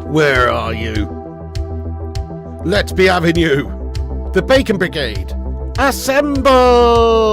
Where are you? Let's be having you. The Bacon Brigade, assemble!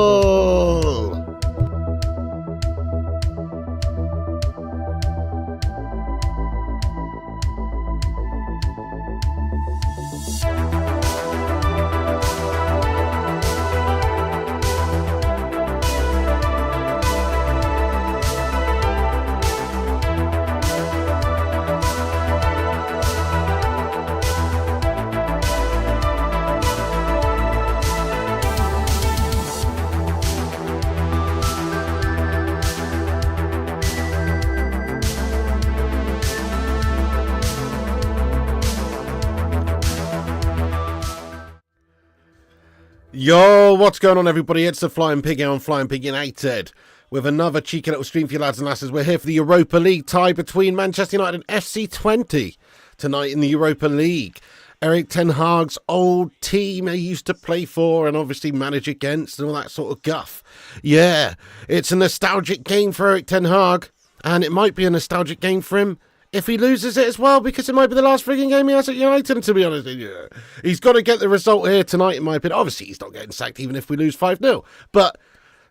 Yo, what's going on everybody? It's the Flying Pig on Flying Pig United. with another cheeky little stream for you lads and lasses. We're here for the Europa League tie between Manchester United and FC Twente tonight in the Europa League. Erik Ten Hag's old team he used to play for and obviously manage against and all that sort of guff. Yeah, it's a nostalgic game for Erik Ten Hag, and it might be a nostalgic game for him if he loses it as well, because it might be the last frigging game he has at United, to be honest with you. He's got to get the result here tonight, in my opinion. Obviously, he's not getting sacked even if we lose 5-0, but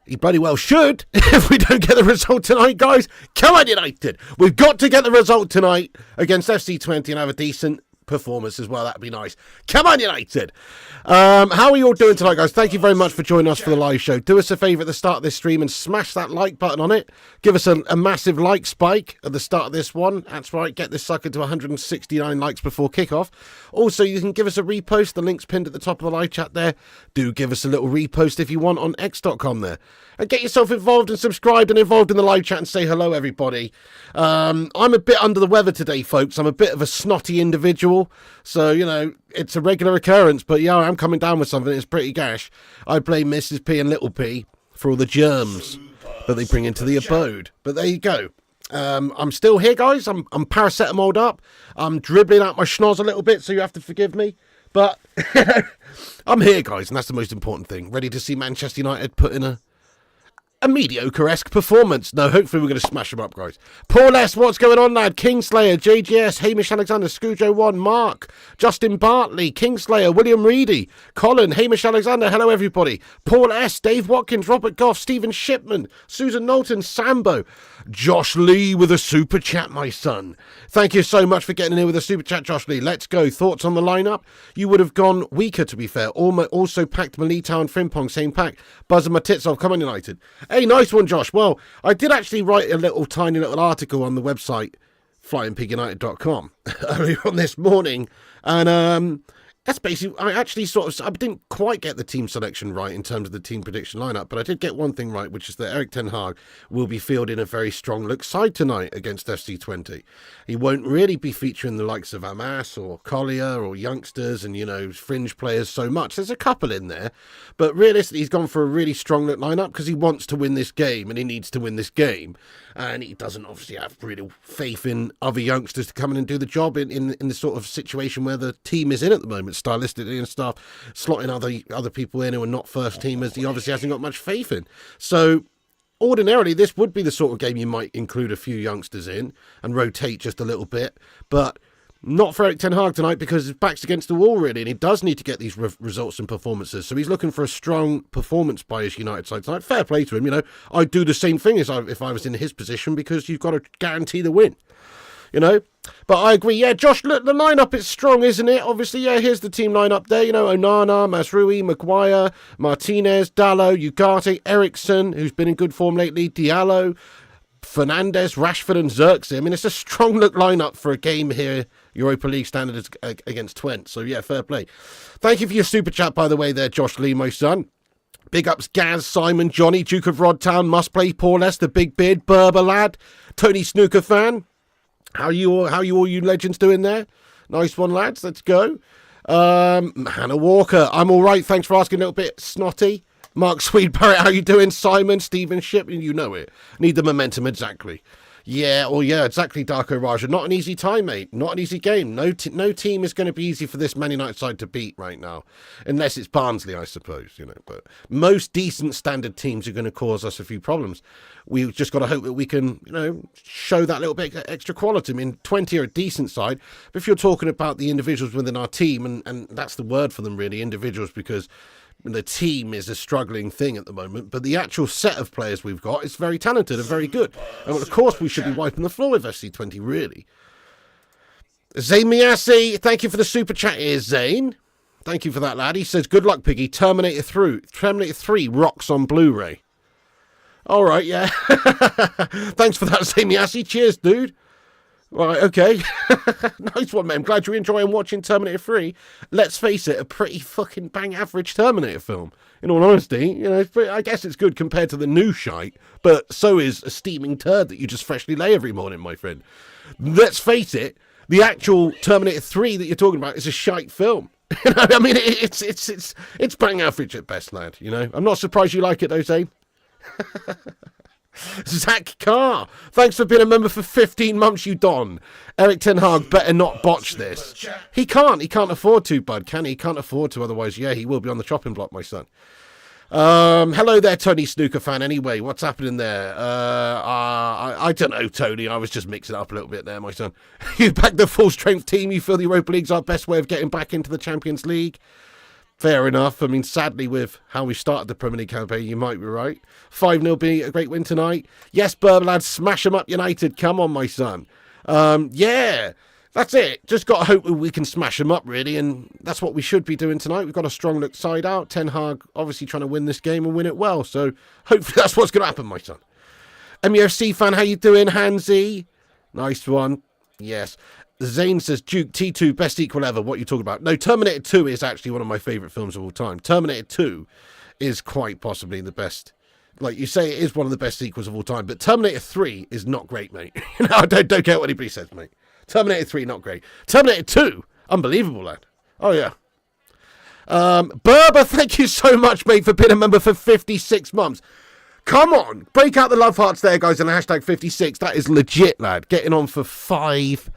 he bloody well should if we don't get the result tonight, guys. Come on, United. We've got to get the result tonight against FC Twente and have a decent performance as well. That'd be nice. Come on, United. How are you all doing tonight, guys? Thank you very much for joining us for the live show. Do us a favour at the start of this stream and smash that like button on it. Give us a massive like spike at the start of this one. That's right, get this sucker to 169 likes before kickoff. Also, you can give us a repost. The link's pinned at the top of the live chat there. Do give us a little repost if you want on x.com there. And get yourself involved and subscribed and involved in the live chat and say hello, everybody. I'm a bit under the weather today, folks. I'm a bit of a snotty individual. So, you know, it's a regular occurrence. But, yeah, I'm coming down with something. It's pretty gash. I blame Mrs. P and Little P for all the germs that they bring into the abode. But there you go. I'm still here, guys. I'm paracetamoled up. I'm dribbling out my schnoz a little bit, so you have to forgive me. But I'm here, guys, and that's the most important thing. Ready to see Manchester United put in a mediocre-esque performance. No, hopefully we're going to smash them up, guys. Paul S., what's going on, lad? Kingslayer, JGS, Hamish Alexander, Scroojo1, Mark, Justin Bartley, Kingslayer, William Reedy, Colin, Hamish Alexander, hello, everybody. Paul S., Dave Watkins, Robert Goff, Stephen Shipman, Susan Knowlton, Sambo, Josh Lee with a super chat, my son. Thank you so much for getting in here with a super chat, Josh Lee. Let's go. Thoughts on the lineup? You would have gone weaker, to be fair. Also packed Militao and Frimpong, same pack. Buzzing my tits off. Come on, United. Hey, nice one, Josh. Well, I did actually write a tiny little article on the website, flyingpigunited.com, earlier on this morning. And that's basically, I didn't quite get the team selection right in terms of the team prediction lineup, but I did get one thing right, which is that Erik Ten Hag will be fielding a very strong look side tonight against FC Twente. He won't really be featuring the likes of Amas or Collier or youngsters and, you know, fringe players so much. There's a couple in there, but realistically, he's gone for a really strong look lineup because he wants to win this game and he needs to win this game. And he doesn't obviously have real faith in other youngsters to come in and do the job in the sort of situation where the team is in at the moment, stylistically and stuff, slotting other people in who are not first teamers. He obviously hasn't got much faith in. So ordinarily, this would be the sort of game you might include a few youngsters in and rotate just a little bit, but not for Erik Ten Hag tonight because his back's against the wall, really, and he does need to get these results and performances. So he's looking for a strong performance by his United side tonight. Fair play to him, you know. I'd do the same thing if I was in his position because you've got to guarantee the win, you know. But I agree, yeah, Josh, look, the lineup is strong, isn't it? Obviously, yeah, here's the team lineup there, you know, Onana, Masrui, Maguire, Martinez, Dalot, Ugarte, Eriksson, who's been in good form lately, Diallo, Fernandes, Rashford and Xerxes. I mean, it's a strong look lineup for a game here, Europa League standards against Twente. So, yeah, fair play. Thank you for your super chat, by the way, there, Josh Lee, my son. Big ups, Gaz, Simon, Johnny, Duke of Rodtown, Must Play, Paul S, the Big Beard, Berber Lad, Tony Snooker fan. How you all you legends doing there? Nice one, lads. Let's go. Hannah Walker, I'm all right. Thanks for asking. A little bit snotty. Mark Sweetbarrett, how you doing? Simon, Stephen Shipman, you know it. Need the momentum, exactly. Yeah, exactly, Darko Raja. Not an easy time, mate. Not an easy game. No team is going to be easy for this Man United side to beat right now. Unless it's Barnsley, I suppose, you know. But most decent standard teams are going to cause us a few problems. We've just got to hope that we can, you know, show that little bit extra quality. I mean, Twente are a decent side. But if you're talking about the individuals within our team, and that's the word for them, really, individuals, because the team is a struggling thing at the moment, but the actual set of players we've got is very talented and very good. And of course, we should be wiping the floor with FC Twente, really. Zane Miassi, thank you for the super chat here, Zane. Thank you for that, lad. He says, good luck, Piggy. Terminator 3 rocks on Blu-ray. All right, yeah. Thanks for that, Zane Miassi. Cheers, dude. Right, okay. Nice one, man. I'm glad you're enjoying watching Terminator 3. Let's face it, a pretty fucking bang average Terminator film. In all honesty, you know, I guess it's good compared to the new shite, but so is a steaming turd that you just freshly lay every morning, my friend. Let's face it, the actual Terminator 3 that you're talking about is a shite film. You know, I mean, it's bang average at best, lad, you know. I'm not surprised you like it, though, Zane. Zach Carr, thanks for being a member for 15 months, you don. Eric Ten Hag better not botch this. He can't afford to, bud, can he? He can't afford to, otherwise, yeah, he will be on the chopping block, my son. Hello there, Tony Snooker fan. Anyway, what's happening there? I don't know, Tony. I was just mixing it up a little bit there, my son. You back the full strength team. You feel the Europa League's our best way of getting back into the Champions League. Fair enough. I mean, sadly, with how we started the Premier League campaign, you might be right. 5-0 being a great win tonight. Yes, Burblad, smash 'em up, United. Come on, my son. Yeah, that's it. Just got to hope we can smash them up, really, and that's what we should be doing tonight. We've got a strong look side out. Ten Hag obviously trying to win this game and win it well, so hopefully that's what's going to happen, my son. MEFC fan, how you doing, Hansy? Nice one. Yes. Zane says, Duke, T2, best sequel ever. What are you talking about? No, Terminator 2 is actually one of my favourite films of all time. Terminator 2 is quite possibly the best. Like you say, it is one of the best sequels of all time. But Terminator 3 is not great, mate. I don't care what anybody says, mate. Terminator 3, not great. Terminator 2, unbelievable, lad. Oh, yeah. Berber, thank you so much, mate, for being a member for 56 months. Come on. Break out the love hearts there, guys, and hashtag 56. That is legit, lad. Getting on for 5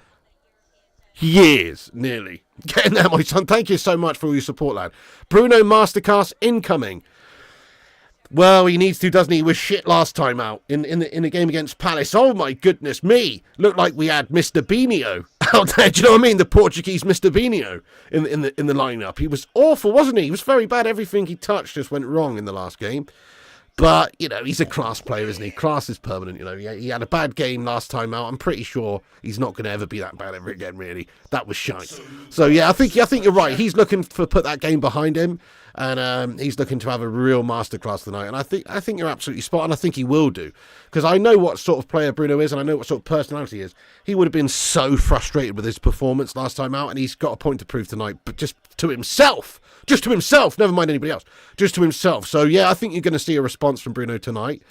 years, nearly. Getting there, my son. Thank you so much for all your support, lad. Bruno Masterclass incoming. Well, he needs to, doesn't he? He was shit last time out in the game against Palace. Oh, my goodness me. Looked like we had Mr. Beanio out there. Do you know what I mean? The Portuguese Mr. Beanio in the lineup. He was awful, wasn't he? He was very bad. Everything he touched just went wrong in the last game. But, you know, he's a class player, isn't he? Class is permanent, you know. He had a bad game last time out. I'm pretty sure he's not going to ever be that bad ever again, really. That was shite. So, yeah, I think you're right. He's looking to put that game behind him. And he's looking to have a real masterclass tonight. And I think you're absolutely spot on. I think he will do. Because I know what sort of player Bruno is, and I know what sort of personality he is. He would have been so frustrated with his performance last time out, and he's got a point to prove tonight, but just to himself. Just to himself, never mind anybody else. Just to himself. So, yeah, I think you're going to see a response from Bruno tonight.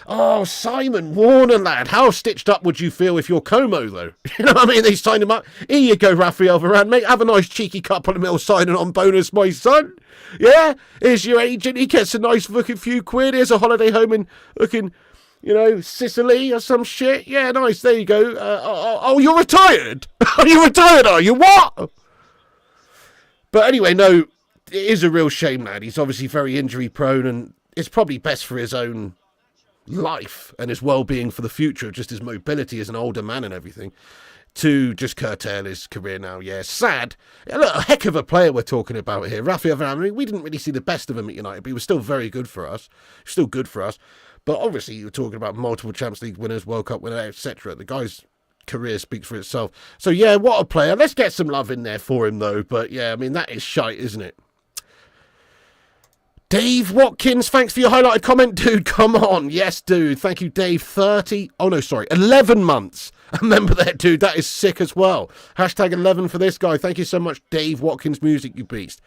Oh, Simon Warner, lad. How stitched up would you feel if you're Como, though? You know what I mean? They signed him up. Here you go, Raphael Varane, mate. Have a nice cheeky couple of mil signing on bonus, my son. Yeah? Here's your agent. He gets a nice fucking few quid. Here's a holiday home in looking, you know, Sicily or some shit. Yeah, nice. There you go. Oh, you're retired? Are you retired, are you? What? But anyway, no. It is a real shame, lad. He's obviously very injury prone, and it's probably best for his own life and his well-being for the future, just his mobility as an older man and everything, to just curtail his career now. Yeah, sad. Look, a heck of a player we're talking about here. Raphael Varane, I mean, we didn't really see the best of him at United, but he was still very good for us. Still good for us. But obviously, you're talking about multiple Champions League winners, World Cup winner, etc. The guy's career speaks for itself. So, yeah, what a player. Let's get some love in there for him, though. But, yeah, I mean, that is shite, isn't it? Dave Watkins, thanks for your highlighted comment, dude. Come on. Yes, dude. Thank you, Dave. 11 months. Remember that, dude. That is sick as well. Hashtag 11 for this guy. Thank you so much, Dave Watkins Music, you beast.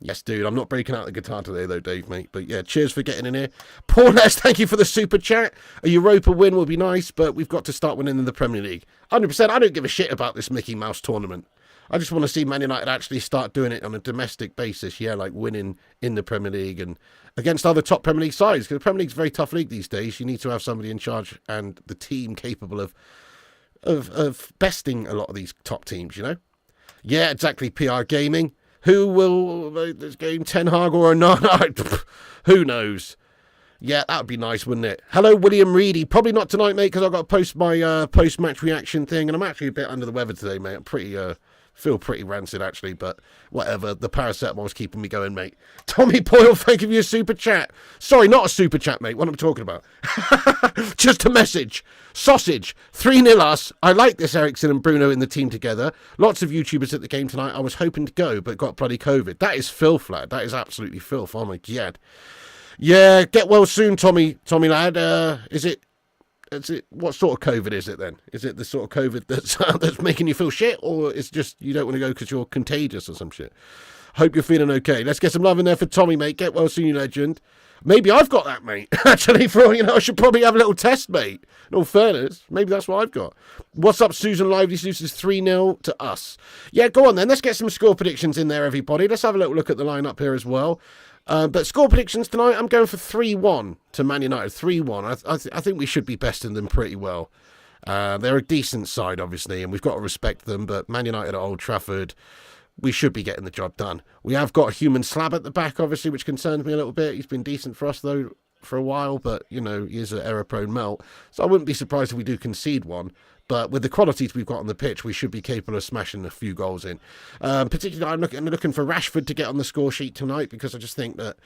Yes, dude. I'm not breaking out the guitar today, though, Dave, mate. But, yeah, cheers for getting in here. Paul S, thank you for the super chat. A Europa win will be nice, but we've got to start winning in the Premier League. 100%. I don't give a shit about this Mickey Mouse tournament. I just want to see Man United actually start doing it on a domestic basis, yeah, like winning in the Premier League and against other top Premier League sides, because the Premier League's a very tough league these days. You need to have somebody in charge and the team capable of besting a lot of these top teams, you know? Yeah, exactly, PR Gaming. Who will make this game, Ten Hag or Onana? Who knows? Yeah, that would be nice, wouldn't it? Hello, William Reedy. Probably not tonight, mate, because I've got to post my post-match reaction thing, and I'm actually a bit under the weather today, mate. I'm pretty... feel pretty rancid, actually, but whatever. The paracetamol's keeping me going, mate. Tommy Boyle, thank you for your super chat. Sorry, not a super chat, mate. What am I talking about? Just a message. Sausage. 3-0 us. I like this Ericsson and Bruno in the team together. Lots of YouTubers at the game tonight. I was hoping to go, but got bloody COVID. That is filth, lad. That is absolutely filth. Oh, my God. Yeah, get well soon, Tommy lad. Is it what sort of COVID is it then? Is it the sort of COVID that's making you feel shit, or it's just you don't want to go because you're contagious or some shit? Hope you're feeling okay. Let's get some love in there for Tommy, mate. Get well soon, you legend. Maybe I've got that, mate. Actually, for all you know, I should probably have a little test, mate. In all fairness, maybe that's what I've got. What's up, Susan Lively? Susan's 3-0 to us. Yeah, go on then. Let's get some score predictions in there, everybody. Let's have a little look at the lineup here as well. But score predictions tonight, I'm going for 3-1 to Man United. 3-1. I think we should be besting them pretty well. They're a decent side, obviously, and we've got to respect them. But Man United at Old Trafford, we should be getting the job done. We have got a human slab at the back, obviously, which concerns me a little bit. He's been decent for us, though, for a while. But, he is an error-prone melt. So I wouldn't be surprised if we do concede one. But with the qualities we've got on the pitch, we should be capable of smashing a few goals in. Particularly, I'm looking for Rashford to get on the score sheet tonight, because I just think that,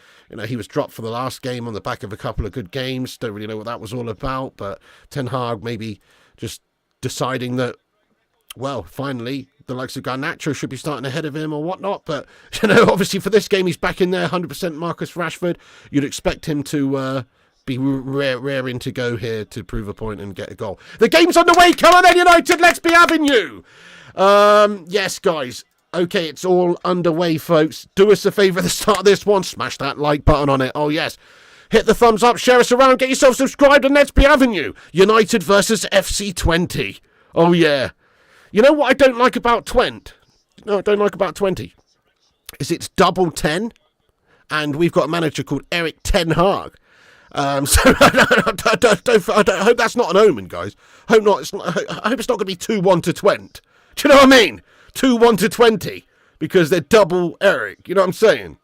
he was dropped for the last game on the back of a couple of good games. Don't really know what that was all about. But Ten Hag maybe just deciding that, well, finally, the likes of Garnacho should be starting ahead of him or whatnot. But, obviously for this game, he's back in there, 100% Marcus Rashford. You'd expect him to be raring to go here to prove a point and get a goal. The game's on the way. Come on then, United. Let's be having you. Yes, guys. Okay, it's all underway, folks. Do us a favour at the start of this one. Smash that like button on it. Oh, yes. Hit the thumbs up. Share us around. Get yourself subscribed and let's be having you. United versus FC Twente. Oh, yeah. You know what I don't like about Twente? No, I don't like about Twente. Is it's double 10. And we've got a manager called Erik Ten Hag. So I hope that's not an omen, guys. I hope it's not going to be 2-1 to Twente. Do you know what I mean? 2-1 to Twente, because they're double Eric. You know what I'm saying?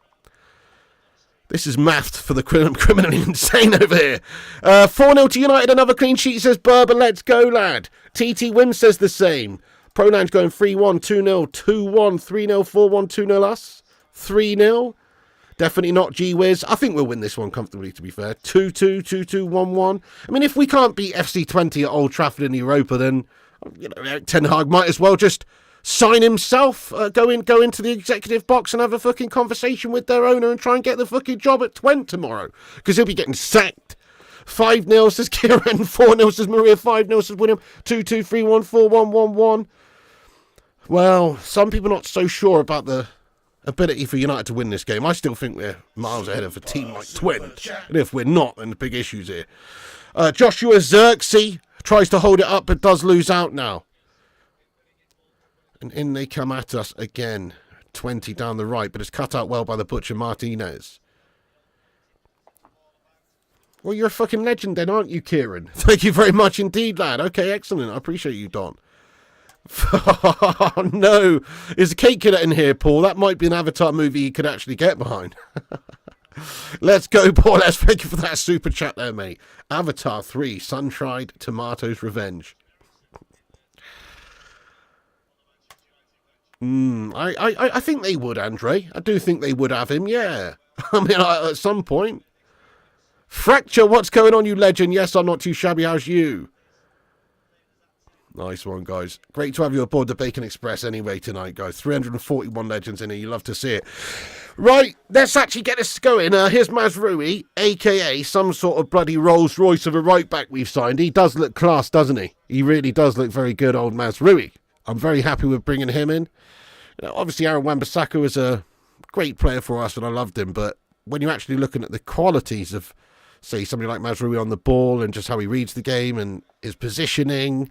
This is maths for the criminally insane over here. 4-0 to United, another clean sheet, says Berber. Let's go, lad. TT Wim says the same. Pronouns going 3-1, 2-0, 2-1, 3-0, 4-1, 2-0 us. 3-0. Definitely not G-Wiz. I think we'll win this one comfortably, to be fair. 2-2, 2-2, 1-1. I mean, if we can't beat FC Twente at Old Trafford in Europa, then Erik Ten Hag might as well just sign himself, go into the executive box and have a fucking conversation with their owner and try and get the fucking job at Twente tomorrow. Because he'll be getting sacked. 5-0 says Kieran, 4-0 says Maria, 5-0 says William, 2-2, 3-1, 4-1, 1-1. Well, some people are not so sure about the ability for United to win this game. I still think we're miles ahead of a team like Twente. And if we're not, then the big issue's here. Joshua Xerxes tries to hold it up but does lose out now. And in they come at us again. 20 down the right, but it's cut out well by the Butcher Martinez. Well, you're a fucking legend then, aren't you, Kieran? Thank you very much indeed, lad. Okay, excellent. I appreciate you, Don. Oh, no. Is a cake killer in here, Paul? That might be an Avatar movie you could actually get behind. Let's go, Paul. Let's thank you for that super chat there, mate. Avatar 3, Sun-Tried Tomatoes Revenge. I think they would, Andre. I do think they would have him, yeah. I mean, at some point. Fracture, what's going on, you legend? Yes, I'm not too shabby. How's you? Nice one, guys. Great to have you aboard the Bacon Express anyway tonight, guys. 341 legends in here. You love to see it. Right, let's actually get this going. Here's Mazraoui, a.k.a. some sort of bloody Rolls Royce of a right-back we've signed. He does look class, doesn't he? He really does look very good, old Mazraoui. I'm very happy with bringing him in. Obviously, Aaron Wan-Bissaka was a great player for us, and I loved him. But when you're actually looking at the qualities of, say, somebody like Mazraoui on the ball and just how he reads the game and his positioning,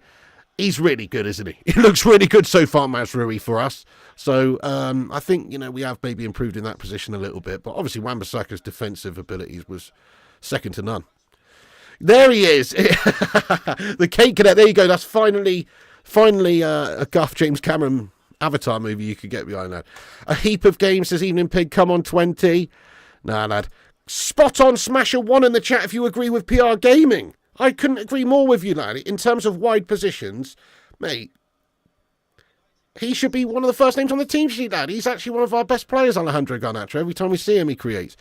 he's really good, isn't he? He looks really good so far, Mazraoui, for us. So I think, we have maybe improved in that position a little bit. But obviously, Wan-Bissaka's defensive abilities was second to none. There he is. The cake cadet. There you go. That's finally a Guff James Cameron Avatar movie you could get behind that. A heap of games, says Evening Pig. Come on, 20. Nah, lad. Spot on, Smasher 1 in the chat if you agree with PR Gaming. I couldn't agree more with you, lad. In terms of wide positions, mate, he should be one of the first names on the team sheet, lad. He's actually one of our best players, Alejandro Garnacho. Every time we see him, he creates.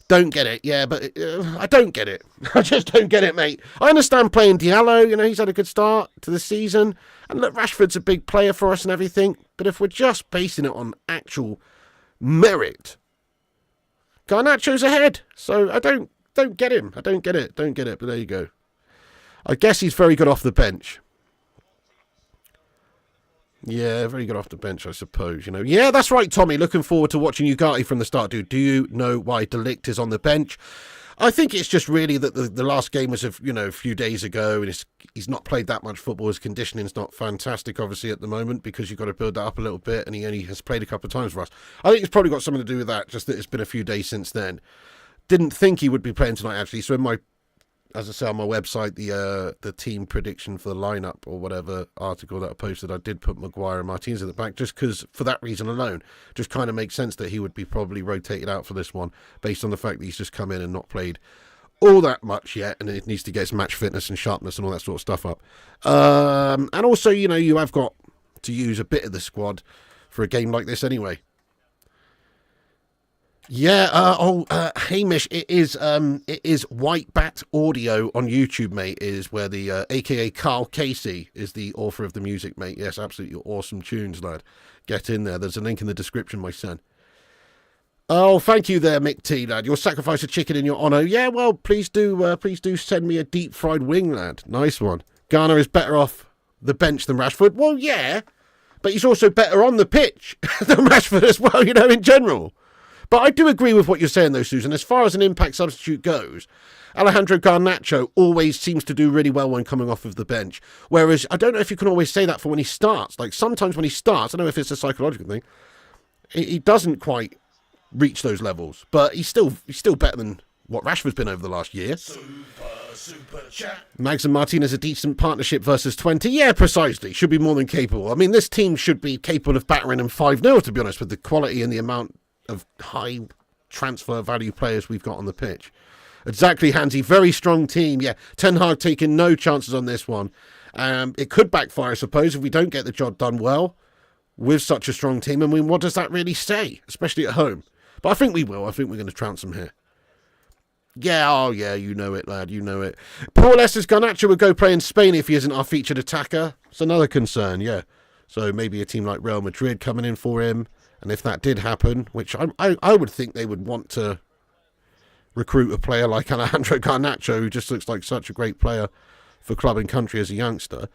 Don't get it, yeah, but I don't get it. I just don't get it, mate. I understand playing Diallo, he's had a good start to the season. And look, Rashford's a big player for us and everything. But if we're just basing it on actual merit, Garnacho's ahead. So I don't get him. I don't get it. But there you go. I guess he's very good off the bench. Yeah, very good off the bench, I suppose. Yeah, that's right, Tommy. Looking forward to watching Ugarte from the start, dude. Do you know why De Ligt is on the bench? I think it's just really that the last game was a few days ago, and he's not played that much football. His conditioning's not fantastic, obviously, at the moment, because you've got to build that up a little bit, and he only has played a couple of times for us. I think it's probably got something to do with that, just that it's been a few days since then. Didn't think he would be playing tonight, actually. So as I say on my website, the team prediction for the lineup or whatever article that I posted, I did put Maguire and Martinez at the back, just because for that reason alone, just kind of makes sense that he would be probably rotated out for this one, based on the fact that he's just come in and not played all that much yet, and it needs to get his match fitness and sharpness and all that sort of stuff up. And also, you have got to use a bit of the squad for a game like this anyway. Yeah, Hamish, it is White Bat Audio on YouTube, mate, is where the, aka Carl Casey is the author of the music, mate. Yes, absolutely awesome tunes, lad. Get in there. There's a link in the description, my son. Oh, thank you there, Mick T, lad. You'll sacrifice a chicken in your honour. Yeah, well, please do send me a deep-fried wing, lad. Nice one. Garner is better off the bench than Rashford. Well, yeah, but he's also better on the pitch than Rashford as well, in general. But I do agree with what you're saying, though, Susan. As far as an impact substitute goes, Alejandro Garnacho always seems to do really well when coming off of the bench. Whereas, I don't know if you can always say that for when he starts. Like, sometimes when he starts, I don't know if it's a psychological thing, he doesn't quite reach those levels. But he's still better than what Rashford's been over the last year. Super chat. Mags and Martinez a decent partnership versus Twente. Yeah, precisely. Should be more than capable. I mean, this team should be capable of battering them 5-0, to be honest, with the quality and the amount of high transfer value players we've got on the pitch. Exactly, Hansy. Very strong team. Yeah, Ten Hag taking no chances on this one. It could backfire, I suppose, if we don't get the job done well with such a strong team. I mean, what does that really say, especially at home? But I think we will. I think we're going to trounce them here. Yeah, oh yeah, you know it, lad. You know it. Paul Estes Garnacho would go play in Spain if he isn't our featured attacker. It's another concern, yeah. So maybe a team like Real Madrid coming in for him. And if that did happen, which I would think they would want to recruit a player like Alejandro Garnacho, who just looks like such a great player for club and country as a youngster.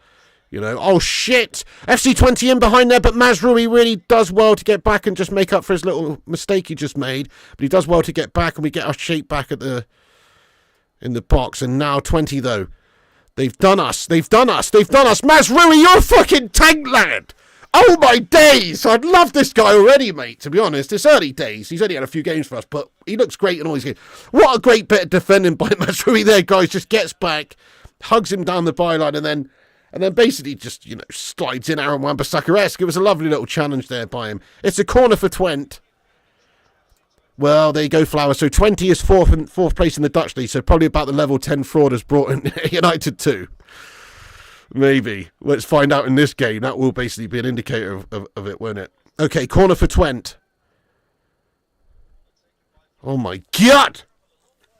Oh shit! FC Twente in behind there, but Mazraoui really does well to get back and just make up for his little mistake he just made. But he does well to get back, and we get our shape back in the box. And now Twente, though, they've done us. Mazraoui, you're a fucking tank, lad! Oh my days! I'd love this guy already, mate, to be honest. It's early days. He's only had a few games for us, but he looks great in all these games. What a great bit of defending by Mazraoui there, guys. Just gets back, hugs him down the byline, and then basically just, slides in Aaron Wan-Bissaka-esque. It was a lovely little challenge there by him. It's a corner for Twente. Well, there you go, Flower. So Twente is fourth place in the Dutch league, so probably about the level 10 fraud has brought in United too. Maybe. Let's find out in this game. That will basically be an indicator of it, won't it? Okay, corner for Twente. Oh my God!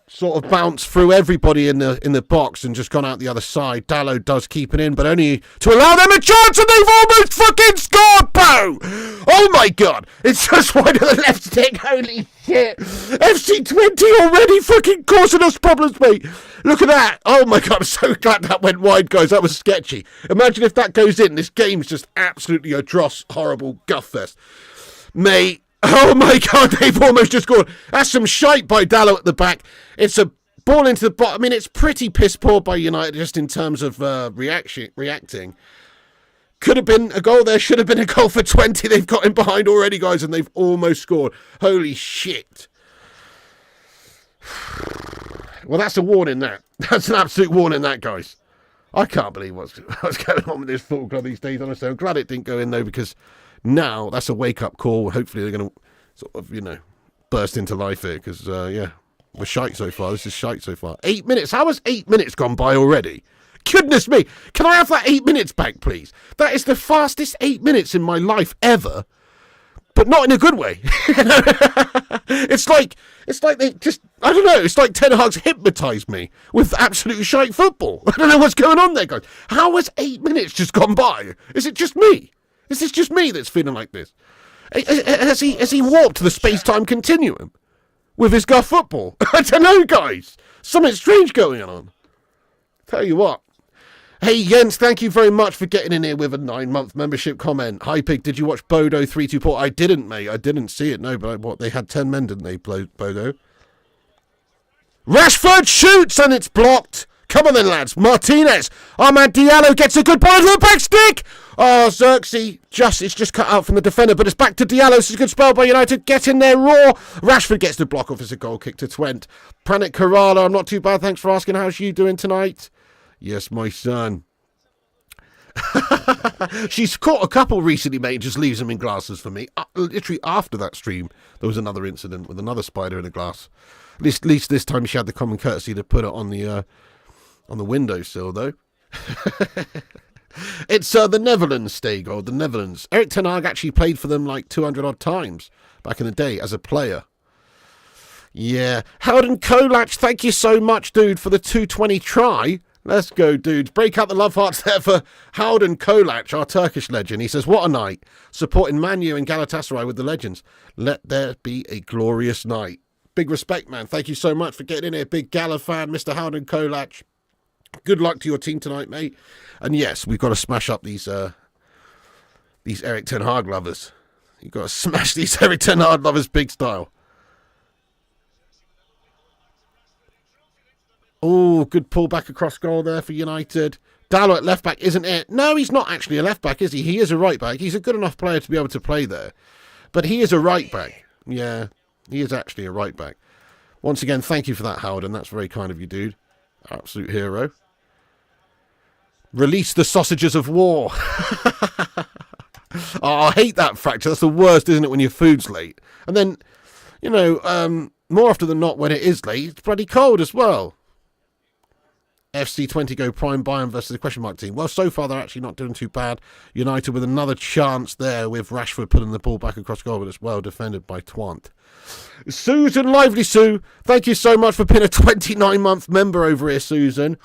Sort of bounced through everybody in the box and just gone out the other side. Dalot does keep it in, but only to allow them a chance, and they've almost fucking scored, Bo! Oh my God! It's just wide of the left stick. Holy shit! FC Twente already fucking causing us problems, mate. Look at that! Oh my God! I'm so glad that went wide, guys. That was sketchy. Imagine if that goes in. This game's just absolutely a dross, horrible guffest, mate. Oh my God, they've almost just gone. That's some shite by Dalot at the back. It's a ball into the bottom. I mean, it's pretty piss poor by United just in terms of reacting. Could have been a goal there. Should have been a goal for Twente. They've got him behind already, guys, and they've almost scored. Holy shit. Well, that's a warning, that. That's an absolute warning, that, guys. I can't believe what's going on with this football club these days, honestly. I'm glad it didn't go in, though, because now that's a wake-up call. Hopefully they're going to sort of, burst into life here, because, yeah, we're shite so far. This is shite so far. 8 minutes. How has 8 minutes gone by already? Goodness me. Can I have that 8 minutes back, please? That is the fastest 8 minutes in my life ever, but not in a good way. It's like they just, I don't know, it's like Ten Hag's hypnotised me with absolute shite football. I don't know what's going on there, guys. How has 8 minutes just gone by? Is it just me? Is this just me that's feeling like this? Has he warped the space-time continuum with his guff football? I don't know, guys. Something strange going on. Tell you what. Hey, Jens, thank you very much for getting in here with a 9-month membership comment. Hi, Pig, did you watch Bodo 324? I didn't, mate. I didn't see it, no, but they had 10 men, didn't they, Bodo? Rashford shoots and it's blocked. Come on then, lads. Martinez. Oh, man, Diallo gets a good ball into the back stick. Oh, Xerxes. It's just cut out from the defender, but it's back to Diallo. This is a good spell by United. Get in there, raw. Rashford gets the block off as a goal kick to Twente. Pranit Kerala, I'm not too bad. Thanks for asking. How's you doing tonight? Yes, my son. She's caught a couple recently, mate. Just leaves them in glasses for me. Literally after that stream, there was another incident with another spider in a glass. At least this time she had the common courtesy to put it on the windowsill, though. It's the Netherlands, Stego, the Netherlands. Erik ten Hag actually played for them like 200 odd times back in the day as a player. Yeah. Howden Kolach, thank you so much, dude, for the 220 try. Let's go, dudes. Break out the love hearts there for Howden Kolach, our Turkish legend. He says, what a night. Supporting Man U and Galatasaray with the legends. Let there be a glorious night. Big respect, man. Thank you so much for getting in here. Big Gala fan, Mr. Howden Kolach. Good luck to your team tonight, mate. And yes, we've got to smash up these Erik ten Hag lovers. You've got to smash these Erik ten Hag lovers big style. Oh, good pull back across goal there for United. Dalot at left back isn't it? No, he's not actually a left back, is he? He is a right back. He's a good enough player to be able to play there. But he is a right back. Yeah, he is actually a right back. Once again, thank you for that, Howden. That's very kind of you, dude. Absolute hero. Release the sausages of war. Oh, I hate that fracture. That's the worst, isn't it, when your food's late? And then, you know, more often than not, when it is late, it's bloody cold as well. FC Twente go prime Bayern versus the question mark team. Well, so far they're actually not doing too bad. United with another chance there with Rashford putting the ball back across goal, but it's well defended by Twente. Susan Lively Sue, thank you so much for being a 29-month member over here, Susan.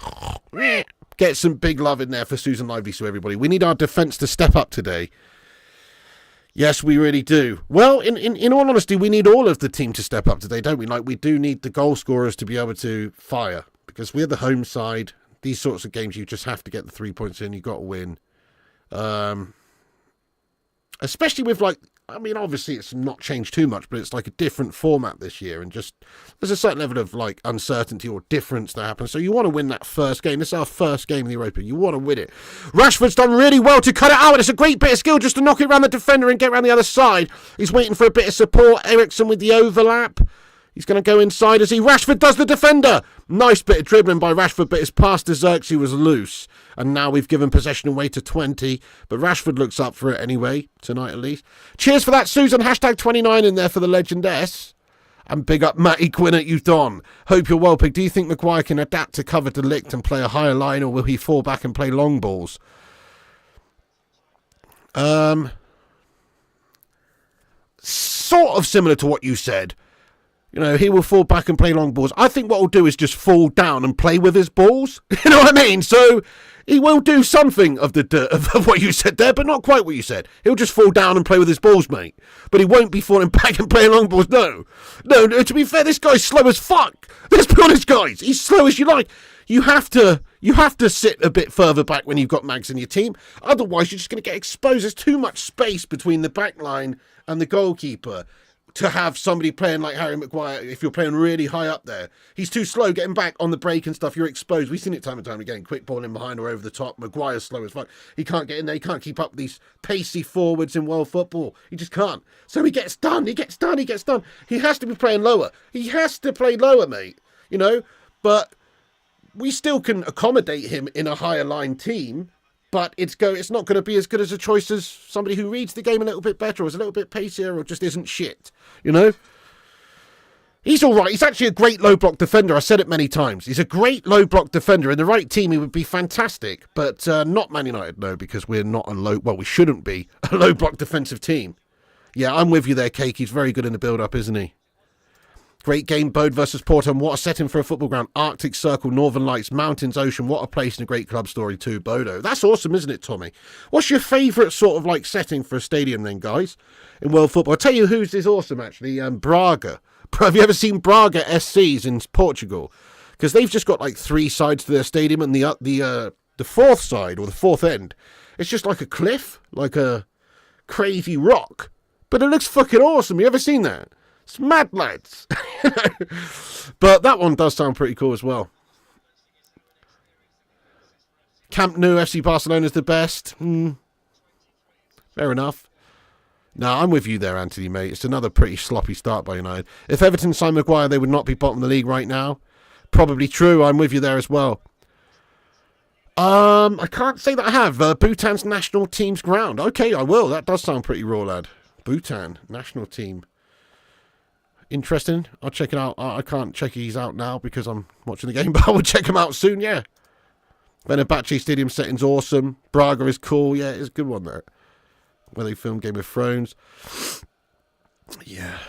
Get some big love in there for Susan Lively Sue, everybody. We need our defence to step up today. Yes, we really do. Well, in all honesty, we need all of the team to step up today, don't we? Like, we do need the goal scorers to be able to fire. Because we're the home side. These sorts of games, you just have to get the 3 points in. You've got to win. Especially with, like, I mean, obviously it's not changed too much, but it's like a different format this year. And just, there's a certain level of, like, uncertainty or difference that happens. So you want to win that first game. This is our first game in the Europa. You want to win it. Rashford's done really well to cut it out. It's a great bit of skill just to knock it around the defender and get around the other side. He's waiting for a bit of support. Eriksson with the overlap. He's going to go inside as Rashford does the defender. Nice bit of dribbling by Rashford, but his pass to Xerxes was loose. And now we've given possession away to Twente. But Rashford looks up for it anyway, tonight at least. Cheers for that, Susan. Hashtag 29 in there for the Legend S. And big up Matty Quinn at Youthon. Hope you're well, Pig. Do you think Maguire can adapt to cover De Ligt and play a higher line, or will he fall back and play long balls? Sort of similar to what you said. You know, he will fall back and play long balls. I think what he'll do is just fall down and play with his balls. You know what I mean? So he will do something of of what you said there, but not quite what you said. He'll just fall down and play with his balls, mate. But he won't be falling back and playing long balls. No, to be fair, this guy's slow as fuck. Let's be honest, guys. He's slow as you like. You have to sit a bit further back when you've got Mags in your team. Otherwise, you're just going to get exposed. There's too much space between the back line and the goalkeeper to have somebody playing like Harry Maguire. If you're playing really high up there, he's too slow getting back on the break and stuff. You're exposed. We've seen it time and time again. Quick ball in behind or over the top. Maguire's slow as fuck. He can't get in there. He can't keep up with these pacey forwards in world football. He just can't. So he gets done. He gets done. He has to be playing lower. He has to play lower, mate. You know, but we still can accommodate him in a higher line team. But it's not going to be as good as a choice as somebody who reads the game a little bit better, or is a little bit pacier, or just isn't shit. You know? He's all right. He's actually a great low block defender. I said it many times. He's a great low block defender. In the right team, he would be fantastic. But not Man United, no, because we're not we shouldn't be a low block defensive team. Yeah, I'm with you there, Cake. He's very good in the build-up, isn't he? Great game, Bode versus Porto. And what a setting for a football ground. Arctic Circle, Northern Lights, mountains, ocean. What a place and a great club story too, Bodo. That's awesome, isn't it, Tommy? What's your favourite sort of like setting for a stadium then, guys, in world football? I'll tell you whose is awesome, actually. Braga. Have you ever seen Braga SCs in Portugal? Because they've just got like 3 sides to their stadium, and the fourth side, or the fourth end, it's just like a cliff, like a crazy rock. But it looks fucking awesome. You ever seen that? It's mad, lads. But that one does sound pretty cool as well. Camp Nou FC Barcelona's the best. Fair enough. No, I'm with you there, Anthony, mate. It's another pretty sloppy start by United. If Everton signed Maguire, they would not be bottom of the league right now. Probably true. I'm with you there as well. I can't say that I have. Bhutan's national team's ground. Okay, I will. That does sound pretty raw, lad. Bhutan, national team. Interesting. I'll check it out. I can't check these out now because I'm watching the game, but I will check them out soon, yeah. Fenerbahce Stadium setting's awesome. Braga is cool. Yeah, it's a good one there. Where they filmed Game of Thrones. Yeah.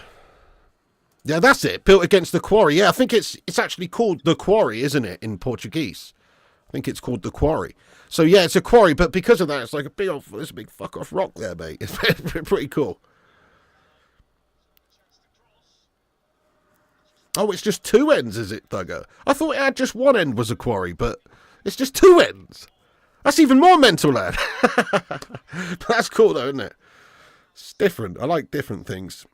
Yeah, that's it. Built against the Quarry. Yeah, I think it's actually called the Quarry, isn't it, in Portuguese? I think it's called the Quarry. So yeah, it's a quarry, but because of that, it's like there's a big fuck off rock there, mate. It's pretty cool. Oh, it's just two ends, is it, Thugger? I thought it had just one end was a quarry, but it's just two ends. That's even more mental, lad. But that's cool, though, isn't it? It's different. I like different things.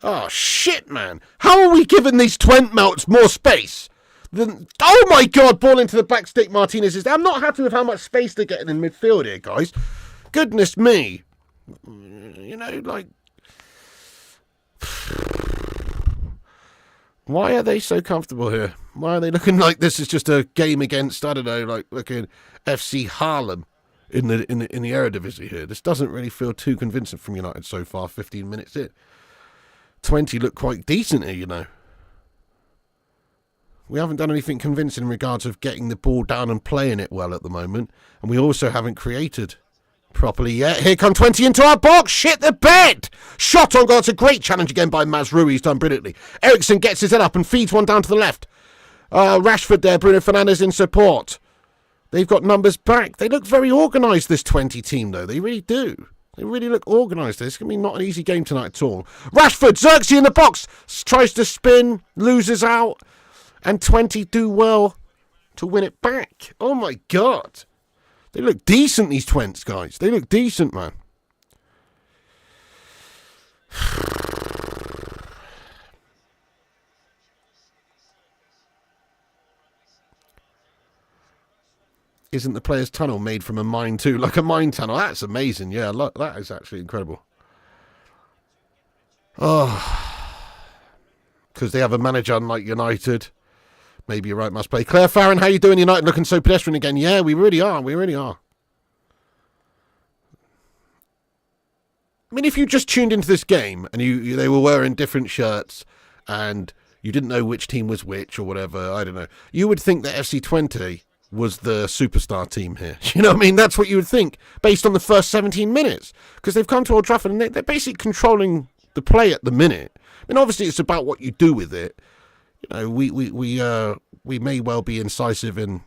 Oh, shit, man. How are we giving these Twente melts more space? Oh, my God. Ball into the back stick. Martinez I'm not happy with how much space they're getting in midfield here, guys. Goodness me. You know, like... Why are they so comfortable here? Why are they looking like this is just a game against, I don't know, like looking FC Haarlem in the Eredivisie here? This doesn't really feel too convincing from United so far, 15 minutes in. Twente look quite decent here, you know. We haven't done anything convincing in regards of getting the ball down and playing it well at the moment. And we also haven't created properly yet. Here come Twente into our box. Shit the bed. Shot on goal. It's a great challenge again by Mazraoui. He's done brilliantly. Ericsson gets his head up and feeds one down to the left. Rashford there. Bruno Fernandes in support. They've got numbers back. They look very organised, this Twente team, though. They really do. They really look organised. This is going to be not an easy game tonight at all. Rashford, Xerxes in the box. Tries to spin. Loses out. And Twente do well to win it back. Oh, my God. They look decent, these Twentes, guys. They look decent, man. Isn't the players' tunnel made from a mine too? Like a mine tunnel. That's amazing. Yeah, that is actually incredible. Oh. Because they have a manager unlike United. Maybe you're right, must play. Claire Farron, how you doing? United looking so pedestrian again. Yeah, we really are. We really are. I mean, if you just tuned into this game and they were wearing different shirts and you didn't know which team was which or whatever, I don't know, you would think that FC Twente was the superstar team here. You know what I mean? That's what you would think based on the first 17 minutes because they've come to Old Trafford and they're basically controlling the play at the minute. I mean, obviously it's about what you do with it. You know, we may well be incisive and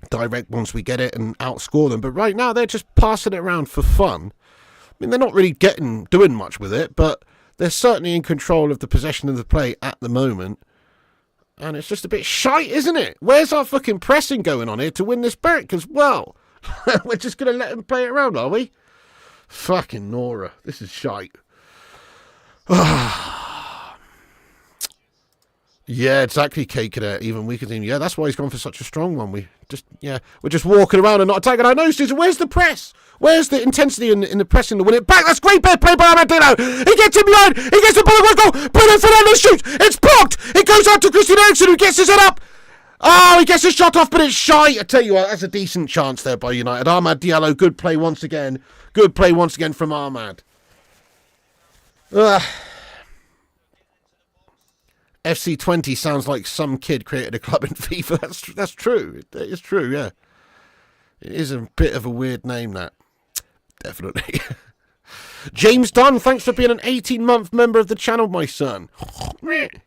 direct once we get it and outscore them, but right now they're just passing it around for fun. I mean, they're not really doing much with it, but they're certainly in control of the possession of the play at the moment. And it's just a bit shite, isn't it? Where's our fucking pressing going on here to win this back as well? We're just going to let them play it around, are we? Fucking Nora. This is shite. Yeah, exactly, Cake Cadet. Even weaker team. Yeah, that's why he's gone for such a strong one. We're just walking around and not attacking. I know, Susan. Where's the press? Where's the intensity in the pressing to win it back? That's great play by Armadillo. He gets in behind. He gets the ball. One goal. Bruno Fernandes shoots. It's blocked. It goes out to Christian Eriksen, who gets his head up. Oh, he gets his shot off, but it's shy. I tell you what, that's a decent chance there by United. Amad Diallo, good play once again. Good play once again from Ahmad. FC Twente sounds like some kid created a club in FIFA. That's true. It is true, yeah. It is a bit of a weird name, that. Definitely. James Dunn, thanks for being an 18-month member of the channel, my son.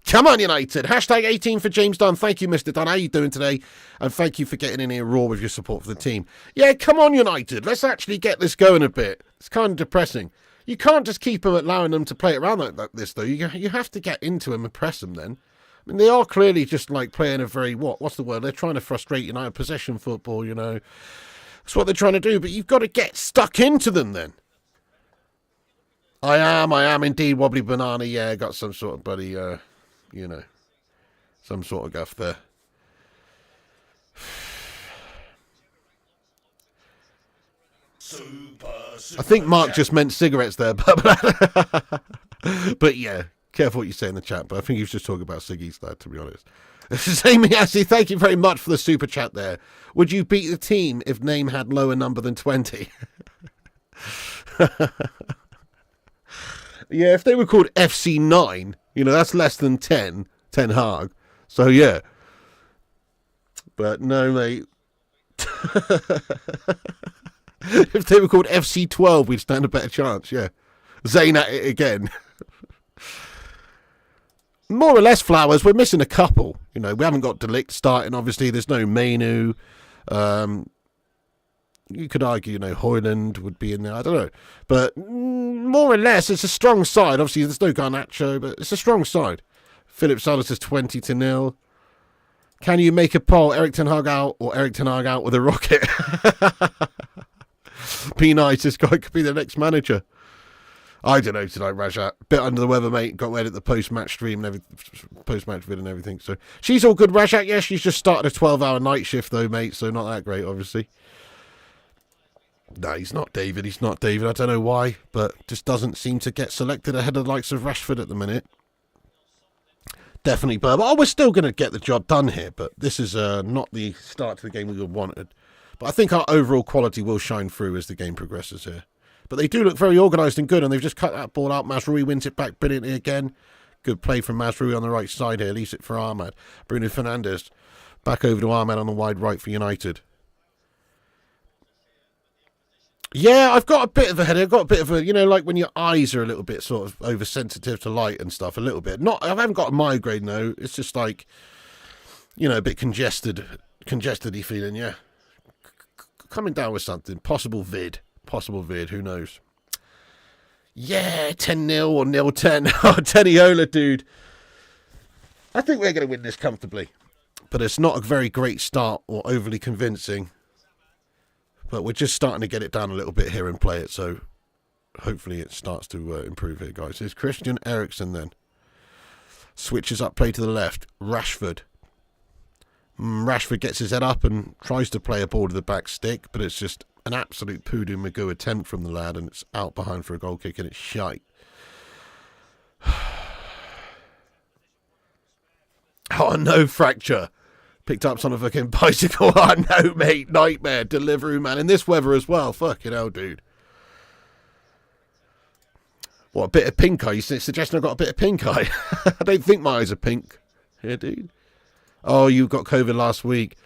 Come on, United. Hashtag 18 for James Dunn. Thank you, Mr. Dunn. How you doing today? And thank you for getting in here raw with your support for the team. Yeah, come on, United. Let's actually get this going a bit. It's kind of depressing. You can't just keep allowing them to play it around like this, though. You have to get into them and press them then. I mean, they are clearly just like playing a very, what's the word? They're trying to frustrate United possession football, you know. That's what they're trying to do, but you've got to get stuck into them then. I am indeed wobbly banana. Yeah, got some sort of bloody, some sort of guff there. I think Mark just meant cigarettes there, but yeah, careful what you say in the chat. But I think he was just talking about ciggies there, to be honest. Amy Assey, thank you very much for the super chat there. Would you beat the team if name had lower number than 20? Yeah, if they were called FC9, that's less than 10 Hag. So yeah. But no, mate. If they were called FC12, we'd stand a better chance, yeah. Zayn at it again. More or less, Flowers, we're missing a couple. We haven't got De Ligt starting, obviously. There's no Mainu. You could argue, Højlund would be in there. I don't know. But more or less, it's a strong side. Obviously, there's no Garnacho, but it's a strong side. Philip Salas is 20-0. Can you make a poll, Erik ten Hag out or Erik ten Hag out with a rocket? Be nice, this guy could be the next manager. I don't know tonight, Rajat. Bit under the weather, mate. Got read at the post-match stream and post-match vid and everything. So she's all good, Rajat. Yeah, she's just started a 12-hour night shift, though, mate. So not that great, obviously. No, he's not David. He's not David. I don't know why, but just doesn't seem to get selected ahead of the likes of Rashford at the minute. Definitely Burb. Oh, we're still going to get the job done here, but this is not the start to the game we would wanted. But I think our overall quality will shine through as the game progresses here. But they do look very organised and good, and they've just cut that ball out. Mazraoui wins it back brilliantly again. Good play from Mazraoui on the right side here. Leaves it for Ahmad. Bruno Fernandes back over to Ahmad on the wide right for United. Yeah, I've got a bit of a headache. I've got a bit of a, like when your eyes are a little bit sort of oversensitive to light and stuff, a little bit. I haven't got a migraine, though. It's just like, a bit congested-y feeling, yeah. Coming down with something. Possible vid, who knows. Yeah, 10-0 or 0-10. Oh, Teniola, dude. I think we're going to win this comfortably. But it's not a very great start or overly convincing. But we're just starting to get it down a little bit here and play it. So hopefully it starts to improve here, guys. Here's Christian Eriksen then. Switches up, play to the left. Rashford. Rashford gets his head up and tries to play a ball to the back stick, but it's just an absolute Poodoo Magoo attempt from the lad, and it's out behind for a goal kick, and it's shite. Oh, no, fracture. Picked up on a fucking bicycle. Oh, no, mate. Nightmare. Delivery, man. In this weather as well. Fucking hell, dude. What, a bit of pink eye? You suggesting I've got a bit of pink eye? I don't think my eyes are pink. Yeah, dude. Oh, you got COVID last week.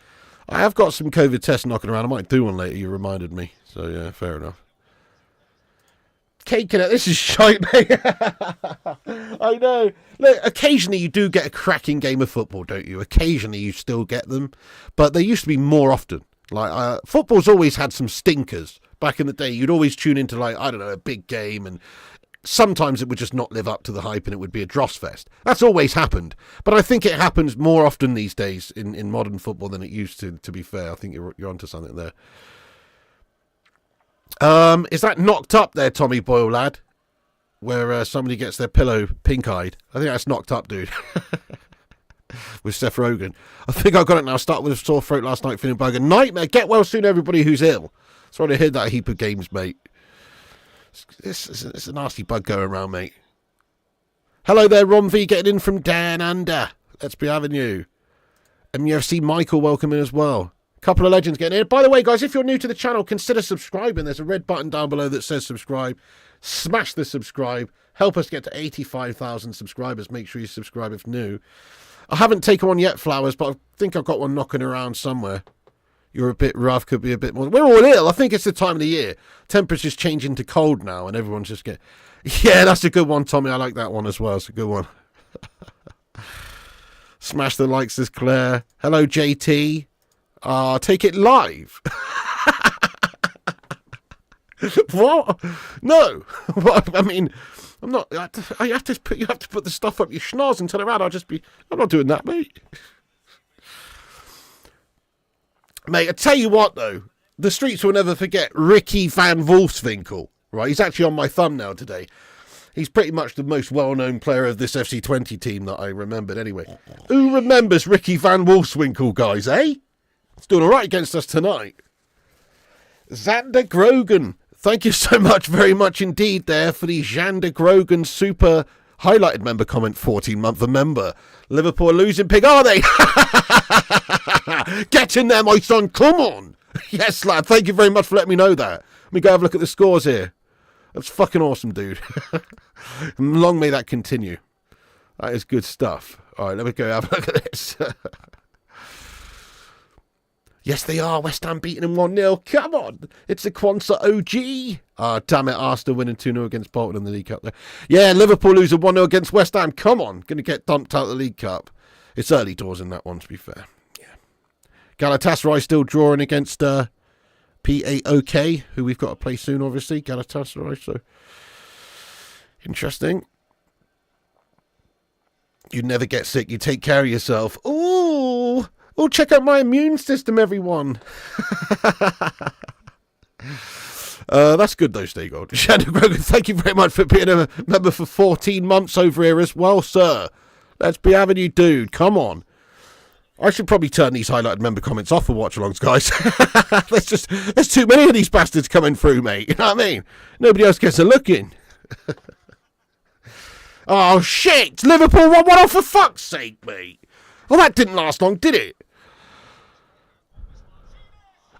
I have got some COVID tests knocking around. I might do one later. You reminded me. So, yeah, fair enough. Caking it. This is shite, mate. I know. Look, occasionally you do get a cracking game of football, don't you? Occasionally you still get them. But they used to be more often. Like, football's always had some stinkers. Back in the day, you'd always tune into, like, I don't know, a big game, and sometimes it would just not live up to the hype and it would be a dross fest. That's always happened. But I think it happens more often these days in modern football than it used to be fair. I think you're onto something there. Is that knocked up there, Tommy Boyle, lad? Where somebody gets their pillow pink-eyed. I think that's knocked up, dude. With Seth Rogen. I think I got it now. Start with a sore throat last night, feeling bugger. Nightmare. Get well soon, everybody who's ill. Sorry to hear that a heap of games, mate. It's a nasty bug going around, mate. Hello there, Ron V, getting in from Dan Under. Let's be having you. MUFC Michael, welcome in as well. Couple of legends getting in. By the way, guys, if you're new to the channel, consider subscribing. There's a red button down below that says subscribe. Smash the subscribe. Help us get to 85,000 subscribers. Make sure you subscribe if new. I haven't taken one yet, Flowers, but I think I've got one knocking around somewhere. You're a bit rough, could be a bit more. We're all ill. I think it's the time of the year. Temperature's changing to cold now, and everyone's just getting... Yeah, that's a good one, Tommy. I like that one as well. It's a good one. Smash the likes, says Claire. Hello, JT. Take it live. What? No. I mean, I'm not... You have to put the stuff up your schnoz and turn around. I'm not doing that, mate. Mate, I tell you what, though. The streets will never forget Ricky Van Wolfswinkel, right? He's actually on my thumbnail today. He's pretty much the most well-known player of this FC Twente team that I remembered anyway. Who remembers Ricky Van Wolfswinkel, guys, eh? He's doing all right against us tonight. Xander Grogan. Thank you so much, very much indeed there for the Xander Grogan super highlighted member comment, 14-month member. Liverpool are losing pig, are they? Get in there, my son, come on. Yes, lad, thank you very much for letting me know that. Let me go have a look at the scores here. That's fucking awesome, dude. Long may that continue. That is good stuff. All right, let me go have a look at this. Yes, they are. West Ham beating them 1-0. Come on. It's the Kwanzaa OG. Ah, damn it. Arsenal winning 2-0 against Bolton in the League Cup there. Yeah, Liverpool losing 1-0 against West Ham. Come on. Going to get dumped out of the League Cup. It's early doors in that one, to be fair. Yeah. Galatasaray still drawing against PAOK, who we've got to play soon, obviously. Galatasaray, so interesting. You never get sick. You take care of yourself. Ooh. Oh, check out my immune system, everyone. That's good, though, Stay Gold. Shadow Grogan, thank you very much for being a member for 14 months over here as well, sir. Let's be having you, dude. Come on. I should probably turn these highlighted member comments off for watch-alongs, guys. There's too many of these bastards coming through, mate. You know what I mean? Nobody else gets a look in. Oh, shit. Liverpool 1-1, for fuck's sake, mate. Well, that didn't last long, did it?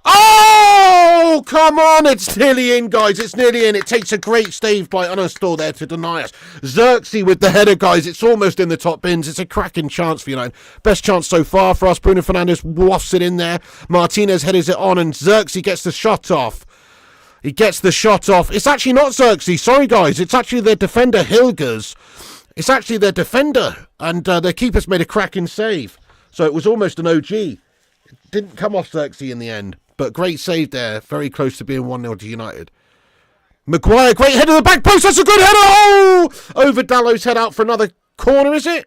Oh, come on. It's nearly in, guys. It's nearly in. It takes a great save by Unastor there to deny us. Xerxes with the header, guys. It's almost in the top bins. It's a cracking chance for United. Best chance so far for us. Bruno Fernandes wafts it in there. Martinez headers it on, and Xerxes gets the shot off. He gets the shot off. It's actually not Xerxes. Sorry, guys. It's actually their defender, Hilgers. It's actually their defender, and their keeper's made a cracking save. So it was almost an OG. It didn't come off Xerxes in the end, but great save there. Very close to being 1-0 to United. Maguire, great header to the back post. That's a good header. Oh! Over Dallow's head out for another corner, is it?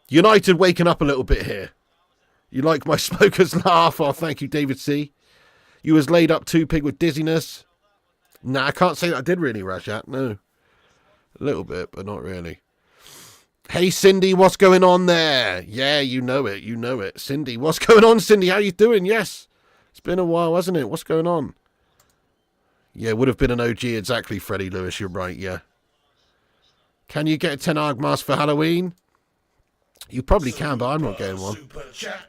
United waking up a little bit here. You like my smoker's laugh? Oh, thank you, David C. You was laid up too, pig, with dizziness. Nah, I can't say that I did really, Rajat. No. A little bit, but not really. Hey, Cindy, what's going on there? Yeah, you know it. You know it. Cindy, what's going on, Cindy? How you doing? Yes. It's been a while, hasn't it? What's going on? Yeah, would have been an OG. Exactly, Freddie Lewis. You're right, yeah. Can you get a Ten Hag mask for Halloween? You probably can, but I'm not getting one.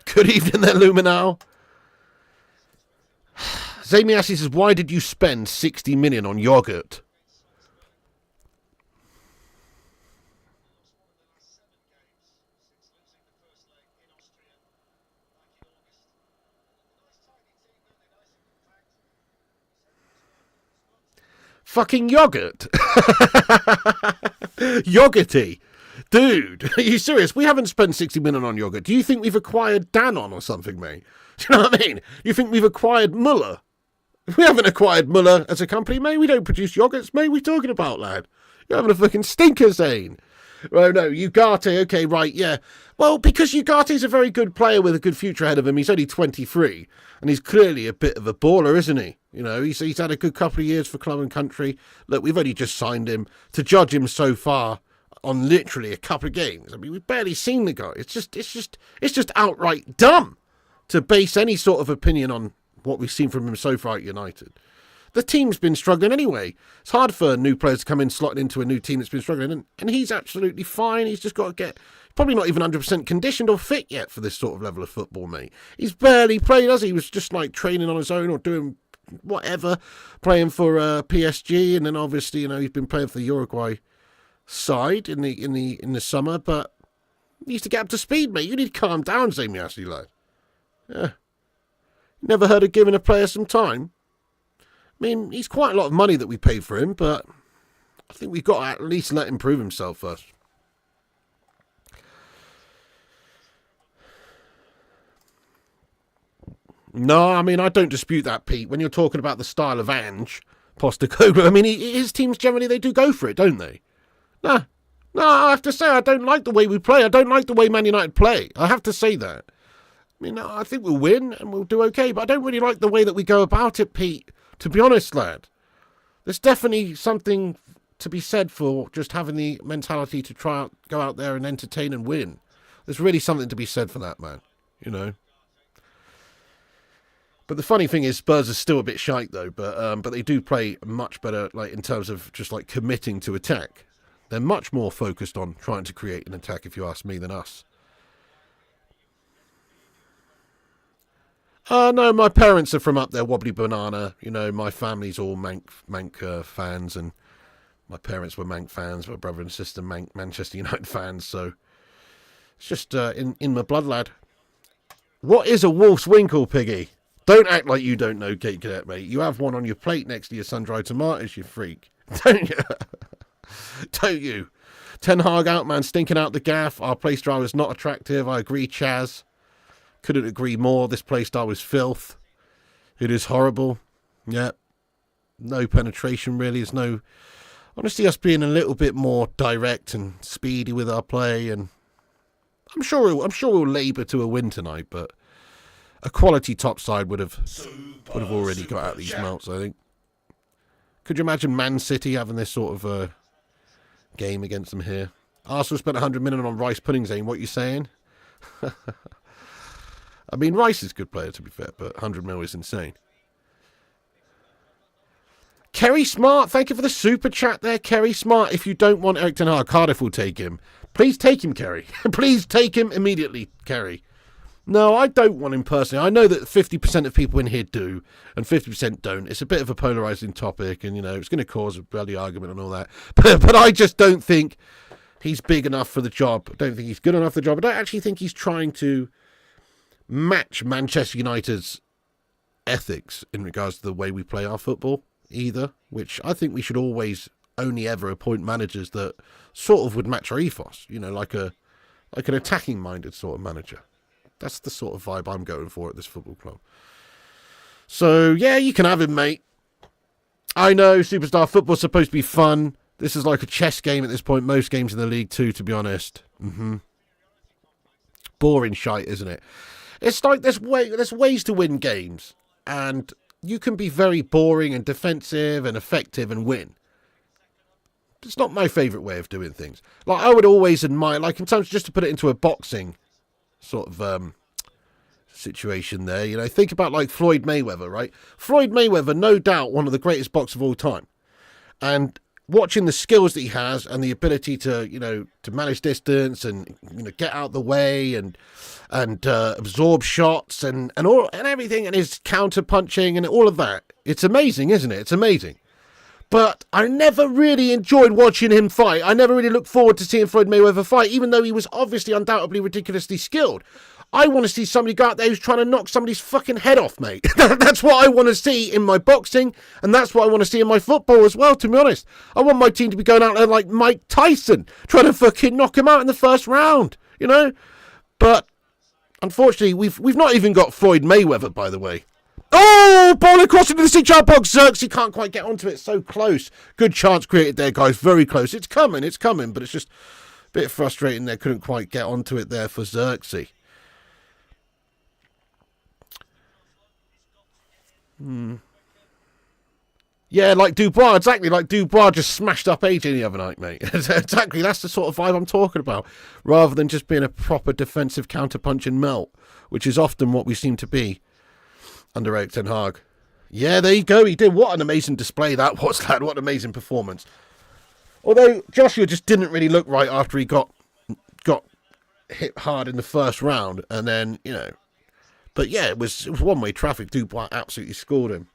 Good evening there, Luminal. Zamiassi says, why did you spend 60 million on yogurt? Fucking yogurt. Yogurty. Dude, are you serious? We haven't spent 60 million on yogurt. Do you think we've acquired Danone or something, mate? Do you know what I mean? You think we've acquired Muller? We haven't acquired Muller as a company, mate. We don't produce yogurts, mate. What are you talking about, lad? You're having a fucking stinker, Zane. Oh, no, Ugarte, okay, right, yeah. Well, because Ugarte's a very good player with a good future ahead of him. He's only 23, and he's clearly a bit of a baller, isn't he? You know, he's had a good couple of years for club and country. Look, we've only just signed him. To judge him so far on literally a couple of games, I mean, we've barely seen the guy. It's just outright dumb to base any sort of opinion on what we've seen from him so far at United. The team's been struggling anyway. It's hard for new players to come in slotting into a new team that's been struggling, and he's absolutely fine. He's just got to get, probably not even 100% conditioned or fit yet for this sort of level of football, mate. He's barely played, has he? He was just like training on his own or doing whatever, playing for PSG, and then obviously, you know, he's been playing for the Uruguay side in the summer, but he needs to get up to speed, mate. You need to calm down, Zamiassi, lad. Yeah. Never heard of giving a player some time? I mean, he's quite a lot of money that we paid for him, but I think we've got to at least let him prove himself first. No, I mean, I don't dispute that, Pete. When you're talking about the style of Ange Postecoglou, I mean, his teams generally, they do go for it, don't they? No, I have to say, I don't like the way we play. I don't like the way Man United play. I have to say that. I mean, I think we'll win and we'll do okay, but I don't really like the way that we go about it, Pete. To be honest, lad, there's definitely something to be said for just having the mentality to go out there and entertain and win. There's really something to be said for that, man. You know. But the funny thing is, Spurs are still a bit shite though. But they do play much better, like in terms of just like committing to attack. They're much more focused on trying to create an attack, if you ask me, than us. No, my parents are from up there, Wobbly Banana. You know, my family's all Manc fans, and my parents were Manc fans. My brother and sister Manchester United fans. So it's just in my blood, lad. What is a wolf's winkle, Piggy? Don't act like you don't know, Kate Cadet, mate. You have one on your plate next to your sun-dried tomatoes, you freak. Don't you? Don't you? Ten Hag out, man, stinking out the gaff. Our play style is not attractive. I agree, Chaz. Couldn't agree more. This play style is filth. It is horrible. Yeah. No penetration, really. There's no... Honestly, us being a little bit more direct and speedy with our play, and I'm sure we'll labour to a win tonight, but a quality top side would have already got out these melts, I think. Could you imagine Man City having this sort of game against them here? Arsenal spent 100 million on Rice pudding, Zane. What are you saying? I mean, Rice is a good player, to be fair, but 100 mil is insane. Kerry Smart, thank you for the super chat there, Kerry Smart. If you don't want Erik ten Hag, Cardiff will take him. Please take him, Kerry. Please take him immediately, Kerry. No, I don't want him personally. I know that 50% of people in here do, and 50% don't. It's a bit of a polarising topic, and, you know, it's going to cause a bloody argument and all that. But I just don't think he's big enough for the job. I don't think he's good enough for the job. I don't actually think he's trying to match Manchester United's ethics in regards to the way we play our football either, which I think we should always only ever appoint managers that sort of would match our ethos, you know, like an attacking minded sort of manager. That's the sort of vibe I'm going for at this football club. So yeah, you can have him, mate. I know superstar football's supposed to be fun. This is like a chess game at this point, most games in the league too, to be honest. Boring shite, isn't it? It's like there's ways to win games, and you can be very boring and defensive and effective and win. It's not my favourite way of doing things. Like, I would always admire, like, in terms, just to put it into a boxing sort of situation there, you know, think about like Floyd Mayweather, right? Floyd Mayweather, no doubt one of the greatest boxers of all time. And watching the skills that he has and the ability to, you know, to manage distance and, you know, get out the way and absorb shots and everything, and his counter punching and all of that. It's amazing, isn't it? It's amazing. But I never really enjoyed watching him fight. I never really looked forward to seeing Floyd Mayweather fight, even though he was obviously undoubtedly ridiculously skilled. I want to see somebody go out there who's trying to knock somebody's fucking head off, mate. That's what I want to see in my boxing, and that's what I want to see in my football as well, to be honest. I want my team to be going out there like Mike Tyson, trying to fucking knock him out in the first round, you know? But unfortunately, we've not even got Floyd Mayweather, by the way. Oh, ball across into the 6-yard box. Xerxes can't quite get onto it. So close. Good chance created there, guys. Very close. It's coming, but it's just a bit frustrating there. Couldn't quite get onto it there for Xerxes. Yeah, like Dubois. Exactly, like Dubois just smashed up AJ the other night, mate. Exactly, that's the sort of vibe I'm talking about. Rather than just being a proper defensive counter-punching melt, which is often what we seem to be under Erik ten Hag. Yeah, there you go. He did. What an amazing display that was, lad. What an amazing performance. Although Joshua just didn't really look right after he got hit hard in the first round. And then, you know. But yeah, it was one-way traffic. Dubois absolutely scored him.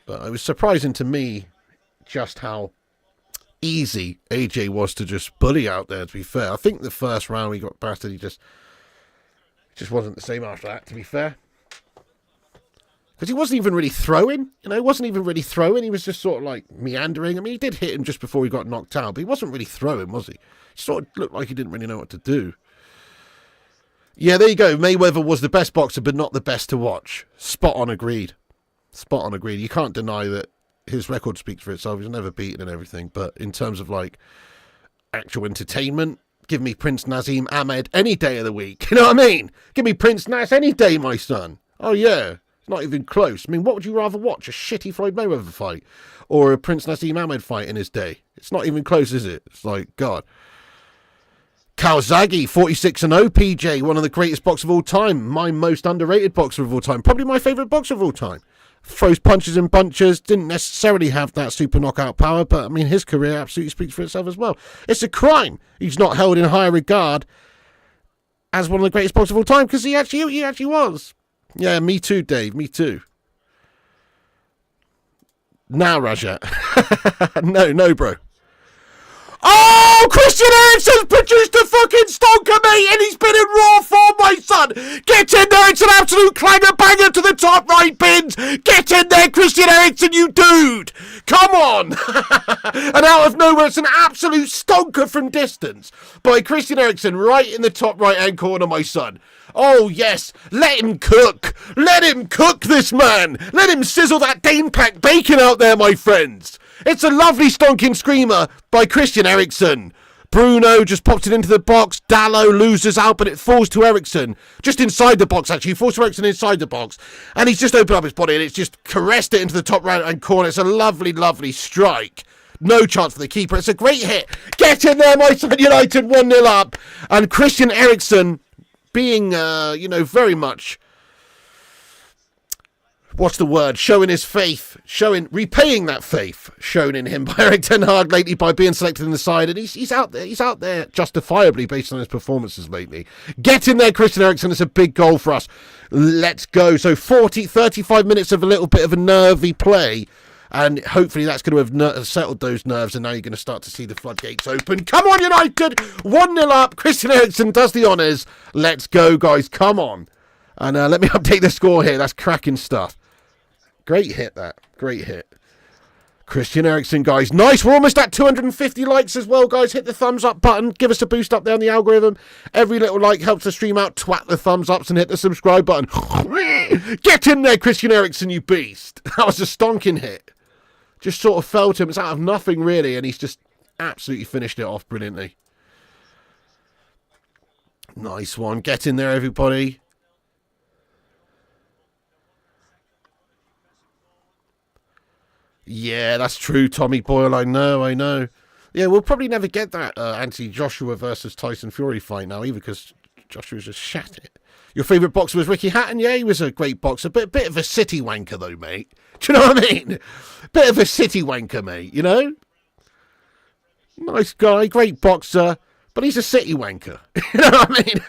But it was surprising to me just how easy AJ was to just bully out there, to be fair. I think the first round he got battered. He just wasn't the same after that, to be fair. Because he wasn't even really throwing, you know, he was just sort of like meandering. I mean, he did hit him just before he got knocked out, but he wasn't really throwing, was he? He sort of looked like he didn't really know what to do. Yeah, there you go. Mayweather was the best boxer, but not the best to watch. Spot on agreed. You can't deny that his record speaks for itself. He's never beaten and everything, but in terms of like actual entertainment, give me Prince Nazim Ahmed any day of the week. You know what I mean? Give me Prince Naz any day, my son. Oh, yeah. It's not even close. I mean, what would you rather watch? A shitty Floyd Mayweather fight or a Prince Naseem Ahmed fight in his day? It's not even close, is it? It's like, God. Calzaghe, 46-0, PJ, one of the greatest boxers of all time. My most underrated boxer of all time. Probably my favourite boxer of all time. Throws punches in bunches. Didn't necessarily have that super knockout power, but, I mean, his career absolutely speaks for itself as well. It's a crime he's not held in higher regard as one of the greatest boxers of all time, because he actually was. Yeah, me too, Dave. Me too. Now, Rajat. No, bro. Oh, Christian Eriksen's produced a fucking stonker, mate, and he's been in raw form, my son. Get in there, it's an absolute clanger banger to the top right pins. Get in there, Christian Eriksen, you dude. Come on. And out of nowhere, it's an absolute stonker from distance by Christian Eriksen right in the top right-hand corner, my son. Oh, yes, let him cook. Let him cook, this man. Let him sizzle that Dane pack bacon out there, my friends. It's a lovely stonking screamer by Christian Eriksen. Bruno just pops it into the box. Dallo loses out, but it falls to Eriksen. Just inside the box, actually. Falls to Eriksen inside the box. And he's just opened up his body and it's just caressed it into the top right-hand corner. It's a lovely, lovely strike. No chance for the keeper. It's a great hit. Get in there, my son. United 1-0 up. And Christian Eriksen being, very much... What's the word? Showing his faith, repaying that faith shown in him by Erik ten Hag lately by being selected in the side, and he's out there justifiably based on his performances lately. Get in there, Christian Eriksen. It's a big goal for us. Let's go. So 35 minutes of a little bit of a nervy play, and hopefully that's going to have settled those nerves, and now you're going to start to see the floodgates open. Come on, United! 1-0 up. Christian Eriksen does the honours. Let's go, guys. Come on. And let me update the score here. That's cracking stuff. Great hit, that. Great hit. Christian Eriksen, guys. Nice. We're almost at 250 likes as well, guys. Hit the thumbs up button. Give us a boost up there on the algorithm. Every little like helps the stream out. Twat the thumbs ups and hit the subscribe button. Get in there, Christian Eriksen, you beast. That was a stonking hit. Just sort of felt him. It's out of nothing, really, and he's just absolutely finished it off brilliantly. Nice one. Get in there, everybody. Yeah, that's true, Tommy Boyle. I know. Yeah, we'll probably never get that Anthony Joshua versus Tyson Fury fight now, either, because Joshua's just shat it. Your favourite boxer was Ricky Hatton? Yeah, he was a great boxer, but a bit of a city wanker, though, mate. Do you know what I mean? Bit of a city wanker, mate, you know? Nice guy, great boxer, but he's a city wanker. You know what I mean?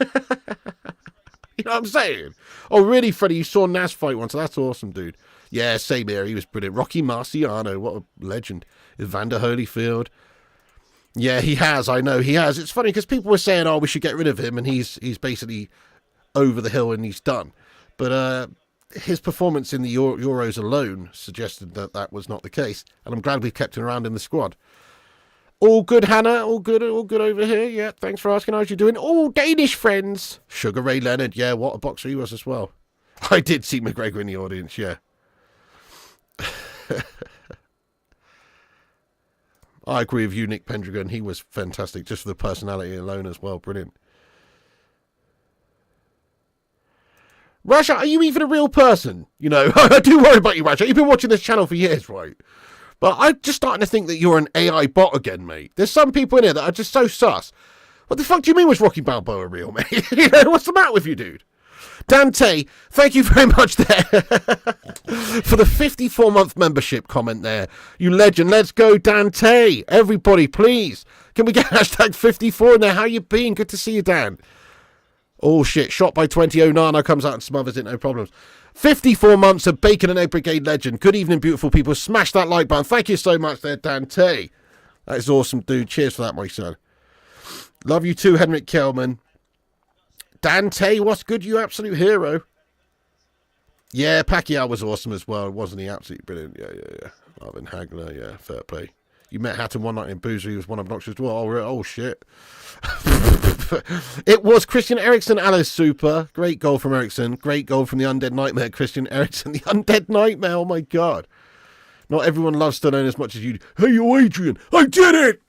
You know what I'm saying? Oh, really, Freddie? You saw Nas fight once. That's awesome, dude. Yeah, same here. He was brilliant. Rocky Marciano, what a legend. Evander Holyfield. Yeah, he has. I know he has. It's funny because people were saying, "Oh, we should get rid of him," and he's basically over the hill and he's done. But his performance in the Euros alone suggested that was not the case, and I'm glad we've kept him around in the squad. All good, Hannah. All good over here. Yeah, thanks for asking. How's you doing? All Danish friends. Sugar Ray Leonard. Yeah, what a boxer he was as well. I did see McGregor in the audience. Yeah. I agree with you, Nick Pendragon. He was fantastic just for the personality alone as well. Brilliant. Rasha, are you even a real person? You know, I do worry about you, Rasha. You've been watching this channel for years, right? But I'm just starting to think that you're an AI bot again, mate. There's some people in here that are just so sus. What the fuck do you mean was Rocky Balboa real, mate? You know, what's the matter with you, dude? Dante, thank you very much there for the 54-month membership comment there. You legend. Let's go, Dante. Everybody, please. Can we get hashtag 54 in there? How you been? Good to see you, Dan. Oh, shit. Shot by 20. Onana comes out and smothers it. No problems. 54 months of Bacon and Egg Brigade legend. Good evening, beautiful people. Smash that like button. Thank you so much there, Dante. That is awesome, dude. Cheers for that, my son. Love you too, Henrik Kelman. Dante, what's good? You absolute hero. Yeah, Pacquiao was awesome as well, wasn't he? Absolutely brilliant. Yeah. Marvin Hagler, yeah, fair play. You met Hatton one night in Boozer. He was one obnoxious as well. Oh shit. It was Christian Eriksen, Alice Super. Great goal from Eriksen. Great goal from the Undead Nightmare, Christian Eriksen. The Undead Nightmare, oh my God. Not everyone loves Stallone as much as you do. Hey, yo, Adrian, I did it!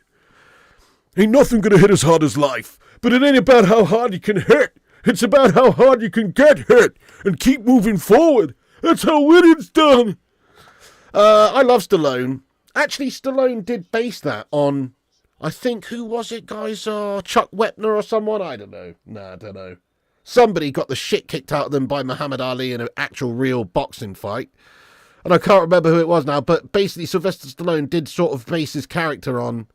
Ain't nothing gonna hit as hard as life. But it ain't about how hard you can hit. It's about how hard you can get hit and keep moving forward. That's how winning's done. I love Stallone. Actually, Stallone did base that on, I think, who was it, guys? Chuck Wepner or someone? I don't know. Nah, I don't know. Somebody got the shit kicked out of them by Muhammad Ali in an actual real boxing fight. And I can't remember who it was now, but basically Sylvester Stallone did sort of base his character on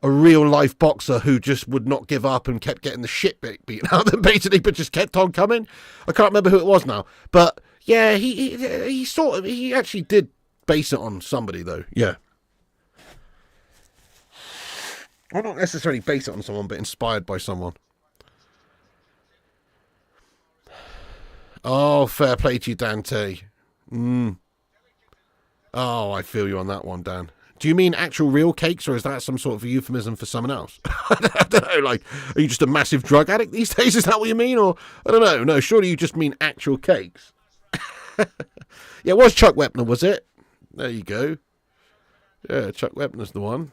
a real-life boxer who just would not give up and kept getting the shit beaten out of them, basically, but just kept on coming. I can't remember who it was now. But, yeah, he actually did base it on somebody, though. Yeah. Well, not necessarily base it on someone, but inspired by someone. Oh, fair play to you, Dante. Oh, I feel you on that one, Dan. Do you mean actual real cakes, or is that some sort of euphemism for someone else? I don't know, like, are you just a massive drug addict these days? Is that what you mean? Or, I don't know. No, surely you just mean actual cakes. Yeah, it was Chuck Wepner, was it? There you go. Yeah, Chuck Wepner's the one.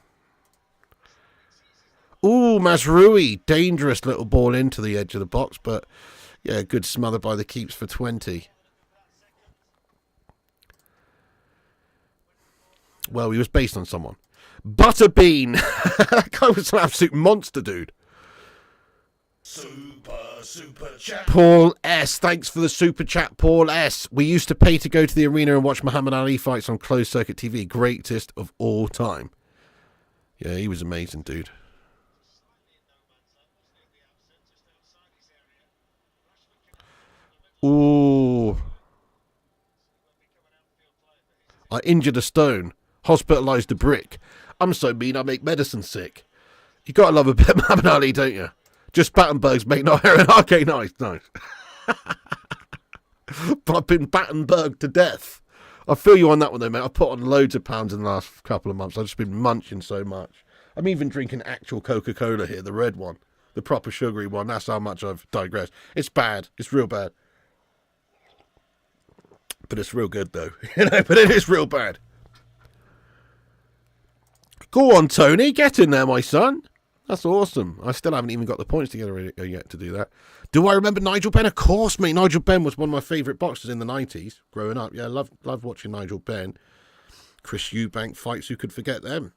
Ooh, Mazrui. Dangerous little ball into the edge of the box, but, yeah, good smother by the keeps for Twente. Well, he was based on someone. Butterbean. That guy was an absolute monster, dude. Super chat. Paul S. Thanks for the super chat, Paul S. We used to pay to go to the arena and watch Muhammad Ali fights on closed circuit TV. Greatest of all time. Yeah, he was amazing, dude. Ooh. I injured a stone. Hospitalised a brick. I'm so mean I make medicine sick. You gotta love a bit of Muhammad Ali, don't you? Just Battenbergs make no heroin. Okay, nice. But I've been Battenberg to death. I feel you on that one though, mate. I've put on loads of pounds in the last couple of months. I've just been munching so much. I'm even drinking actual Coca-Cola here, the red one. The proper sugary one. That's how much I've digressed. It's bad. It's real bad. But it's real good though. But it is real bad. Go on, Tony. Get in there, my son. That's awesome. I still haven't even got the points together yet to do that. Do I remember Nigel Benn? Of course, mate. Nigel Benn was one of my favourite boxers in the 90s, growing up. Yeah, I loved watching Nigel Benn. Chris Eubank fights, who could forget them?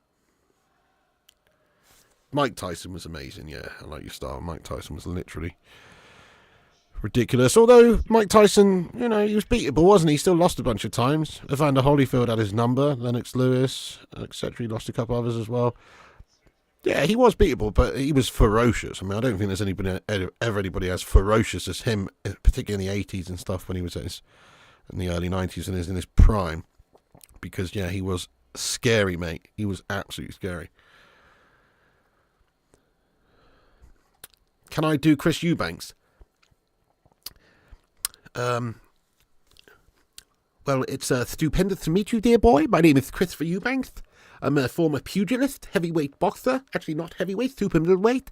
Mike Tyson was amazing, yeah. I like your style. Mike Tyson was literally ridiculous. Although Mike Tyson, you know, he was beatable, wasn't he? He still lost a bunch of times. Evander Holyfield had his number. Lennox Lewis, etc. He lost a couple others as well. Yeah, he was beatable, but he was ferocious. I mean, I don't think there's anybody as ferocious as him, particularly in the 80s and stuff when he was in the early 90s and is in his prime. Because, yeah, he was scary, mate. He was absolutely scary. Can I do Chris Eubanks? Well, it's stupendous to meet you, dear boy. My name is Christopher Eubanks. I'm a former pugilist, heavyweight boxer. Actually, not heavyweight, super middleweight.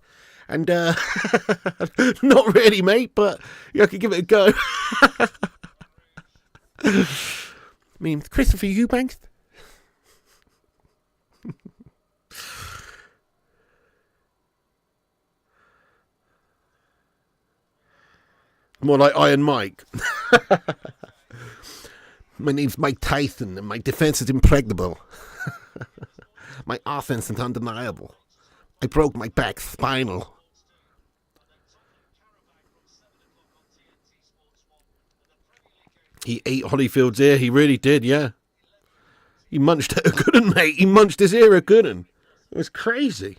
And, not really, mate, but I could give it a go. I mean, Christopher Eubanks. More like Iron Mike. My name's Mike Tyson, and my defense is impregnable. My offense is undeniable. I broke my back spinal. He ate Holyfield's ear. He really did, yeah. He munched it a good un, mate. He munched his ear a good un. It was crazy.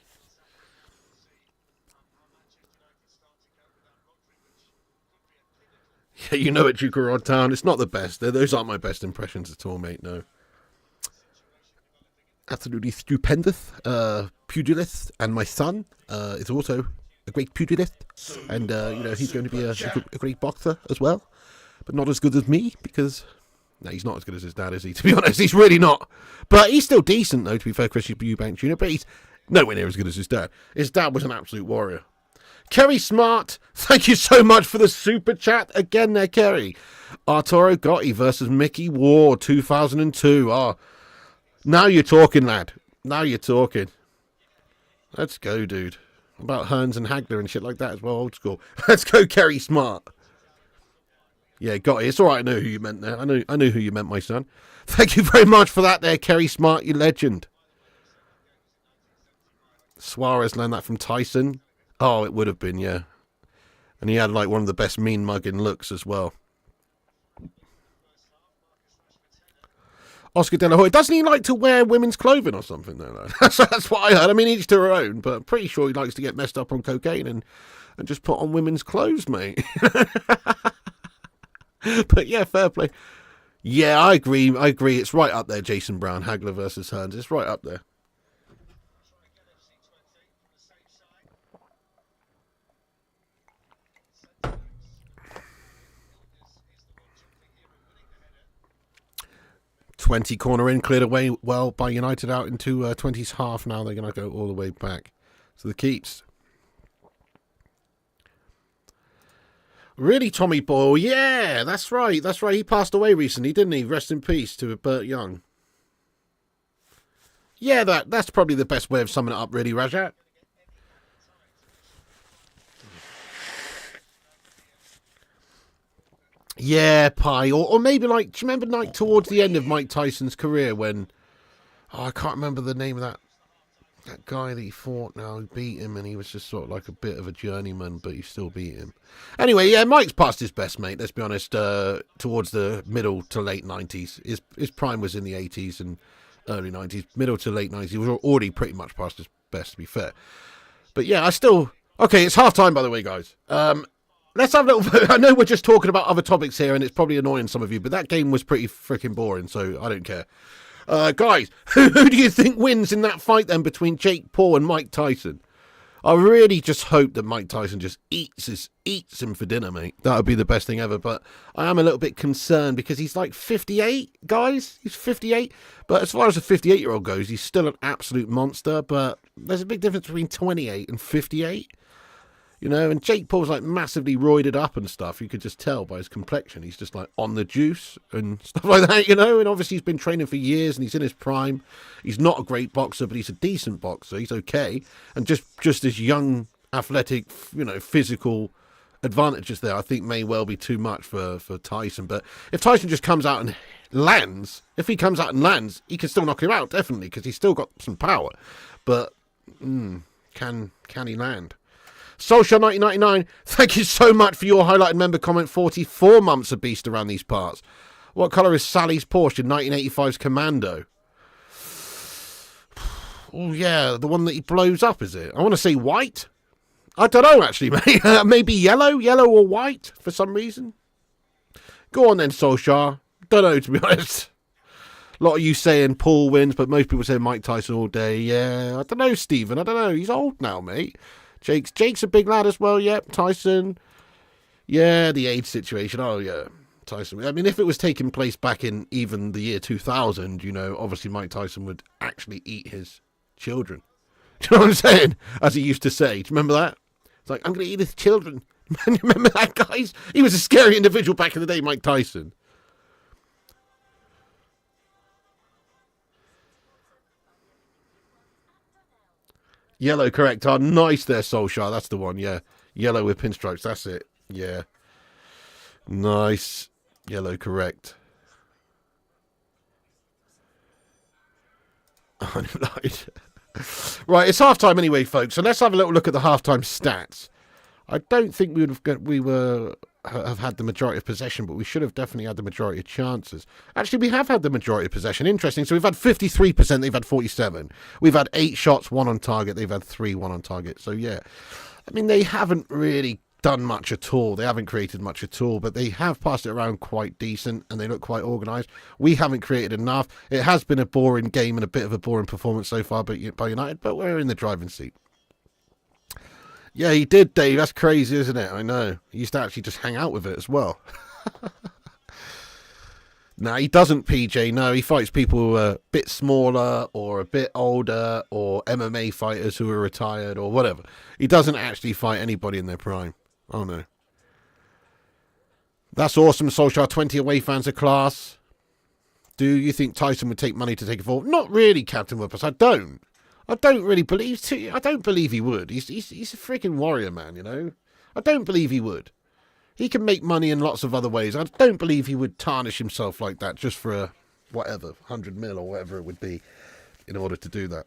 Yeah, you know it, Duke of Rodtown. It's not the best. Those aren't my best impressions at all, mate, no. Absolutely stupendous pugilist, and my son is also a great pugilist, and he's going to be a great boxer as well, but not as good as me, because he's not as good as his dad, is he? To be honest, he's really not. But he's still decent, though. To be fair, Chris Eubanks Jr., but he's nowhere near as good as his dad. His dad was an absolute warrior. Kerry Smart, thank you so much for the super chat again there, Kerry. Arturo Gotti versus Mickey Ward, 2002. Oh, now you're talking, lad. Now you're talking. Let's go, dude. About Hearns and Hagler and shit like that as well, old school. Let's go, Kerry Smart. Yeah, got it. It's all right. I know who you meant there. I knew who you meant, my son. Thank you very much for that there, Kerry Smart, you legend. Suarez learned that from Tyson. Oh, it would have been, yeah. And he had like one of the best mean mugging looks as well. Oscar De La Hoya, doesn't he like to wear women's clothing or something though? That's what I heard. I mean, each to her own, but I'm pretty sure he likes to get messed up on cocaine and just put on women's clothes, mate. But yeah, fair play. Yeah, I agree. It's right up there, Jason Brown, Hagler versus Hearns. It's right up there. Twente corner in, cleared away well by United out into 20's half. Now they're going to go all the way back to the keeps. Really, Tommy Boyle? Yeah, that's right. That's right. He passed away recently, didn't he? Rest in peace to Burt Young. Yeah, that's probably the best way of summing it up, really, Rajat. Yeah, Pi. Or maybe like, do you remember like towards the end of Mike Tyson's career when, I can't remember the name of that guy that he fought now, who beat him, and he was just sort of like a bit of a journeyman, but he still beat him. Anyway, yeah, Mike's past his best, mate, let's be honest, towards the middle to late 90s. His prime was in the 80s and early 90s, middle to late 90s. He was already pretty much past his best, to be fair. But yeah, okay, it's half time, by the way, guys. Let's have a little. I know we're just talking about other topics here, and it's probably annoying some of you, but that game was pretty freaking boring, so I don't care. Guys, who do you think wins in that fight then between Jake Paul and Mike Tyson? I really just hope that Mike Tyson just eats him for dinner, mate. That would be the best thing ever. But I am a little bit concerned because he's like 58, guys. He's 58. But as far as a 58-year-old goes, he's still an absolute monster. But there's a big difference between 28 and 58. You know, and Jake Paul's like massively roided up and stuff. You could just tell by his complexion. He's just like on the juice and stuff like that, you know. And obviously he's been training for years and he's in his prime. He's not a great boxer, but he's a decent boxer. He's okay. And just this young, athletic, you know, physical advantages there, I think may well be too much for Tyson. But if Tyson just comes out and lands, he can still knock him out, definitely, because he's still got some power. But can he land? Social 1999, thank you so much for your highlighted member comment. 44 months of beast around these parts. What colour is Sally's Porsche in 1985's Commando? Oh yeah, the one that he blows up, is it? I want to say white. I don't know actually, mate. Maybe yellow or white for some reason. Go on then, Solskjaer. Don't know, to be honest. A lot of you saying Paul wins, but most people say Mike Tyson all day. Yeah, I don't know, Stephen. I don't know. He's old now, mate. Jake's a big lad as well, yep. Tyson. Yeah, the age situation. Oh, yeah. Tyson. I mean, if it was taking place back in even the year 2000, you know, obviously Mike Tyson would actually eat his children. Do you know what I'm saying? As he used to say. Do you remember that? It's like, I'm going to eat his children. Man, you remember that, guys? He was a scary individual back in the day, Mike Tyson. Yellow, correct. Oh, nice there, Solskjaer. That's the one, yeah. Yellow with pinstripes, that's it. Yeah. Nice. Yellow, correct. Right, it's half-time anyway, folks. So let's have a little look at the half-time stats. I don't think have had the majority of possession, but we should have definitely had the majority of chances. Actually, we have had the majority of possession. Interesting. So we've had 53%, they've had 47. We've had 8 shots, 1 on target. They've had 3, 1 on target. So, yeah. I mean, they haven't really done much at all. They haven't created much at all, but they have passed it around quite decent and they look quite organised. We haven't created enough. It has been a boring game and a bit of a boring performance so far by United, but we're in the driving seat. Yeah, he did, Dave. That's crazy, isn't it? I know. He used to actually just hang out with it as well. No, he doesn't, PJ. No, he fights people who are a bit smaller or a bit older or MMA fighters who are retired or whatever. He doesn't actually fight anybody in their prime. Oh, no. That's awesome, Solskjaer. 20 away fans are class. Do you think Tyson would take money to take it forward? Not really, Captain Whippers. I don't really believe. I don't believe he would. He's a freaking warrior, man. You know. I don't believe he would. He can make money in lots of other ways. I don't believe he would tarnish himself like that just for a, whatever, 100 mil or whatever it would be in order to do that.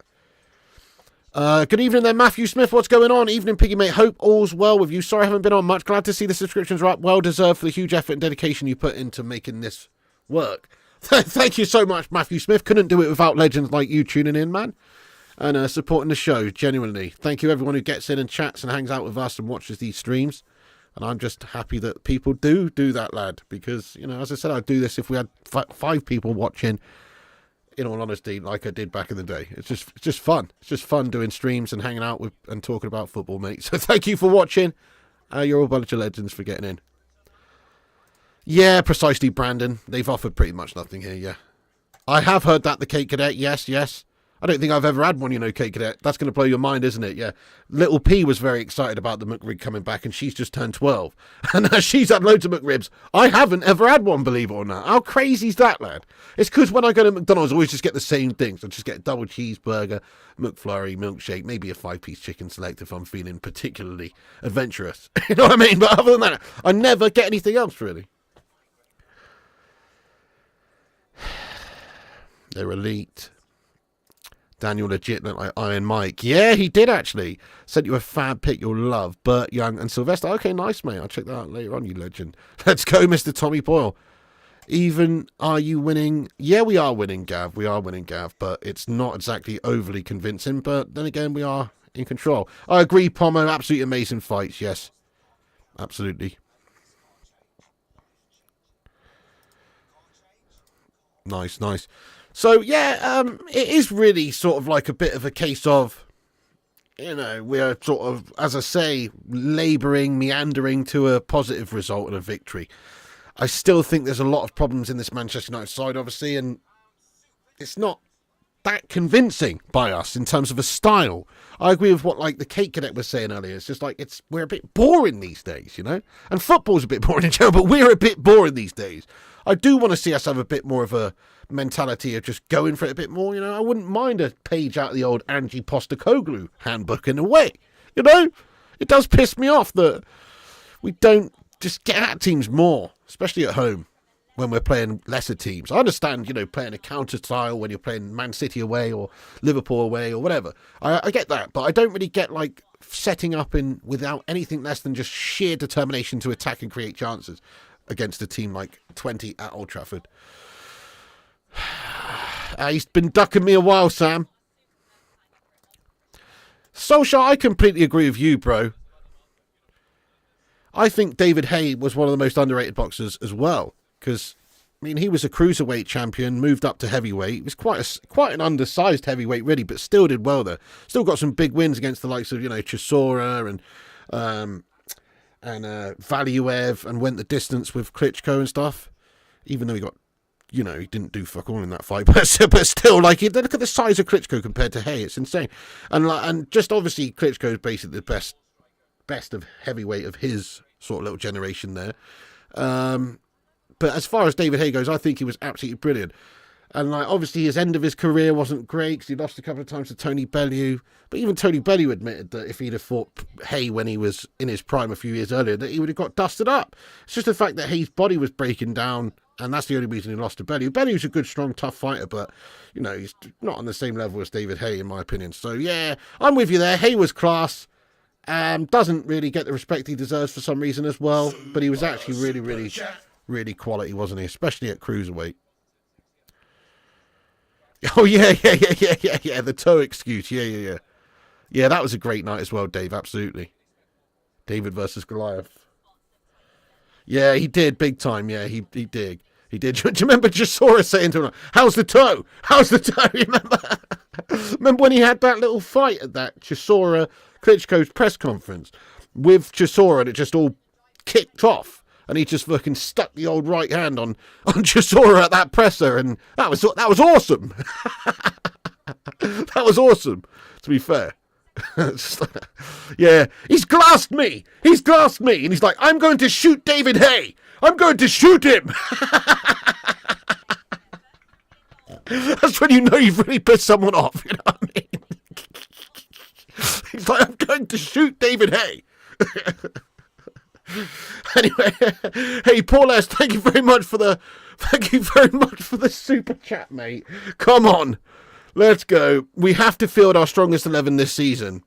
Good evening there, Matthew Smith. What's going on? Evening, Piggy mate. Hope all's well with you. Sorry I haven't been on much. Glad to see the subscriptions are up. Well deserved for the huge effort and dedication you put into making this work. Thank you so much, Matthew Smith. Couldn't do it without legends like you tuning in, man. And supporting the show, genuinely. Thank you everyone who gets in and chats and hangs out with us and watches these streams. And I'm just happy that people do that, lad. Because, you know, as I said, I'd do this if we had 5 people watching. In all honesty, like I did back in the day. It's just fun. It's just fun doing streams and hanging out with and talking about football, mate. So thank you for watching. You're all a bunch of legends for getting in. Yeah, precisely, Brandon. They've offered pretty much nothing here, yeah. I have heard that, the Kate Cadet. Yes. I don't think I've ever had one, you know, Kate Cadet. That's going to blow your mind, isn't it? Yeah. Little P was very excited about the McRib coming back, and she's just turned 12. And she's had loads of McRibs. I haven't ever had one, believe it or not. How crazy is that, lad? It's because when I go to McDonald's, I always just get the same things. I just get a double cheeseburger, McFlurry, milkshake, maybe a 5-piece chicken select if I'm feeling particularly adventurous. You know what I mean? But other than that, I never get anything else, really. They're elite. Daniel legit looked like Iron Mike. Yeah, he did actually. Sent you a fab pic you'll love. Burt Young and Sylvester. Okay, nice, mate. I'll check that out later on, you legend. Let's go, Mr. Tommy Boyle. Even, are you winning? Yeah, we are winning, Gav. We are winning, Gav. But it's not exactly overly convincing. But then again, we are in control. I agree, Pomo. Absolutely amazing fights. Yes. Absolutely. Nice. So, yeah, it is really sort of like a bit of a case of, you know, we're sort of, as I say, labouring, meandering to a positive result and a victory. I still think there's a lot of problems in this Manchester United side, obviously, and it's not that convincing by us in terms of a style. I agree with what, like, the Kate Cadet was saying earlier. It's just like, we're a bit boring these days, you know? And football's a bit boring in general, but we're a bit boring these days. I do want to see us have a bit more of a mentality of just going for it a bit more, you know. I wouldn't mind a page out of the old Angie Postecoglou handbook in a way, you know. It does piss me off that we don't just get at teams more, especially at home when we're playing lesser teams. I understand, you know, playing a counter style when you're playing Man City away or Liverpool away or whatever. I get that, but I don't really get like setting up in without anything less than just sheer determination to attack and create chances against a team like Twente at Old Trafford. He's been ducking me a while, Sam. Solskjaer, I completely agree with you, bro. I think David Hay was one of the most underrated boxers as well. Because, I mean, he was a cruiserweight champion, moved up to heavyweight. He was quite an undersized heavyweight, really, but still did well there. Still got some big wins against the likes of, you know, Chisora and Valuev, and went the distance with Klitschko and stuff. Even though he got, you know, he didn't do fuck all in that fight, but still, like, look at the size of Klitschko compared to Hay. It's insane. And just obviously Klitschko is basically the best of heavyweight of his sort of little generation there. But as far as David Hay goes, I think he was absolutely brilliant. And like, obviously his end of his career wasn't great because he lost a couple of times to Tony Bellew. But even Tony Bellew admitted that if he'd have fought Hay when he was in his prime a few years earlier, that he would have got dusted up. It's just the fact that Hay's body was breaking down, and that's the only reason he lost to Bellew. Bellew's a good, strong, tough fighter, but, you know, he's not on the same level as David Hay, in my opinion. So, yeah, I'm with you there. Hay was class. Doesn't really get the respect he deserves for some reason as well. But he was actually really quality, wasn't he? Especially at cruiserweight. Oh, yeah. The toe excuse. Yeah. Yeah, that was a great night as well, Dave. Absolutely. David versus Goliath. Yeah, he did. Big time. Yeah, he did. He did. Do you remember Chisora saying to him, how's the toe? How's the toe? Remember when he had that little fight at that Chisora Klitschko's press conference with Chisora, and it just all kicked off? And he just fucking stuck the old right hand on Chisora at that presser, and that was awesome. That was awesome, to be fair. Yeah, he's glassed me, and he's like, I'm going to shoot David Hay. I'm going to shoot him. That's when you know you've really pissed someone off, you know what I mean? He's like, I'm going to shoot David Hay. Anyway, hey, Paul S, thank you very much for the super chat, mate. Come on, let's go. We have to field our strongest 11 this season.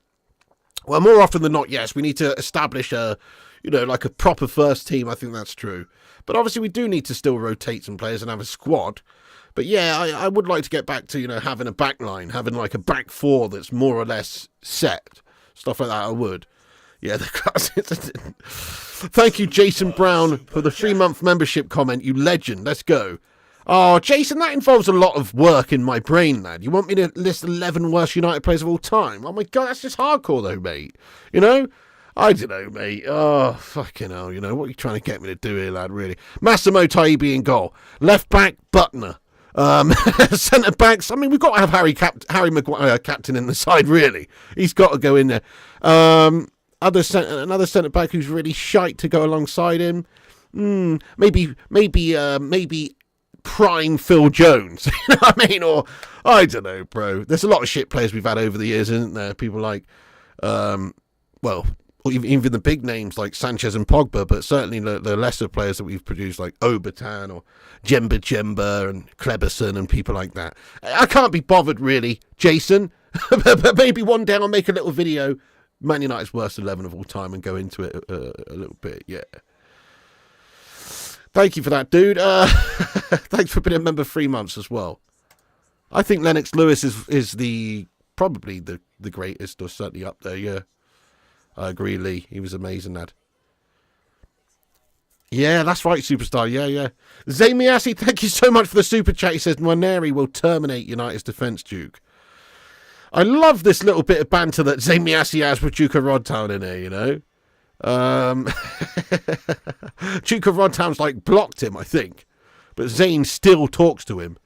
Well, more often than not, yes. We need to establish like a proper first team. I think that's true. But obviously, we do need to still rotate some players and have a squad. But yeah, I would like to get back to, having a back line, having like a back four that's more or less set. Stuff like that, I would. Yeah, the class. Thank you, Jason Brown, for the 3-month membership comment. You legend. Let's go. Oh, Jason, that involves a lot of work in my brain, lad. You want me to list 11 worst United players of all time? Oh, my God, that's just hardcore, though, mate. I don't know, mate. Oh, fucking hell, what are you trying to get me to do here, lad, really? Massimo Taibbi in goal. Left back, Butner. Centre backs, I mean, we've got to have Harry Maguire captain in the side, really. He's got to go in there. Another centre back who's really shite to go alongside him. Maybe prime Phil Jones. You know what I mean? Or I don't know, bro. There's a lot of shit players we've had over the years, isn't there? People like, or even the big names like Sanchez and Pogba, but certainly the lesser players that we've produced like Obertan or Jemba and Kleberson and people like that. I can't be bothered, really, Jason. But maybe one day I'll make a little video, Man United's worst 11 of all time, and go into it a little bit, yeah. Thank you for that, dude. Thanks for being a member 3 months as well. I think Lennox Lewis is probably the greatest, or certainly up there, yeah. I agree, Lee. He was amazing, lad. Yeah, that's right, superstar. Yeah. Zayn Miasi, thank you so much for the super chat. He says, Nwaneri will terminate United's defence, Duke. I love this little bit of banter that Zayn Miasi has with Duke of Rodtown in here, Duke of Rodtown's blocked him, I think. But Zayn still talks to him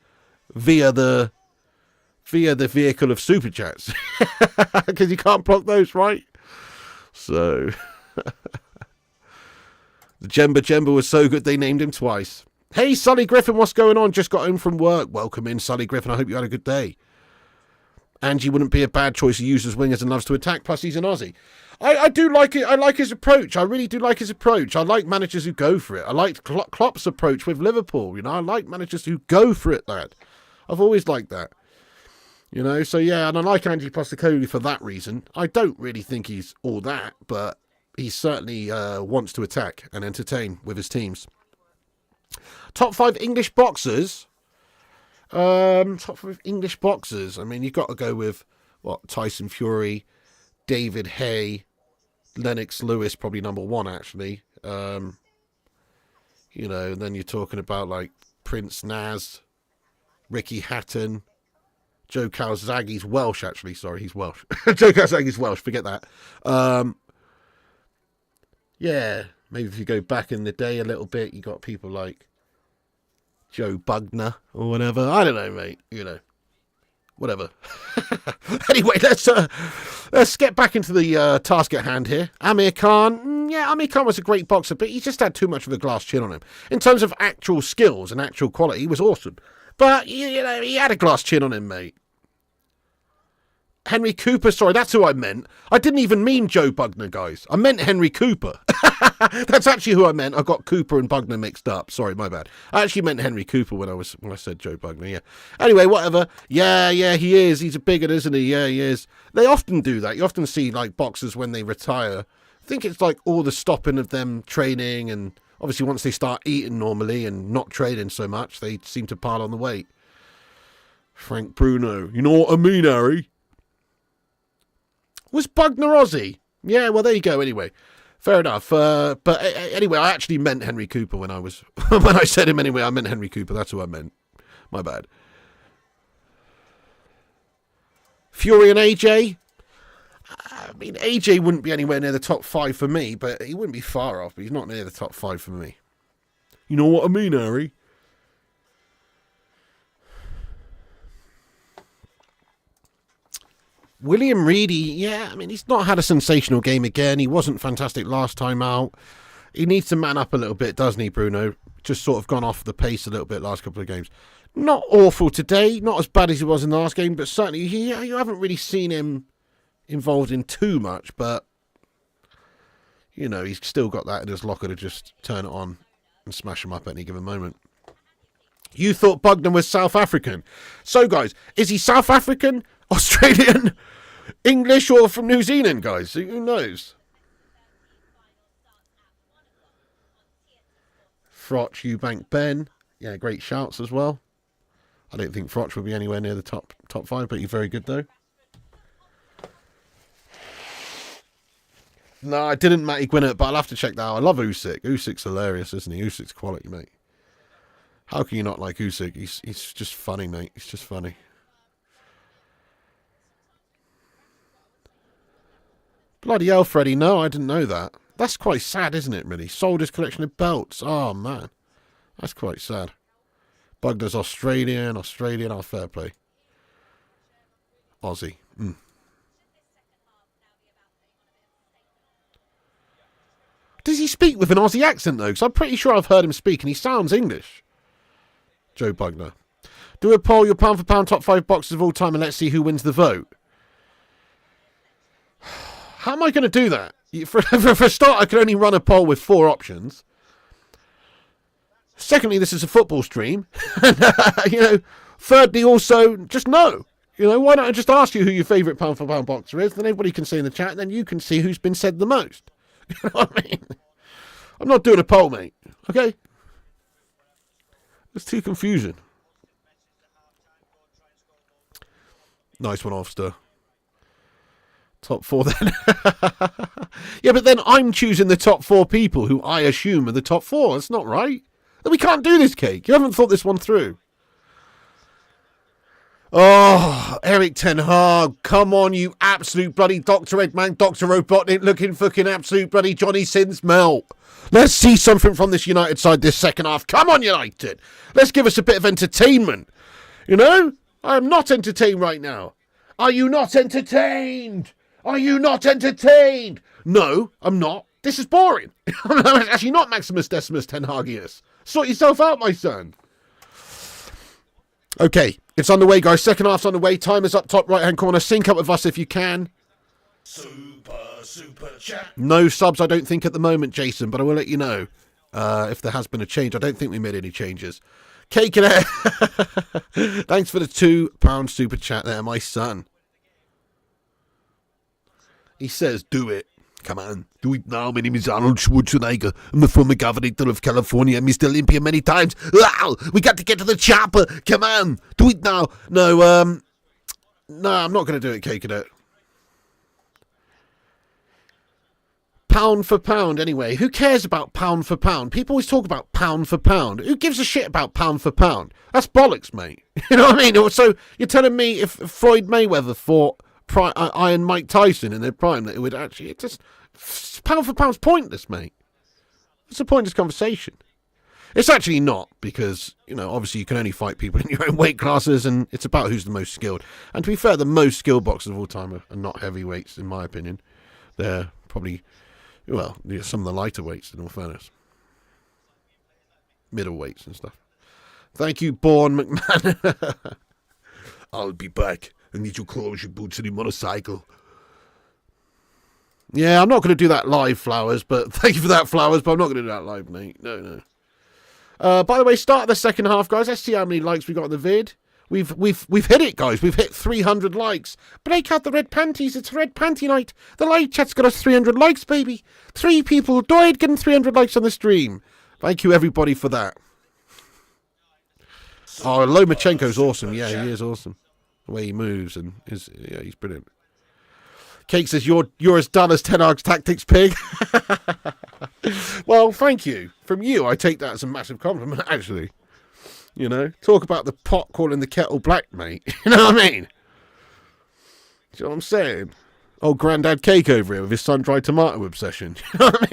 via the vehicle of super chats. Because you can't block those, right? So, the Jemba was so good they named him twice. Hey, Sully Griffin, what's going on? Just got home from work. Welcome in, Sully Griffin. I hope you had a good day. Angie wouldn't be a bad choice to use as wingers and loves to attack. Plus, he's an Aussie. I do like it. I like his approach. I really do like his approach. I like managers who go for it. I liked Klopp's approach with Liverpool. I like managers who go for it, lad. I've always liked that. So yeah, and I like Andy Postecoglou for that reason. I don't really think he's all that, but he certainly wants to attack and entertain with his teams. Top 5 English boxers. Top 5 English boxers. I mean, you've got to go with, Tyson Fury, David Hay, Lennox Lewis, probably number 1, actually. And then you're talking about, Prince Naz, Ricky Hatton, Joe Calzaghe's Welsh, actually. Sorry, he's Welsh. Joe Calzaghe's Welsh, forget that. Yeah, maybe if you go back in the day a little bit, you got people like Joe Bugner or whatever. I don't know, mate. Whatever. Anyway, let's get back into the task at hand here. Amir Khan. Yeah, Amir Khan was a great boxer, but he just had too much of a glass chin on him. In terms of actual skills and actual quality, he was awesome. But, he had a glass chin on him, mate. Henry Cooper, sorry, that's who I meant. I didn't even mean Joe Bugner, guys. I meant Henry Cooper. That's actually who I meant. I got Cooper and Bugner mixed up. Sorry, my bad. I actually meant Henry Cooper when I said Joe Bugner, yeah. Anyway, whatever. Yeah, he is. He's a bigot, isn't he? Yeah, he is. They often do that. You often see, boxers when they retire. I think it's all the stopping of them training, and obviously once they start eating normally and not training so much, they seem to pile on the weight. Frank Bruno. You know what I mean, Harry? Was Bugner Aussie? Yeah, well, there you go, anyway. Fair enough. But anyway, I actually meant Henry Cooper when I said him anyway. I meant Henry Cooper. That's who I meant. My bad. Fury and AJ? I mean, AJ wouldn't be anywhere near the top 5 for me, but he wouldn't be far off, but he's not near the top 5 for me. You know what I mean, Harry? William Reedy, yeah, I mean, he's not had a sensational game again. He wasn't fantastic last time out. He needs to man up a little bit, doesn't he, Bruno? Just sort of gone off the pace a little bit last couple of games. Not awful today, not as bad as he was in the last game, but certainly you haven't really seen him involved in too much, but you know, he's still got that in his locker to just turn it on and smash him up at any given moment. You thought Bugden was South African. So, guys, is he South African, Australian, English, or from New Zealand, guys? Who knows? Frotch, Eubank, Ben. Yeah, great shouts as well. I don't think Frotch will be anywhere near the top 5, but he's very good, though. No, I didn't Matty Gwinnett, but I'll have to check that out. I love Usyk. Usyk's hilarious, isn't he? Usyk's quality, mate. How can you not like Usyk? He's just funny, mate. He's just funny. Bloody hell, Freddie. No, I didn't know that. That's quite sad, isn't it, really? Sold his collection of belts. Oh, man. That's quite sad. Bugder's Australian. Oh, fair play. Aussie. Does he speak with an Aussie accent, though? Because I'm pretty sure I've heard him speak, and he sounds English. Joe Bugner. Do a poll, your pound-for-pound top 5 boxers of all time, and let's see who wins the vote. How am I going to do that? For a start, I can only run a poll with 4 options. Secondly, this is a football stream. And, thirdly, also, just no. Why don't I just ask you who your favourite pound-for-pound boxer is? Then everybody can see in the chat, and then you can see who's been said the most. You know what I mean? I'm not doing a poll, mate. Okay? It's too confusing. Nice one, Ofster. Top 4 then. Yeah, but then I'm choosing the top 4 people who I assume are the top 4. That's not right. We can't do this, Cake. You haven't thought this one through. Oh, Eric Ten Hag. Come on, you absolute bloody Dr. Eggman, Dr. Robotnik looking fucking absolute bloody Johnny Sins melt. Let's see something from this United side this second half. Come on, United. Let's give us a bit of entertainment. I am not entertained right now. Are you not entertained? Are you not entertained? No, I'm not. This is boring. I'm actually not Maximus Decimus Ten Hagius. Sort yourself out, my son. Okay, it's on the way, guys. Second half's on the way. Timer's up top right-hand corner. Sync up with us if you can. Super chat. No subs, I don't think, at the moment, Jason, but I will let you know if there has been a change. I don't think we made any changes. Cake and air. Thanks for the £2 super chat there, my son. He says, do it. Come on, do it now. My name is Arnold Schwarzenegger. I'm the former governor of California. Mr. Olympia many times. Wow, we got to get to the chopper. Come on, do it now. No, I'm not going to do it, Cake and air. Pound for pound, anyway. Who cares about pound for pound? People always talk about pound for pound. Who gives a shit about pound for pound? That's bollocks, mate. You know what I mean? So you're telling me if Floyd Mayweather fought Iron Mike Tyson in their prime, that it would actually... It just... Pound for pound's pointless, mate. It's a pointless conversation. It's actually not, because, obviously you can only fight people in your own weight classes, and it's about who's the most skilled. And to be fair, the most skilled boxers of all time are not heavyweights, in my opinion. They're probably... Well, some of the lighter weights, in all fairness. Middleweights and stuff. Thank you, Bourne McMahon. I'll be back. I need you to close your boots on your motorcycle. Yeah, I'm not going to do that live, Flowers, but thank you for that, Flowers, but I'm not going to do that live, mate. No. By the way, start of the second half, guys. Let's see how many likes we got on the vid. We've hit it, guys. We've hit 300 likes. Break out the red panties. It's red panty night. The live chat's got us 300 likes, baby. 3 people died getting 300 likes on the stream. Thank you, everybody, for that. Oh, Lomachenko's awesome. Yeah, he is awesome. The way he moves and he's brilliant. Cake says you're as dull as Ten Hag's tactics, pig. Well, thank you. From you, I take that as a massive compliment, actually. Talk about the pot calling the kettle black, mate. You know what I mean? Do you know what I'm saying? Oh, Grandad Cake over here with his sun-dried tomato obsession. You know what I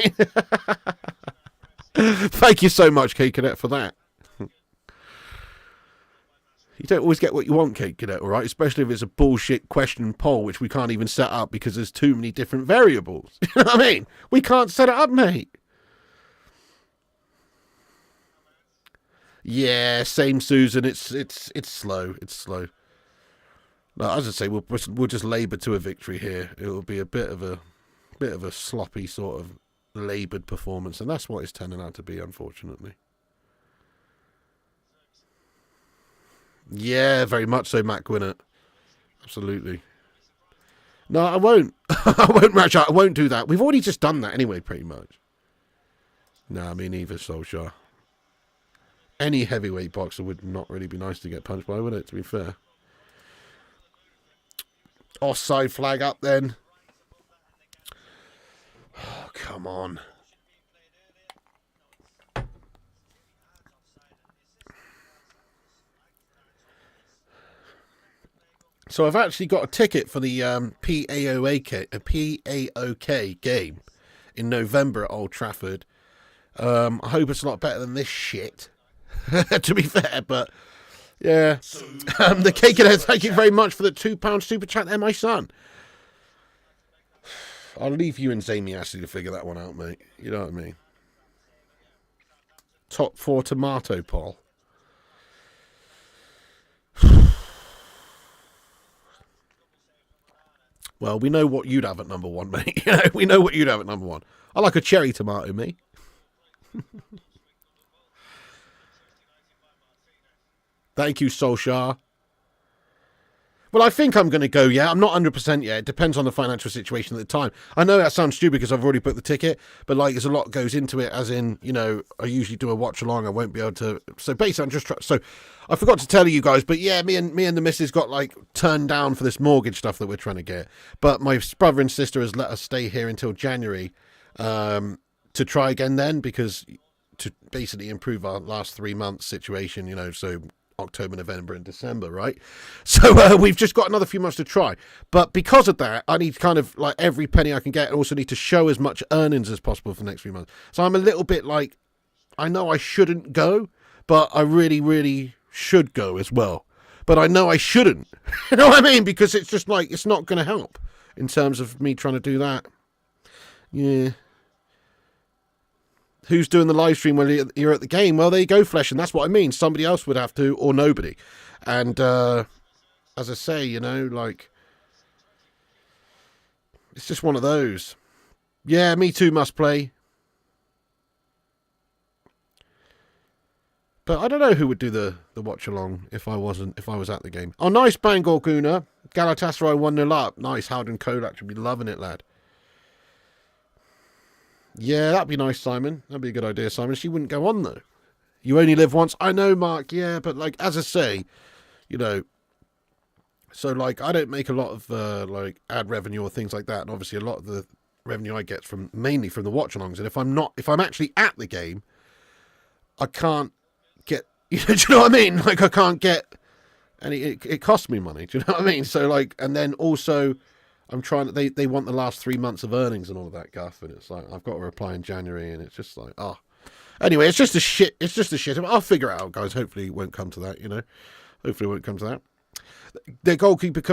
mean? Thank you so much, Cake Cadet, for that. You don't always get what you want, Cake Cadet, all right? Especially if it's a bullshit question poll, which we can't even set up because there's too many different variables. You know what I mean? We can't set it up, mate. Yeah, same, Susan. It's slow. It's slow. But as I say, we'll just labour to a victory here. It will be a bit of a sloppy sort of laboured performance, and that's what it's turning out to be, unfortunately. Yeah, very much so, Matt Gwinnett. Absolutely. No, I won't. I won't match out. I won't do that. We've already just done that anyway, pretty much. Nah, me neither, Solskjaer. Any heavyweight boxer would not really be nice to get punched by, would it, to be fair? Offside flag up then. Oh, come on. So I've actually got a ticket for the PAOK game in November at Old Trafford. I hope it's a lot better than this shit, to be fair, but yeah. The cake and thank you very much for the £2 super chat there, my son. I'll leave you and Zamie Ashley to figure that one out, mate. You know what I mean? Top 4 tomato poll. Well, we know what you'd have at number 1, mate. You know, we know what you'd have at number 1. I like a cherry tomato, me. Thank you, Solskjaer. Well, I think I'm going to go, yeah. I'm not 100% yet. It depends on the financial situation at the time. I know that sounds stupid because I've already booked the ticket, but like there's a lot goes into it, as in, you know, I usually do a watch along. I won't be able to. So basically, I'm just trying. So I forgot to tell you guys, but yeah, me and the missus got like turned down for this mortgage stuff that we're trying to get. But my brother and sister has let us stay here until January to try again then, because to basically improve our last 3 months situation, you know, so October, November and December, right? So we've just got another few months to try, but because of that I need kind of like every penny I can get. I also need to show as much earnings as possible for the next few months, so I'm a little bit like, I know I shouldn't go, but I really should go as well, but I know I shouldn't. You know what I mean? Because it's just like, it's not going to help in terms of me trying to do that. Yeah. Who's doing the live stream when you're at the game? Well, there you go, Flesh, and that's what I mean. Somebody else would have to, or nobody. And as I say, you know, like, it's just one of those. Yeah, me too, must play. But I don't know who would do the watch along if I was at the game. Oh, nice, Bangor Guna. Galatasaray 1-0 up. Nice, Howden Kolak should be loving it, lad. Yeah, that'd be nice, Simon. That'd be a good idea, Simon. She wouldn't go on, though. You only live once. I know, Mark. Yeah, but, like, as I say, you know, so, like, I don't make a lot of, like, ad revenue or things like that. And obviously a lot of the revenue I get from, mainly from the watch-alongs. And if I'm actually at the game, I can't get, you know, do you know what I mean? Like, I can't get any, it costs me money. Do you know what I mean? So, like, and then also, I'm trying to, they want the last 3 months of earnings and all of that guff, and it's like, I've got to reply in January, and it's just like, oh. Anyway, it's just a shit. I'll figure it out, guys. Hopefully it won't come to that, you know. Hopefully it won't come to that. Their goalkeeper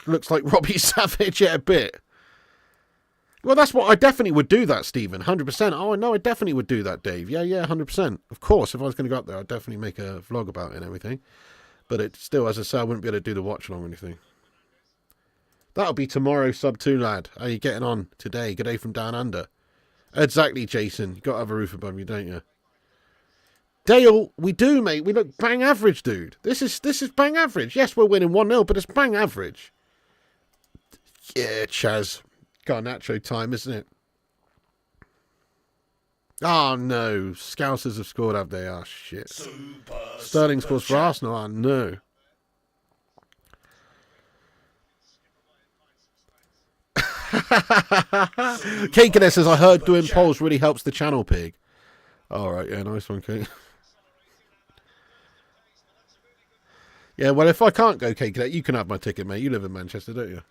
looks like Robbie Savage, yeah, a bit. Well, that's what I definitely would do that, Stephen. 100%. Oh, no, I definitely would do that, Dave. Yeah, 100%. Of course, if I was going to go up there, I'd definitely make a vlog about it and everything. But it still, as I say, I wouldn't be able to do the watch along or anything. That'll be tomorrow, sub 2, lad. How are you getting on today? Good day from down under. Exactly, Jason. You got to have a roof above you, don't you? Dale, we do, mate. We look bang average, dude. This is bang average. Yes, we're winning 1-0, but it's bang average. Yeah, Chaz. Garnacho time, isn't it? Oh, no. Scousers have scored, have they? Oh, shit. Sterling scores for Arsenal. Oh, no. Kakenes says, I heard doing polls really helps the channel, pig. Alright, yeah, nice one, Kate. Yeah, well, if I can't go, Kakenes, you can have my ticket, mate. You live in Manchester, don't you?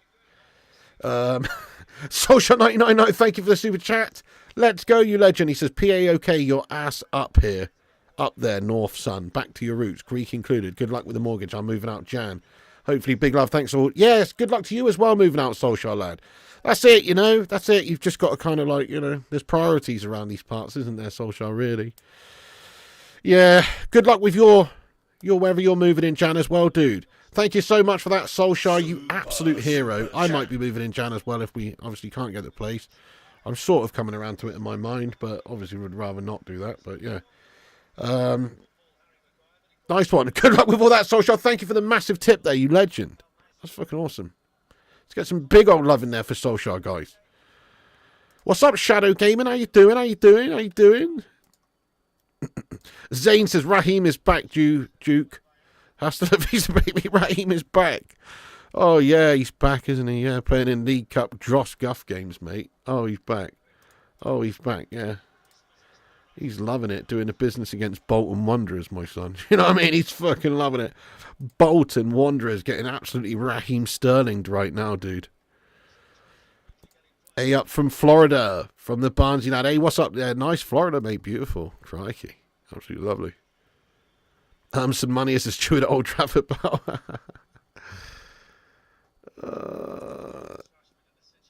Social 999, thank you for the super chat. Let's go, you legend. He says, PAOK, your ass up here. Up there, North Sun. Back to your roots, Greek included. Good luck with the mortgage. I'm moving out Jan. Hopefully, big love. Thanks all. Yes, good luck to you as well, moving out, Social lad. That's it, you know. That's it. You've just got to kind of like, you know, there's priorities around these parts, isn't there, Social, really? Yeah, good luck with your wherever you're moving in Jan as well, dude. Thank you so much for that, Solskjaer, you absolute hero. I might be moving in Jan as well if we obviously can't get the place. I'm sort of coming around to it in my mind, but obviously would rather not do that. But yeah. Nice one. Good luck with all that, Solskjaer. Thank you for the massive tip there, you legend. That's fucking awesome. Let's get some big old love in there for Solskjaer, guys. What's up, Shadow Gaming? How you doing? How you doing? How you doing? Zane says Raheem is back, Duke. Hasta la vista, baby. Raheem is back. Oh, yeah, he's back, isn't he? Yeah, playing in League Cup Dross Guff games, mate. Oh, he's back. Oh, he's back, yeah. He's loving it, doing the business against Bolton Wanderers, my son. You know what I mean? He's fucking loving it. Bolton Wanderers getting absolutely Raheem Sterling'd right now, dude. Hey, up from Florida, from the Barnsley lad. Hey, what's up there? Nice Florida, mate. Beautiful. Crikey. Absolutely lovely. Some money as a steward at Old Trafford.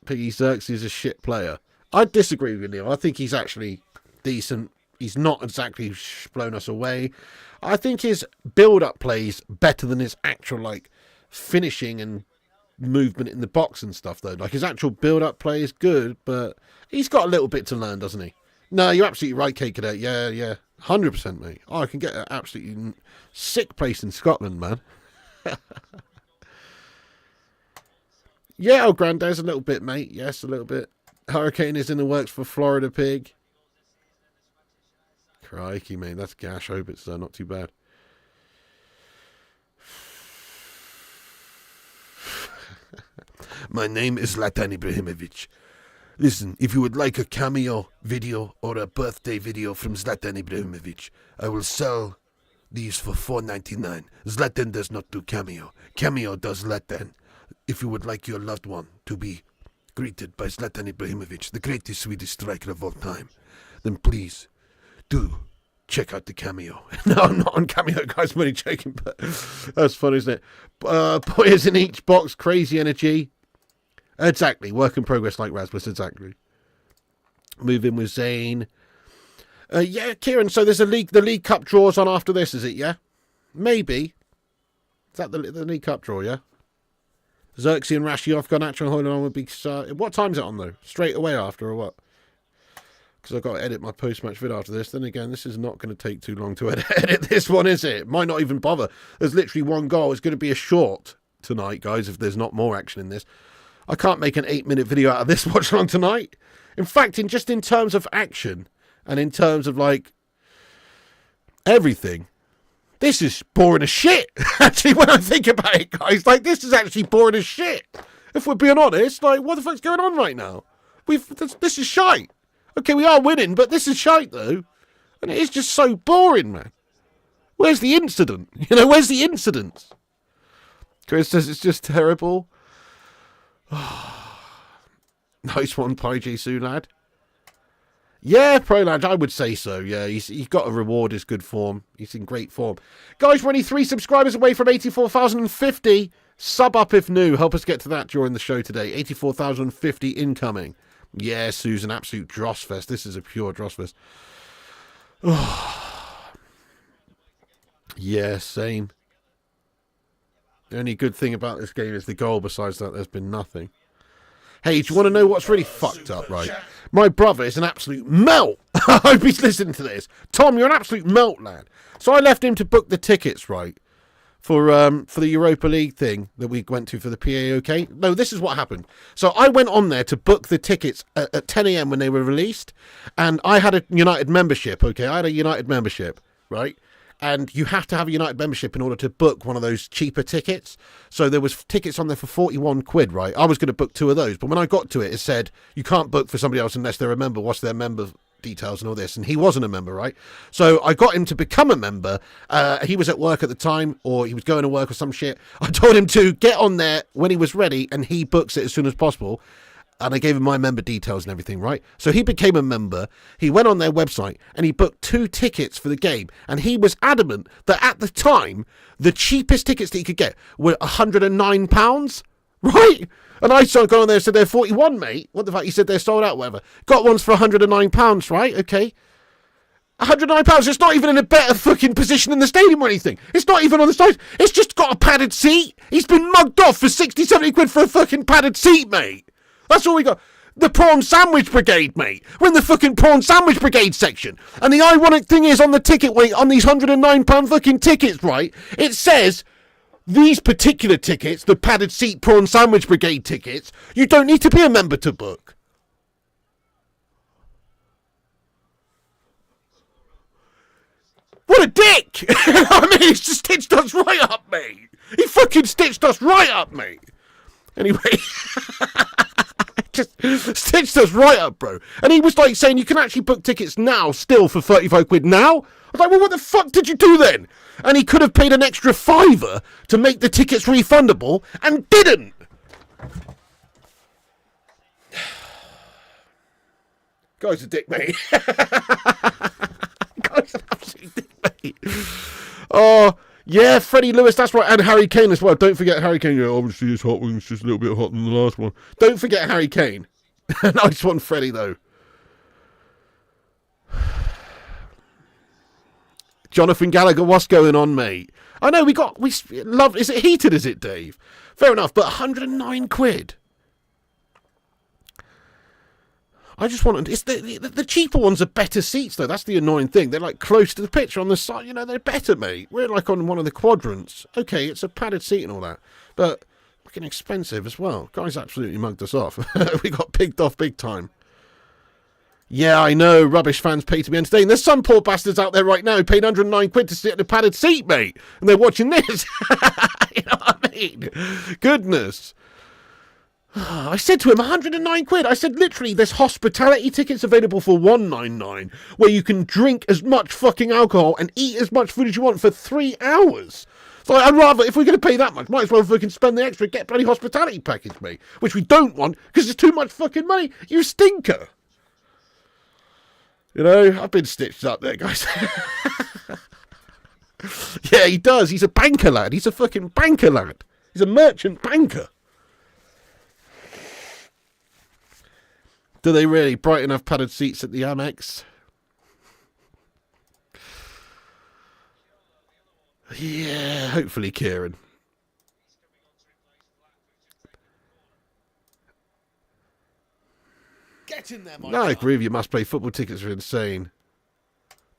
Piggy Xerxes is a shit player. I disagree with Neil. I think he's actually decent. He's not exactly blown us away. I think his build-up plays better than his actual, like, finishing and movement in the box and stuff, though. Like, his actual build-up play is good, but he's got a little bit to learn, doesn't he? No, you're absolutely right, Kate Cadet. Yeah. 100%, mate. Oh, I can get an absolutely sick place in Scotland, man. Yeah, old Granddad's a little bit, mate. Yes, a little bit. Hurricane is in the works for Florida Pig. Crikey, mate. That's gash. I hope it's not too bad. My name is Zlatan Ibrahimovic. Listen, if you would like a cameo video or a birthday video from Zlatan Ibrahimovic, I will sell these for $4.99. Zlatan does not do cameo. Cameo does Zlatan. If you would like your loved one to be greeted by Zlatan Ibrahimovic, the greatest Swedish striker of all time, then please do check out the cameo. No, I'm not on cameo, guys. I'm only joking, but that's funny, isn't it? Players in each box, crazy energy. Exactly. Work in progress like Rasmus, exactly. Move in with Zane. Yeah, Kieran, so there's the League Cup draws on after this, is it, yeah? Maybe. Is that the League Cup draw, yeah? Xerxes and Rashiov got natural holding on would be... what time's it on, though? Straight away after, or what? Because I've got to edit my post-match vid after this. Then again, this is not going to take too long to edit this one, is it? Might not even bother. There's literally one goal. It's going to be a short tonight, guys, if there's not more action in this. I can't make an 8-minute video out of this watch along tonight. In fact, in terms of action and in terms of, like, everything, this is boring as shit. Actually, when I think about it, guys, like, this is actually boring as shit. If we're being honest, like, what the fuck's going on right now? This is shite. Okay, we are winning, but this is shite, though. And it is just so boring, man. Where's the incident? You know, where's the incidents? Chris says it's just terrible. Nice one, Pi Jesu, lad. Yeah, Pro Lad, I would say so. Yeah, he's got to reward his good form. He's in great form. Guys, we're only 3 subscribers away from 84,050. Sub up if new. Help us get to that during the show today. 84,050 incoming. Yeah, Susan, absolute dross fest. This is a pure dross fest. Yeah, same. The only good thing about this game is the goal. Besides that, there's been nothing. Hey, do you want to know what's really fucked up, right? My brother is an absolute melt. I hope he's listening to this. Tom, you're an absolute melt, lad. So I left him to book the tickets, right? For the Europa League thing that we went to for the PAOK. No, this is what happened. So I went on there to book the tickets at 10 a.m. when they were released. And I had a United membership, okay? I had a United membership, right? And you have to have a United membership in order to book one of those cheaper tickets. So there was tickets on there for 41 quid, right? I was going to book 2 of those. But when I got to it, it said, you can't book for somebody else unless they're a member. What's their member details and all this? And he wasn't a member, right? So I got him to become a member. He was at work at the time, or he was going to work or some shit. I told him to get on there when he was ready, and he books it as soon as possible. And I gave him my member details and everything, right? So he became a member. He went on their website and he booked 2 tickets for the game. And he was adamant that at the time, the cheapest tickets that he could get were £109, right? And I started going on there and said, they're 41, mate. What the fuck? He said they're sold out, whatever. Got ones for £109, right? Okay. £109. It's not even in a better fucking position in the stadium or anything. It's not even on the side. It's just got a padded seat. He's been mugged off for 60, 70 quid for a fucking padded seat, mate. That's all we got. The prawn sandwich brigade, mate. We're in the fucking prawn sandwich brigade section. And the ironic thing is, on the ticket weight, on these £109 fucking tickets, right, it says these particular tickets, the padded seat prawn sandwich brigade tickets, you don't need to be a member to book. What a dick! I mean, he's just stitched us right up, mate. He fucking stitched us right up, mate. Anyway, just stitched us right up, bro. And he was like saying you can actually book tickets now, still for 35 quid now. I was like, well, what the fuck did you do then? And he could have paid an extra £5 to make the tickets refundable and didn't. Guy's a dick, mate. Guy's an absolute dick, mate. Oh, yeah, Freddie Lewis, that's right, and Harry Kane as well. Don't forget Harry Kane. Yeah, obviously his hot wing's just a little bit hotter than the last one. Don't forget Harry Kane. Nice one, Freddie, though. Jonathan Gallagher, what's going on, mate? I know we love. Is it heated? Is it, Dave? Fair enough, but 109 quid. I just want to. It's the cheaper ones are better seats, though. That's the annoying thing. They're like close to the pitch on the side. You know, they're better, mate. We're like on one of the quadrants. Okay, it's a padded seat and all that, but fucking expensive as well. Guys absolutely mugged us off. We got pigged off big time. Yeah, I know. Rubbish fans pay to be entertained. There's some poor bastards out there right now who paid 109 quid to sit in a padded seat, mate, and they're watching this. You know what I mean? Goodness. I said to him, 109 quid. I said, literally, there's hospitality tickets available for 199, where you can drink as much fucking alcohol and eat as much food as you want for 3 hours. So I'd rather, if we're going to pay that much, might as well if we can spend the extra, get bloody hospitality package, mate. Which we don't want, because it's too much fucking money. You stinker. You know, I've been stitched up there, guys. Yeah, he does. He's a banker lad. He's a fucking banker lad. He's a merchant banker. Do they really? Bright enough padded seats at the Amex? Yeah, hopefully, Kieran. Get in there, Mike. No, I agree with you. Must play football tickets are insane.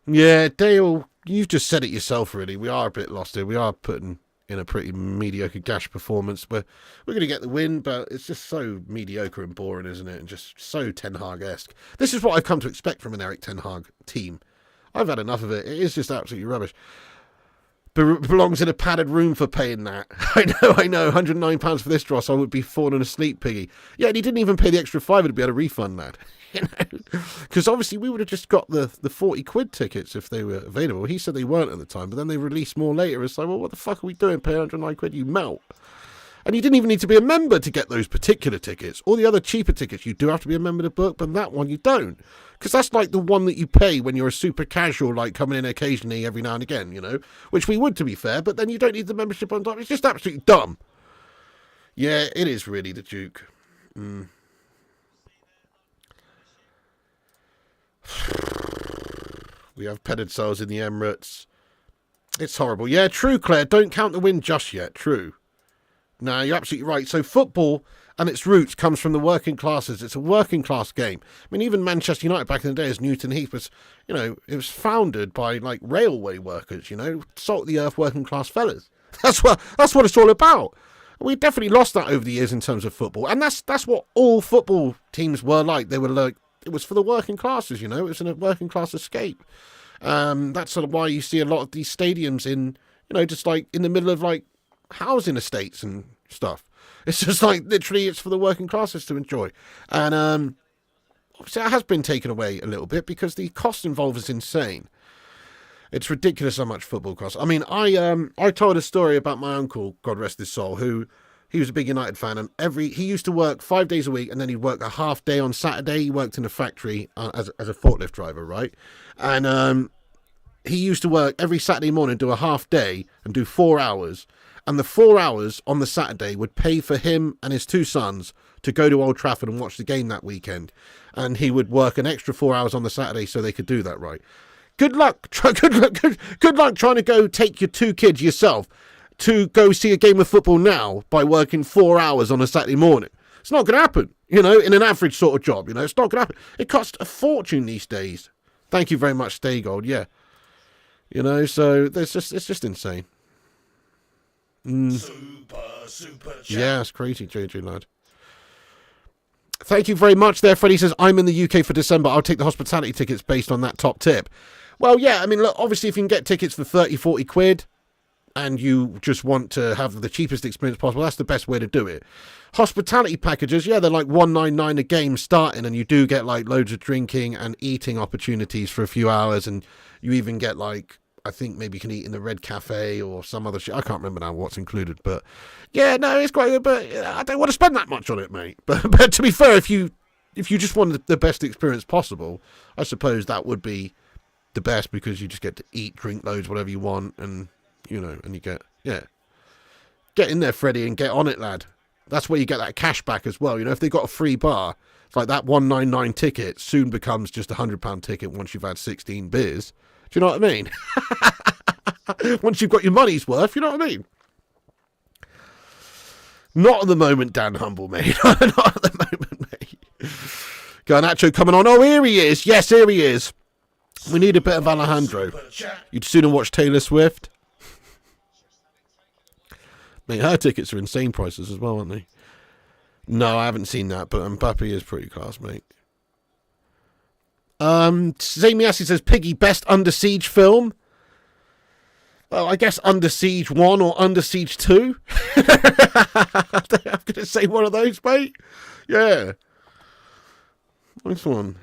Yeah, Dale, you've just said it yourself, really. We are a bit lost here. We are putting in a pretty mediocre Gash performance, but we're going to get the win, but it's just so mediocre and boring, isn't it? And just so Ten Hag-esque. This is what I've come to expect from an Eric Ten Hag team. I've had enough of it. It is just absolutely rubbish. Belongs in a padded room for paying that. I know. £109 for this dross. I would be falling asleep, Piggy. Yeah, and he didn't even pay the extra £5 to be able to refund that. You know, because obviously we would have just got the 40 quid tickets if they were available. He said they weren't at the time, but then they released more later. It's like, well, what the fuck are we doing? Pay 109 quid, you melt. And you didn't even need to be a member to get those particular tickets. All the other cheaper tickets, you do have to be a member to book, but that one you don't. Because that's like the one that you pay when you're a super casual, like coming in occasionally every now and again, you know. Which we would, to be fair, but then you don't need the membership on top. It's just absolutely dumb. Yeah, it is really the Duke. We have padded cells in the Emirates. It's horrible. Yeah, true, Claire. Don't count the win just yet. True. No, you're absolutely right. So football and its roots comes from the working classes. It's a working class game. I mean, even Manchester United back in the day, as Newton Heath was, you know, it was founded by like railway workers, you know, salt of the earth working class fellas. That's what it's all about. We've definitely lost that over the years in terms of football. And that's what all football teams were like. They were like, it was for the working classes, you know, it was a working class escape. That's sort of why you see a lot of these stadiums in, you know, just like in the middle of like housing estates and stuff. It's just like literally it's for the working classes to enjoy. And obviously it has been taken away a little bit because the cost involved is insane. It's ridiculous how much football costs. I mean, I told a story about my uncle, God rest his soul, who he was a big United fan, and he used to work 5 days a week, and then he'd work a half day on Saturday. He worked in a factory as a forklift driver, right? And he used to work every Saturday morning, do a half day, and do 4 hours. And the 4 hours on the Saturday would pay for him and his 2 sons to go to Old Trafford and watch the game that weekend. And he would work an extra 4 hours on the Saturday so they could do that, right? Good luck. Good luck trying to go take your 2 kids yourself to go see a game of football now by working 4 hours on a Saturday morning. It's not going to happen, you know, in an average sort of job, you know. It's not going to happen. It costs a fortune these days. Thank you very much, Stay Gold. Yeah. You know, so it's just insane. Super chat. Yeah, it's crazy, JJ lad. Thank you very much there. Freddie says, I'm in the UK for December. I'll take the hospitality tickets based on that top tip. Well, yeah, I mean, look, obviously, if you can get tickets for 30, 40 quid and you just want to have the cheapest experience possible, that's the best way to do it. Hospitality packages, yeah, they're like $199 a game starting, and you do get like loads of drinking and eating opportunities for a few hours, and you even get like, I think maybe you can eat in the Red Cafe or some other shit. I can't remember now what's included, but yeah, no, it's quite good, but I don't want to spend that much on it, mate. But to be fair, if you just want the best experience possible, I suppose that would be the best, because you just get to eat, drink loads, whatever you want, and, you know, and you get, yeah. Get in there, Freddie, and get on it, lad. That's where you get that cash back as well. You know, if they got a free bar, it's like that $199 ticket soon becomes just a £100 ticket once you've had 16 beers. Do you know what I mean? Once you've got your money's worth, you know what I mean? Not at the moment, Dan Humble, mate. Not at the moment, mate. Garnacho coming on. Oh, here he is. Yes, here he is. We need a bit of Alejandro. You'd sooner watch Taylor Swift. Mate, her tickets are insane prices as well, aren't they? No, I haven't seen that, but Mbappe is pretty class, mate. Zamiassi says, Piggy, best Under Siege film? Well, I guess Under Siege 1 or Under Siege 2. I'm going to say one of those, mate. Yeah. Nice one.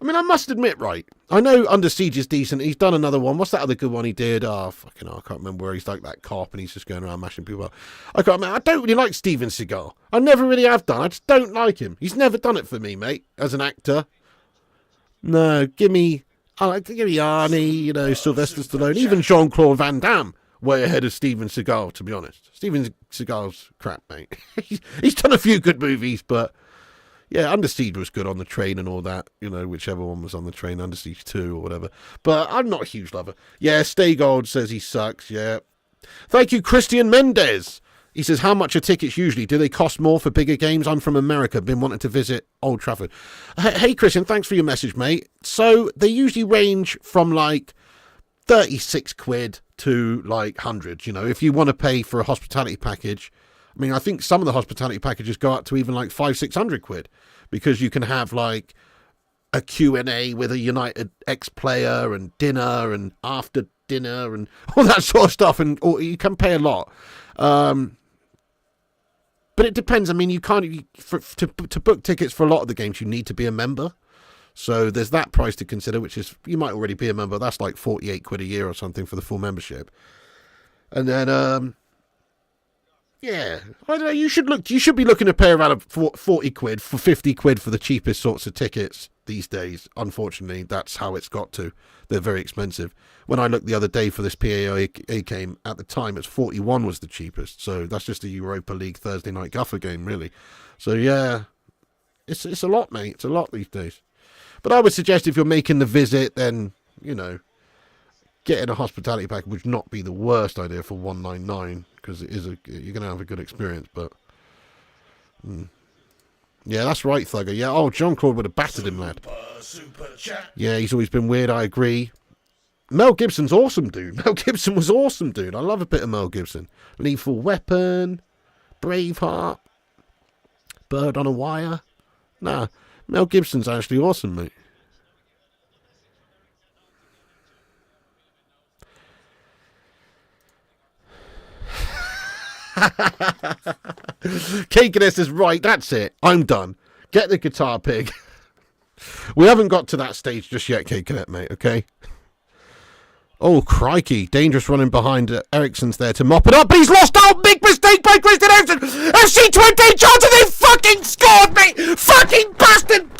I mean, I must admit, right, I know Under Siege is decent. He's done another one. What's that other good one he did? Oh, fucking hell, I can't remember, where he's like that cop and he's just going around mashing people up. I don't really like Steven Seagal. I never really have done. I just don't like him. He's never done it for me, mate, as an actor. No, give me Arnie, you know, Sylvester Stallone, even Jean-Claude Van Damme, way ahead of Steven Seagal, to be honest. Steven Seagal's crap, mate. He's done a few good movies, but yeah, Under Siege was good on the train and all that, you know, whichever one was on the train, Under Siege 2 or whatever. But I'm not a huge lover. Yeah, Stay Gold says he sucks, yeah. Thank you, Christian Mendez. He says, how much are tickets usually? Do they cost more for bigger games? I'm from America, been wanting to visit Old Trafford. Hey, Christian, thanks for your message, mate. So they usually range from like 36 quid to like hundreds, you know, if you want to pay for a hospitality package. I mean, I think some of the hospitality packages go up to even like 500-600 quid, because you can have like a Q&A with a United ex-player and dinner and after dinner and all that sort of stuff, and or you can pay a lot. But it depends. I mean, you can't to book tickets for a lot of the games. You need to be a member, so there's that price to consider. Which is, you might already be a member. That's like 48 quid a year or something for the full membership. And then, yeah, I don't know. You should be looking to pay around 40 quid for 50 quid for the cheapest sorts of tickets these days. Unfortunately, that's how it's got to. They're very expensive. When I looked the other day for this PAA game, at the time, it's 41 was the cheapest. So that's just a Europa League Thursday night guffer game, really. So yeah, it's a lot, mate. It's a lot these days. But I would suggest if you're making the visit, then, you know, getting a hospitality pack would not be the worst idea for $199, because you're going to have a good experience. But yeah, that's right, Thugger. Yeah, oh, Jean-Claude would have battered him, lad. Super chat. Yeah, he's always been weird, I agree. Mel Gibson's awesome, dude. Mel Gibson was awesome, dude. I love a bit of Mel Gibson. Lethal Weapon, Braveheart, Bird on a Wire. Nah, Mel Gibson's actually awesome, mate. Kakenes is right, that's it. I'm done. Get the guitar pig. We haven't got to that stage just yet, Kakenet, mate, okay? Oh, crikey. Dangerous running behind Eriksen's there to mop it up, but he's lost out. Big mistake by Christian Eriksen. FC Twente Johnson, they fucking scored, mate. Fucking bastard.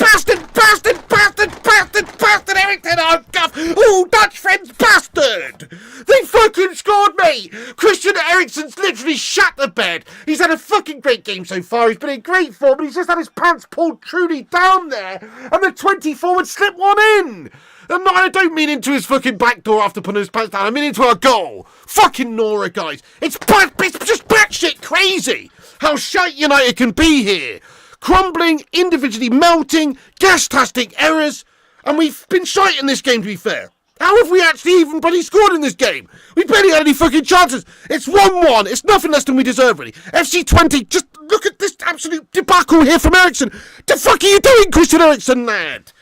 Eriksen, oh, guff. Oh, Dutch friends, bastard. They fucking scored, mate. Christian Eriksen's literally shut the bed. He's had a fucking great game so far. He's been in great form, but he's just had his pants pulled truly down there, and the 20 forward slipped one in. And I don't mean into his fucking back door after putting his pants down. I mean into a goal. Fucking Nora, guys. It's just batshit crazy how shite United can be here. Crumbling, individually melting, gas-tastic errors. And we've been shite in this game, to be fair. How have we actually even bloody scored in this game? We barely had any fucking chances. It's 1-1. It's nothing less than we deserve, really. FC Twente, just look at this absolute debacle here from Eriksen. The fuck are you doing, Christian Eriksen, lad?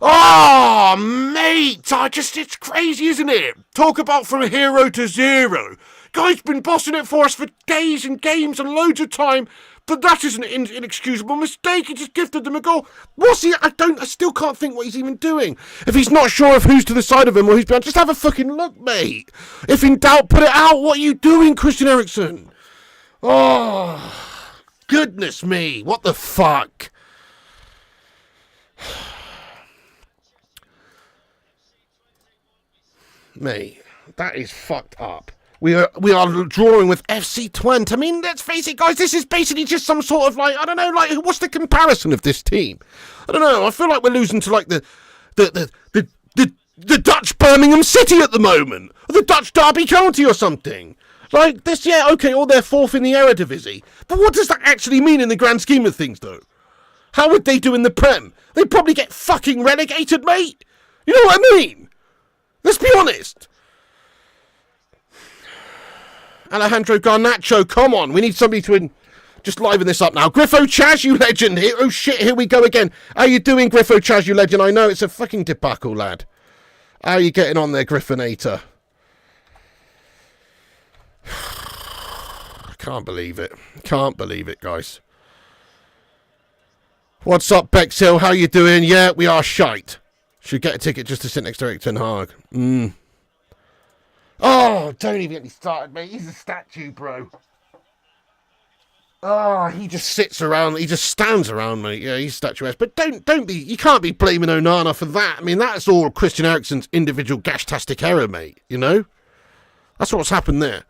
Oh, mate. It's crazy, isn't it? Talk about from hero to zero. Guy's been bossing it for us for days and games and loads of time. But that is an inexcusable mistake. He just gifted them a goal. What's he? I still can't think what he's even doing. If he's not sure of who's to the side of him or who's behind, just have a fucking look, mate. If in doubt, put it out. What are you doing, Christian Eriksen? Oh, goodness me. What the fuck? Mate, that is fucked up. We are drawing with FC Twente. I mean, let's face it, guys. This is basically just some sort of I don't know, what's the comparison of this team? I don't know. I feel like we're losing to the Dutch Birmingham City at the moment, or the Dutch Derby County or something. Like this, yeah, okay. Or they're fourth in the Eredivisie, but what does that actually mean in the grand scheme of things, though? How would they do in the Prem? They'd probably get fucking relegated, mate. You know what I mean? Let's be honest. Alejandro Garnacho, come on. We need somebody to just liven this up now. Griffo Chaz, you legend. Oh, shit, here we go again. How you doing, Griffo Chaz, you legend? I know it's a fucking debacle, lad. How are you getting on there, Griffinator? I can't believe it. Can't believe it, guys. What's up, Bexhill? How you doing? Yeah, we are shite. Should get a ticket just to sit next to Erik ten Hag. Oh, don't even get me started, mate. He's a statue, bro. Oh, he just sits around. He just stands around, mate. Yeah, he's statuesque. But don't be. You can't be blaming Onana for that. I mean, that's all Christian Eriksen's individual gash-tastic error, mate. You know, that's what's happened there.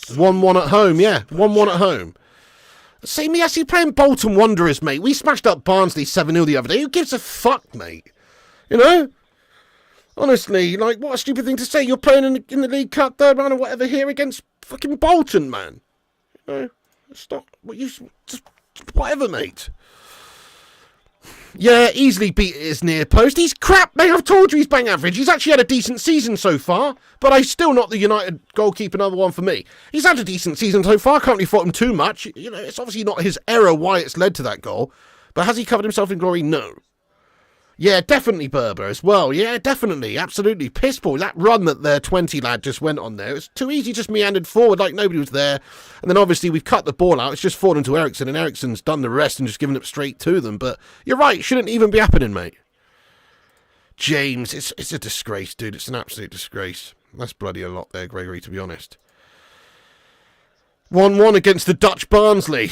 1-1 at home, yeah. 1-1 at home. See me actually playing Bolton Wanderers, mate. We smashed up Barnsley 7-0 the other day. Who gives a fuck, mate? You know? Honestly, what a stupid thing to say. You're playing in the League Cup, third round or whatever here against fucking Bolton, man. You know? Stop. Whatever, mate. Yeah, easily beat his near post. He's crap, mate. I've told you he's bang average. He's actually had a decent season so far, but he's still not the United goalkeeper number one for me. He's had a decent season so far. Can't really fault him too much. You know, it's obviously not his error why it's led to that goal, but has he covered himself in glory? No. Yeah, definitely Berber as well. Yeah, definitely. Absolutely. Piss poor. That run that their 20 lad just went on there, it was too easy, just meandered forward like nobody was there. And then obviously we've cut the ball out. It's just fallen to Eriksen, and Eriksen's done the rest and just given it straight to them. But you're right. It shouldn't even be happening, mate. James, it's a disgrace, dude. It's an absolute disgrace. That's bloody a lot there, Gregory, to be honest. 1-1 against the Dutch Barnsley.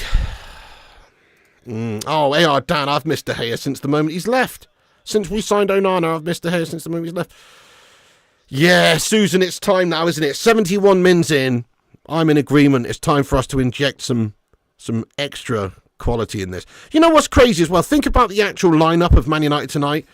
Oh, AR Dan, I've missed De Gea since the moment he's left. Since we signed Onana, I've missed De Gea since the moment he's left. Yeah, Susan, it's time now, isn't it? 71 mins in. I'm in agreement. It's time for us to inject some extra quality in this. You know what's crazy as well? Think about the actual lineup of Man United tonight.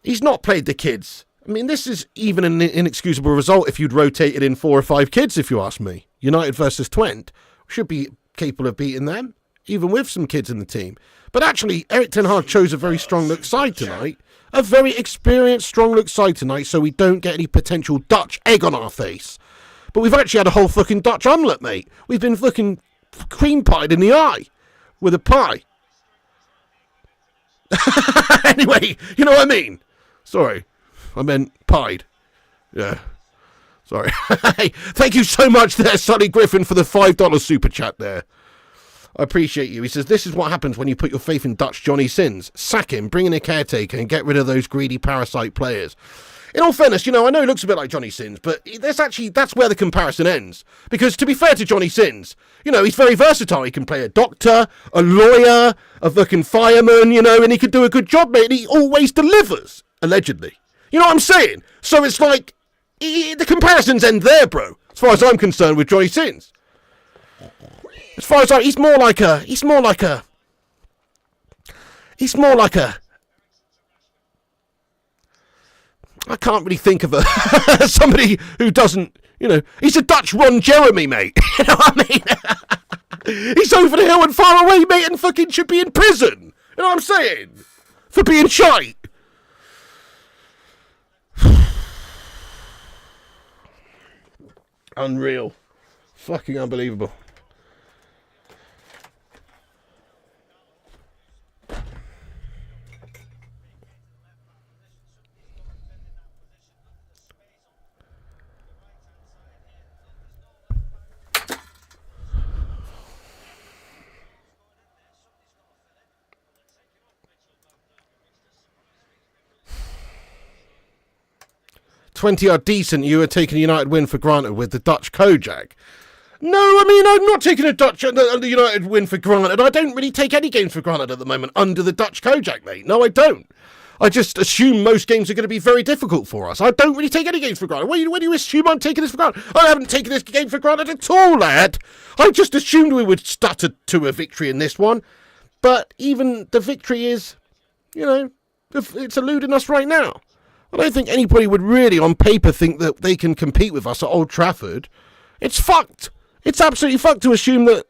He's not played the kids. I mean, this is even an inexcusable result if you'd rotated in 4 or 5 kids, if you ask me. United versus Twente should be capable of beating them, even with some kids in the team. But actually, Erik ten Hag chose a very strong-look side tonight. A very experienced, strong-look side tonight, so we don't get any potential Dutch egg on our face. But we've actually had a whole fucking Dutch omelette, mate. We've been fucking cream pied in the eye with a pie. Anyway, you know what I mean? Sorry, I meant pied. Yeah, sorry. Thank you so much there, Sonny Griffin, for the $5 super chat there. I appreciate you. He says, this is what happens when you put your faith in Dutch Johnny Sins. Sack him, bring in a caretaker, and get rid of those greedy parasite players. In all fairness, you know, I know it looks a bit like Johnny Sins, but that's where the comparison ends. Because to be fair to Johnny Sins, you know, he's very versatile. He can play a doctor, a lawyer, a fucking fireman, you know, and he can do a good job, mate, and he always delivers, allegedly. You know what I'm saying? So it's like, the comparisons end there, bro, as far as I'm concerned with Johnny Sins. As far as he's more like a I can't really think of somebody who doesn't, he's a Dutch Ron Jeremy, mate. You know what I mean? He's over the hill and far away, mate, and fucking should be in prison. You know what I'm saying? For being shite. Unreal. Fucking unbelievable. Twente are decent. You are taking a United win for granted with the Dutch Kojak. No, I mean, I'm not taking the United win for granted. I don't really take any games for granted at the moment under the Dutch Kojak, mate. No, I don't. I just assume most games are going to be very difficult for us. I don't really take any games for granted. When do you assume I'm taking this for granted? I haven't taken this game for granted at all, lad. I just assumed we would stutter to a victory in this one. But even the victory is, it's eluding us right now. I don't think anybody would really, on paper, think that they can compete with us at Old Trafford. It's fucked. It's absolutely fucked to assume that,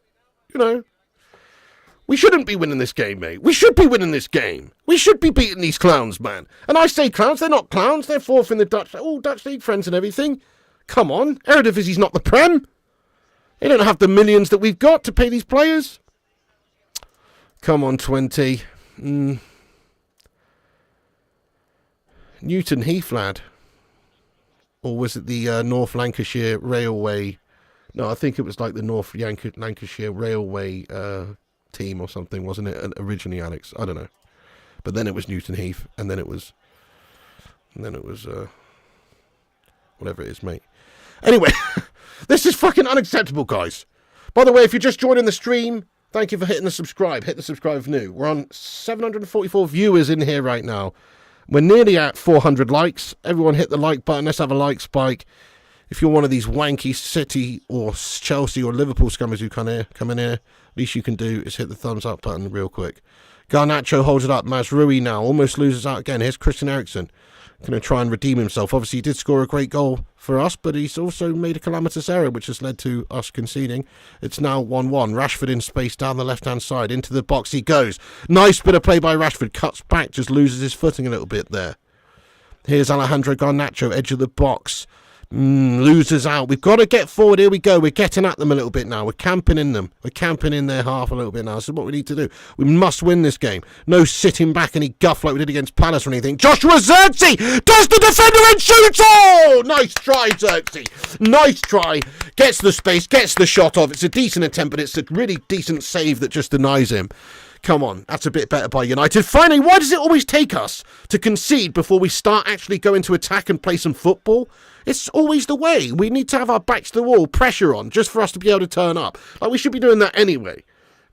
we shouldn't be winning this game, mate. We should be winning this game. We should be beating these clowns, man. And I say clowns, they're not clowns. They're fourth in the Dutch, all Dutch League friends and everything. Come on. Eredivisie's not the Prem. They don't have the millions that we've got to pay these players. Come on, Twente. Newton Heath, lad. Or was it the North Lancashire Railway? No, I think it was like the North Lancashire Railway team or something, wasn't it? Originally, Alex. I don't know. But then it was Newton Heath, and then it was whatever it is, mate. Anyway, this is fucking unacceptable, guys. By the way, if you're just joining the stream, thank you for hitting the subscribe. Hit the subscribe if new. We're on 744 viewers in here right now. We're nearly at 400 likes. Everyone hit the like button. Let's have a like spike. If you're one of these wanky City or Chelsea or Liverpool scummers who come in here, least you can do is hit the thumbs up button real quick. Garnacho holds it up. Mazrui now almost loses out again. Here's Christian Eriksen. Going to try and redeem himself. Obviously, he did score a great goal for us, but he's also made a calamitous error, which has led to us conceding. It's now 1-1. Rashford in space down the left-hand side. Into the box he goes. Nice bit of play by Rashford. Cuts back, just loses his footing a little bit there. Here's Alejandro Garnacho, edge of the box. Loses out. We've got to get forward. Here we go. We're getting at them a little bit now. We're camping in them. We're camping in their half a little bit now. This is what we need to do. We must win this game. No sitting back any guff like we did against Palace or anything. Joshua Zirkzee does the defender and shoots. Oh, nice try, Zirkzee. Nice try. Gets the space. Gets the shot off. It's a decent attempt, but it's a really decent save that just denies him. Come on, that's a bit better by United. Finally, why does it always take us to concede before we start actually going to attack and play some football? It's always the way. We need to have our backs to the wall, pressure on, just for us to be able to turn up. Like, we should be doing that anyway.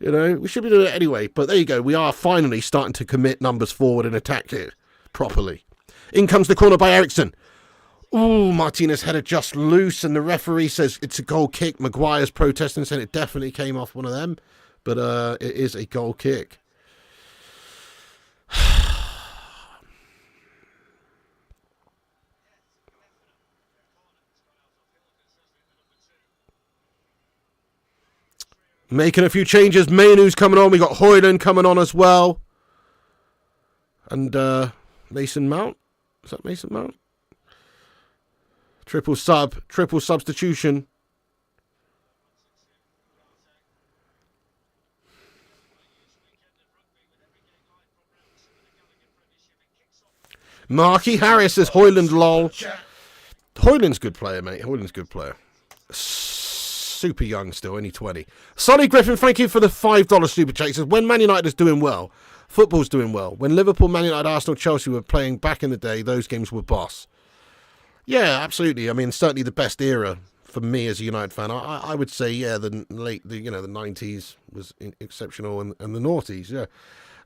We should be doing it anyway. But there you go. We are finally starting to commit numbers forward and attack it properly. In comes the corner by Eriksen. Ooh, Martinez header just loose, and the referee says it's a goal kick. Maguire's protesting, saying it definitely came off one of them. But it is a goal kick. Making a few changes. Mainoo's coming on. We got Højlund coming on as well. And Mason Mount. Is that Mason Mount? Triple substitution. Marky Harris says Højlund lol. Højlund's good player, mate. Højlund's good player. Super young still, only 20. Sonny Griffin, thank you for the $5 super chat. He says, when Man United is doing well, football's doing well. When Liverpool, Man United, Arsenal, Chelsea were playing back in the day, those games were boss. Yeah, absolutely. I mean, certainly the best era for me as a United fan. I would say, yeah, the 90s was exceptional, and the noughties, yeah.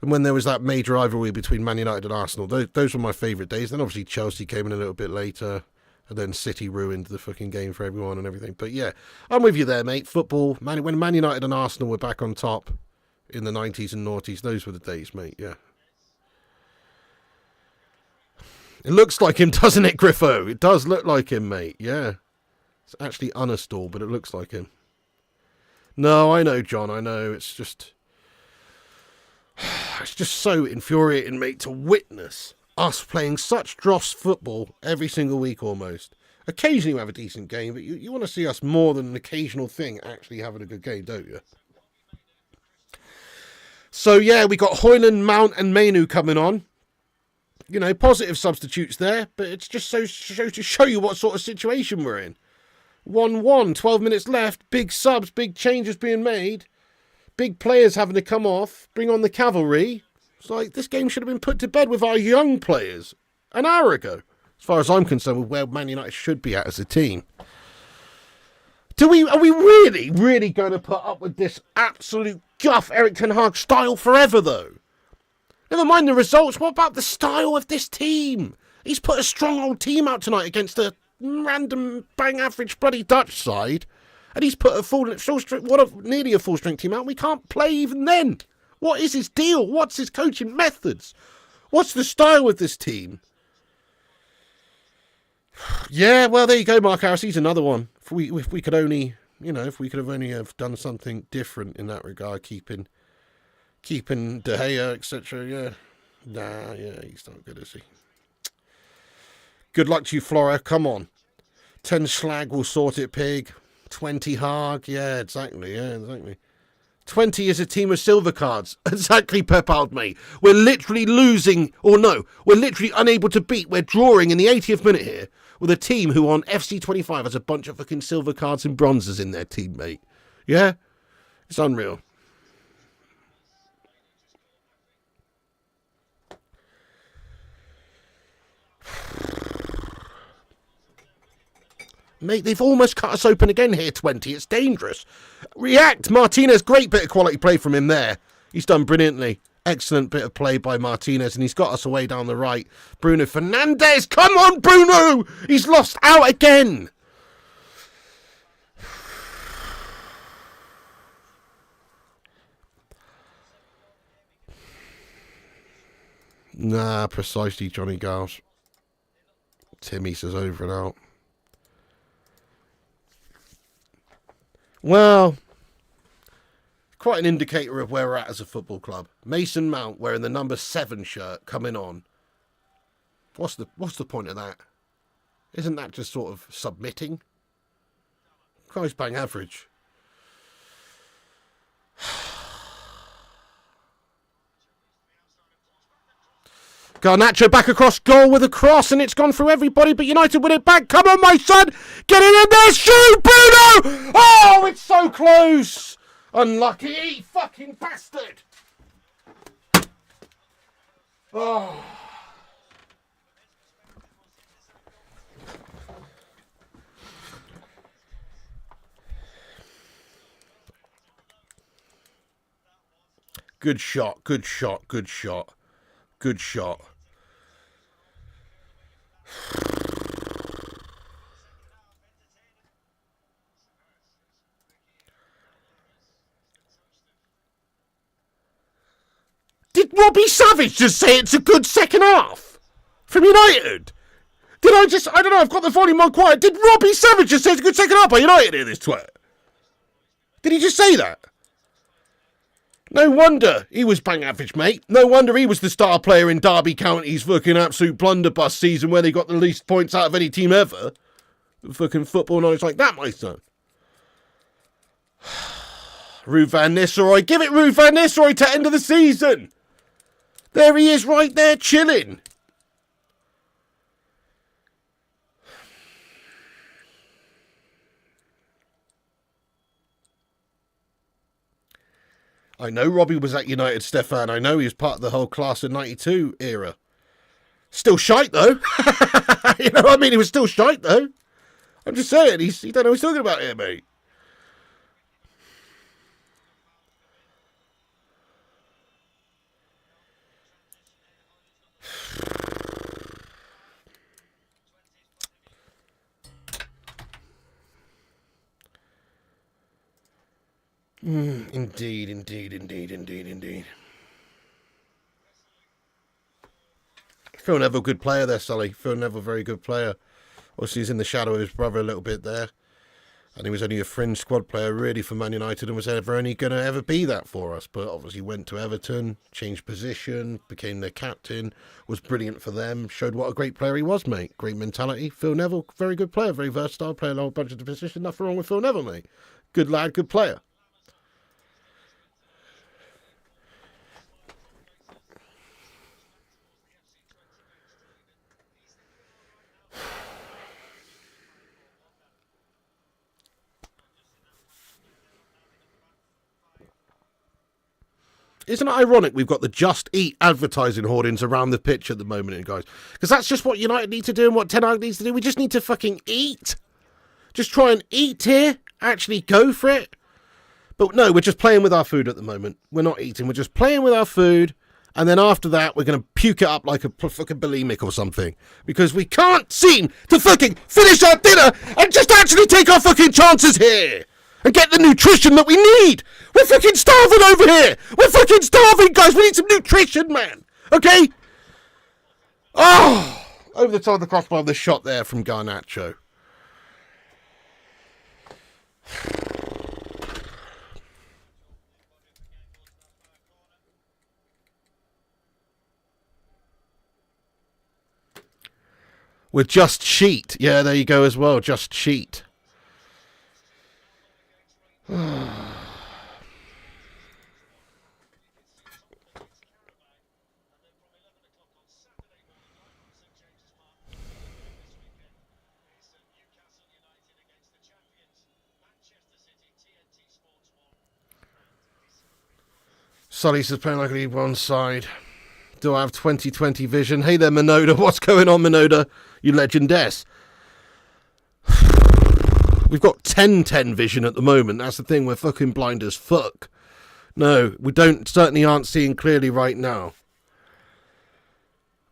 And when there was that major rivalry between Man United and Arsenal, those were my favourite days. Then obviously Chelsea came in a little bit later. And then City ruined the fucking game for everyone and everything. But yeah, I'm with you there, mate. Football, when Man United and Arsenal were back on top in the 90s and noughties, those were the days, mate, yeah. It looks like him, doesn't it, Griffo? It does look like him, mate, yeah. It's actually uninstalled, but it looks like him. No, I know, John, I know. It's just so infuriating, mate, to witness us playing such dross football every single week almost. Occasionally we have a decent game, but you want to see us more than an occasional thing actually having a good game, don't you? So, yeah, we got Højlund, Mount and Mainu coming on. You know, positive substitutes there, but it's just to show you what sort of situation we're in. 1-1, 12 minutes left, big subs, big changes being made, big players having to come off, bring on the cavalry. It's like this game should have been put to bed with our young players an hour ago, as far as I'm concerned, with where Man United should be at as a team. Are we really going to put up with this absolute guff Erik ten Hag style forever, though? Never mind the results, what about the style of this team? He's put a strong old team out tonight against a random bang average bloody Dutch side, and he's put nearly a full strength team out. We can't play even then. What is his deal? What's his coaching methods? What's the style of this team? Yeah, well, there you go, Mark Harris. He's another one. If we could only, if we could have only have done something different in that regard, keeping De Gea, etc. Yeah, he's not good, is he? Good luck to you, Flora. Come on. 10 Schlag will sort it, pig. 20 Haag. Yeah, exactly. 20 is a team of silver cards. Exactly, Pep mate. We're literally losing, we're literally unable to beat. We're drawing in the 80th minute here with a team who on FC25 has a bunch of fucking silver cards and bronzes in their team, mate. Yeah? It's unreal. Mate, they've almost cut us open again here, 20. It's dangerous. React! Martinez, great bit of quality play from him there. He's done brilliantly. Excellent bit of play by Martinez, and he's got us away down the right. Bruno Fernandes, come on, Bruno! He's lost out again! Nah, precisely, Johnny Giles. Timmy says over and out. Well, quite an indicator of where we're at as a football club. Mason Mount wearing the number 7 shirt coming on. What's the point of that? Isn't that just sort of submitting? Guy's bang average. Garnacho back across goal with a cross, and it's gone through everybody, but United win it back. Come on, my son! Get it in there! Shoot, Bruno! Oh, it's so close! Unlucky, fucking bastard! Oh. Good shot, good shot, good shot. Good shot. Did Robbie Savage just say it's a good second half? From United? I don't know, I've got the volume on quiet. Did Robbie Savage just say it's a good second half by United here, this twat? Did he just say that? No wonder he was bang average, mate. No wonder he was the star player in Derby County's fucking absolute blunderbuss season where they got the least points out of any team ever. Fucking football knowledge like that, my son. Ruud van Nistelrooy. Give it Ruud van Nistelrooy to end of the season. There he is right there chilling. I know Robbie was at United, Stefan. I know he was part of the whole class of 92 era. Still shite, though. You know what I mean? He was still shite, though. I'm just saying, he don't know what he's talking about here, mate. Indeed, indeed, indeed, indeed, indeed. Phil Neville, good player there, Sully. Phil Neville, very good player. Obviously, he's in the shadow of his brother a little bit there. And he was only a fringe squad player, really, for Man United, and was only going to ever be that for us. But obviously went to Everton, changed position, became their captain, was brilliant for them, showed what a great player he was, mate. Great mentality. Phil Neville, very good player, very versatile, playing a whole bunch of the positions. Nothing wrong with Phil Neville, mate. Good lad, good player. Isn't it ironic we've got the Just Eat advertising hoardings around the pitch at the moment, guys? Because that's just what United need to do and what Ten Hag needs to do. We just need to fucking eat. Just try and eat here. Actually go for it. But no, we're just playing with our food at the moment. We're not eating. We're just playing with our food. And then after that, we're going to puke it up like a fucking bulimic or something. Because we can't seem to fucking finish our dinner and just actually take our fucking chances here. And get the nutrition that we need. We're fucking starving over here. We're fucking starving, guys. We need some nutrition, man. Okay? Oh, over the top of the crossbar of the shot there from Garnacho. With Just Cheat. Yeah, there you go as well. Just Cheat. Sully says playing like a lead one side. Do I have 2020 vision? Hey there, Minoda. What's going on, Minoda? You legendess. We've got 10-10 vision at the moment. That's the thing. We're fucking blind as fuck. No, we certainly aren't seeing clearly right now.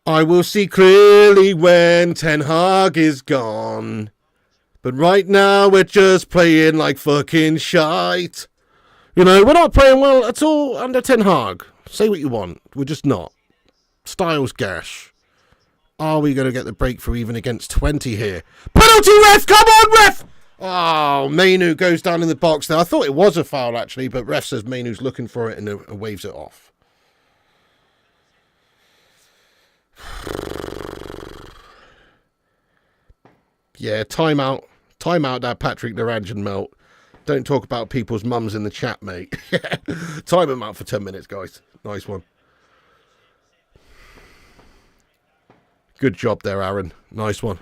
I will see clearly when Ten Hag is gone. But right now we're just playing like fucking shite. You know, we're not playing well at all under Ten Hag. Say what you want. We're just not. Styles gash. Are we going to get the breakthrough even against Twente here? Penalty, ref! Come on, ref! Oh, Mainu goes down in the box there. I thought it was a foul, actually, but ref says Mainu's looking for it and waves it off. Yeah, timeout. Timeout that Patrick Naranjan melt. Don't talk about people's mums in the chat, mate. Time them out for 10 minutes, guys. Nice one. Good job there, Aaron. Nice one.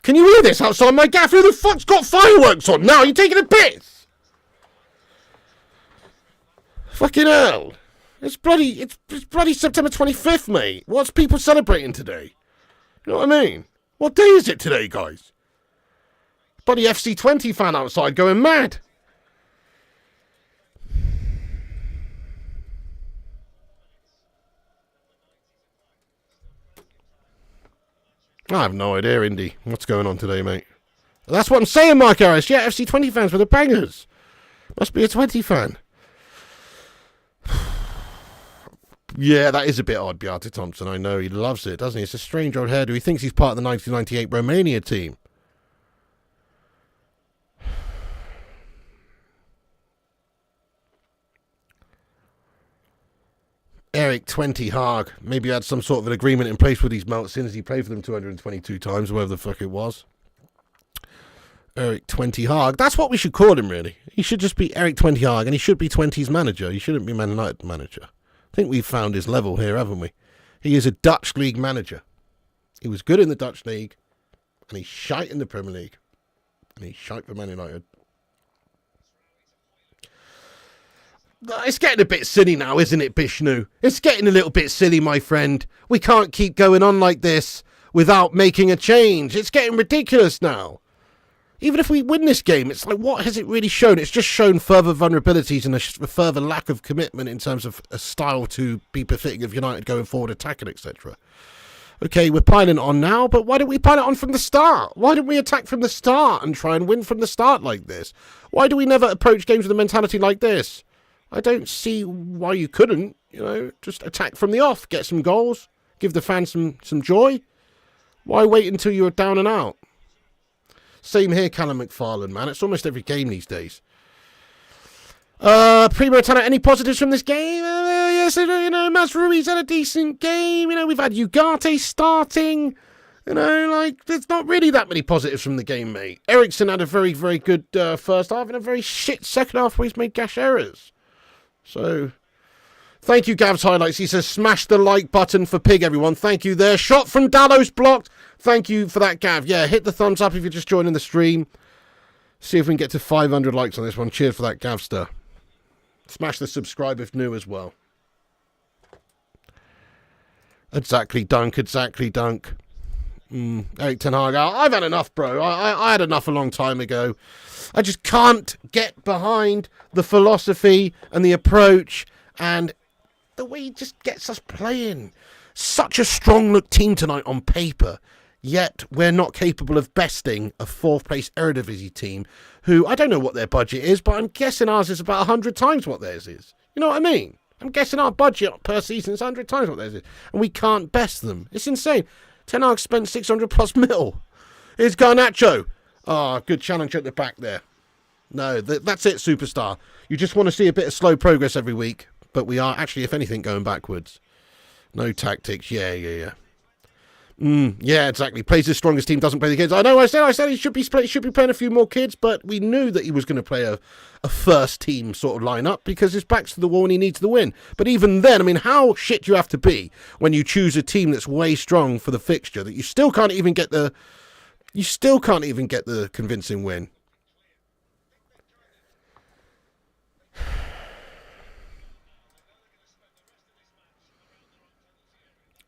Can you hear this outside my gaff? Who the fuck's got fireworks on now? Are you taking a piss? Fucking hell. It's bloody September 25th, mate. What's people celebrating today? You know what I mean? What day is it today, guys? Bloody FC Twente fan outside going mad. I have no idea, Indy. What's going on today, mate? That's what I'm saying, Mark Harris. Yeah, FC Twente fans were the bangers. Must be a Twente fan. Yeah, that is a bit odd, Beate Thompson. I know he loves it, doesn't he? It's a strange old hairdo. He thinks he's part of the 1998 Romania team. Eric Twente Haag. Maybe had some sort of an agreement in place with these melts since he played for them 222 times, or whatever the fuck it was. Eric Twente Haag. That's what we should call him, really. He should just be Eric Twente Haag, and he should be Twente's manager. He shouldn't be Man United manager. I think we've found his level here, haven't we? He is a Dutch League manager. He was good in the Dutch League, and he's shite in the Premier League. And he's shite for Man United. It's getting a bit silly now, isn't it, Bishnu? It's getting a little bit silly, my friend. We can't keep going on like this without making a change. It's getting ridiculous now. Even if we win this game, it's like, what has it really shown? It's just shown further vulnerabilities and a further lack of commitment in terms of a style to be befitting of United going forward, attacking, etc. Okay, we're piling on now, but why don't we pile it on from the start? Why don't we attack from the start and try and win from the start like this? Why do we never approach games with a mentality like this? I don't see why you couldn't, just attack from the off, get some goals, give the fans some joy. Why wait until you're down and out? Same here, Callum McFarlane, man. It's almost every game these days. Primo Tana, any positives from this game? Yes, Mas Ruiz had a decent game. We've had Ugarte starting. There's not really that many positives from the game, mate. Ericsson had a very, very good first half and a very shit second half where he's made gash errors. So, thank you, Gav's Highlights. He says, smash the like button for Pig, everyone. Thank you there. Shot from Dallos blocked. Thank you for that, Gav. Yeah, hit the thumbs up if you're just joining the stream. See if we can get to 500 likes on this one. Cheers for that, Gavster. Smash the subscribe if new as well. Exactly, Dunk. Exactly, Dunk. Eric Ten Hag. I've had enough, bro. I had enough a long time ago. I just can't get behind the philosophy and the approach and the way he just gets us playing. Such a strong look team tonight on paper. Yet we're not capable of besting a fourth place Eredivisie team who, I don't know what their budget is, but I'm guessing ours is about 100 times what theirs is. You know what I mean? I'm guessing our budget per season is 100 times what theirs is. And we can't best them. It's insane. Ten Hag spent 600 plus mil. Here's Garnacho. Good challenge at the back there. No, that's it, superstar. You just want to see a bit of slow progress every week. But we are actually, if anything, going backwards. No tactics. Yeah. Yeah, exactly. Plays his strongest team, doesn't play the kids. I know. I said he should be playing a few more kids, but we knew that he was going to play a first team sort of lineup because his back's to the wall and he needs the win. But even then, I mean, how shit do you have to be when you choose a team that's way strong for the fixture that you still can't even get the convincing win?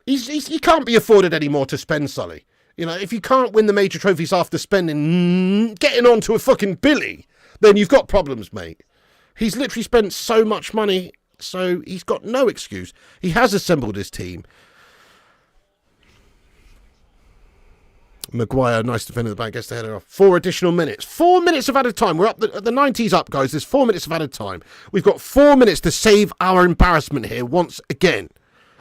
He can't be afforded anymore to spend, Sully. If you can't win the major trophies after getting onto a fucking Billy, then you've got problems, mate. He's literally spent so much money, so he's got no excuse. He has assembled his team. Maguire, nice defender at the back, gets the header off. 4 additional minutes. 4 minutes of added time. We're up, the 90's up, guys. There's 4 minutes of added time. We've got 4 minutes to save our embarrassment here once again.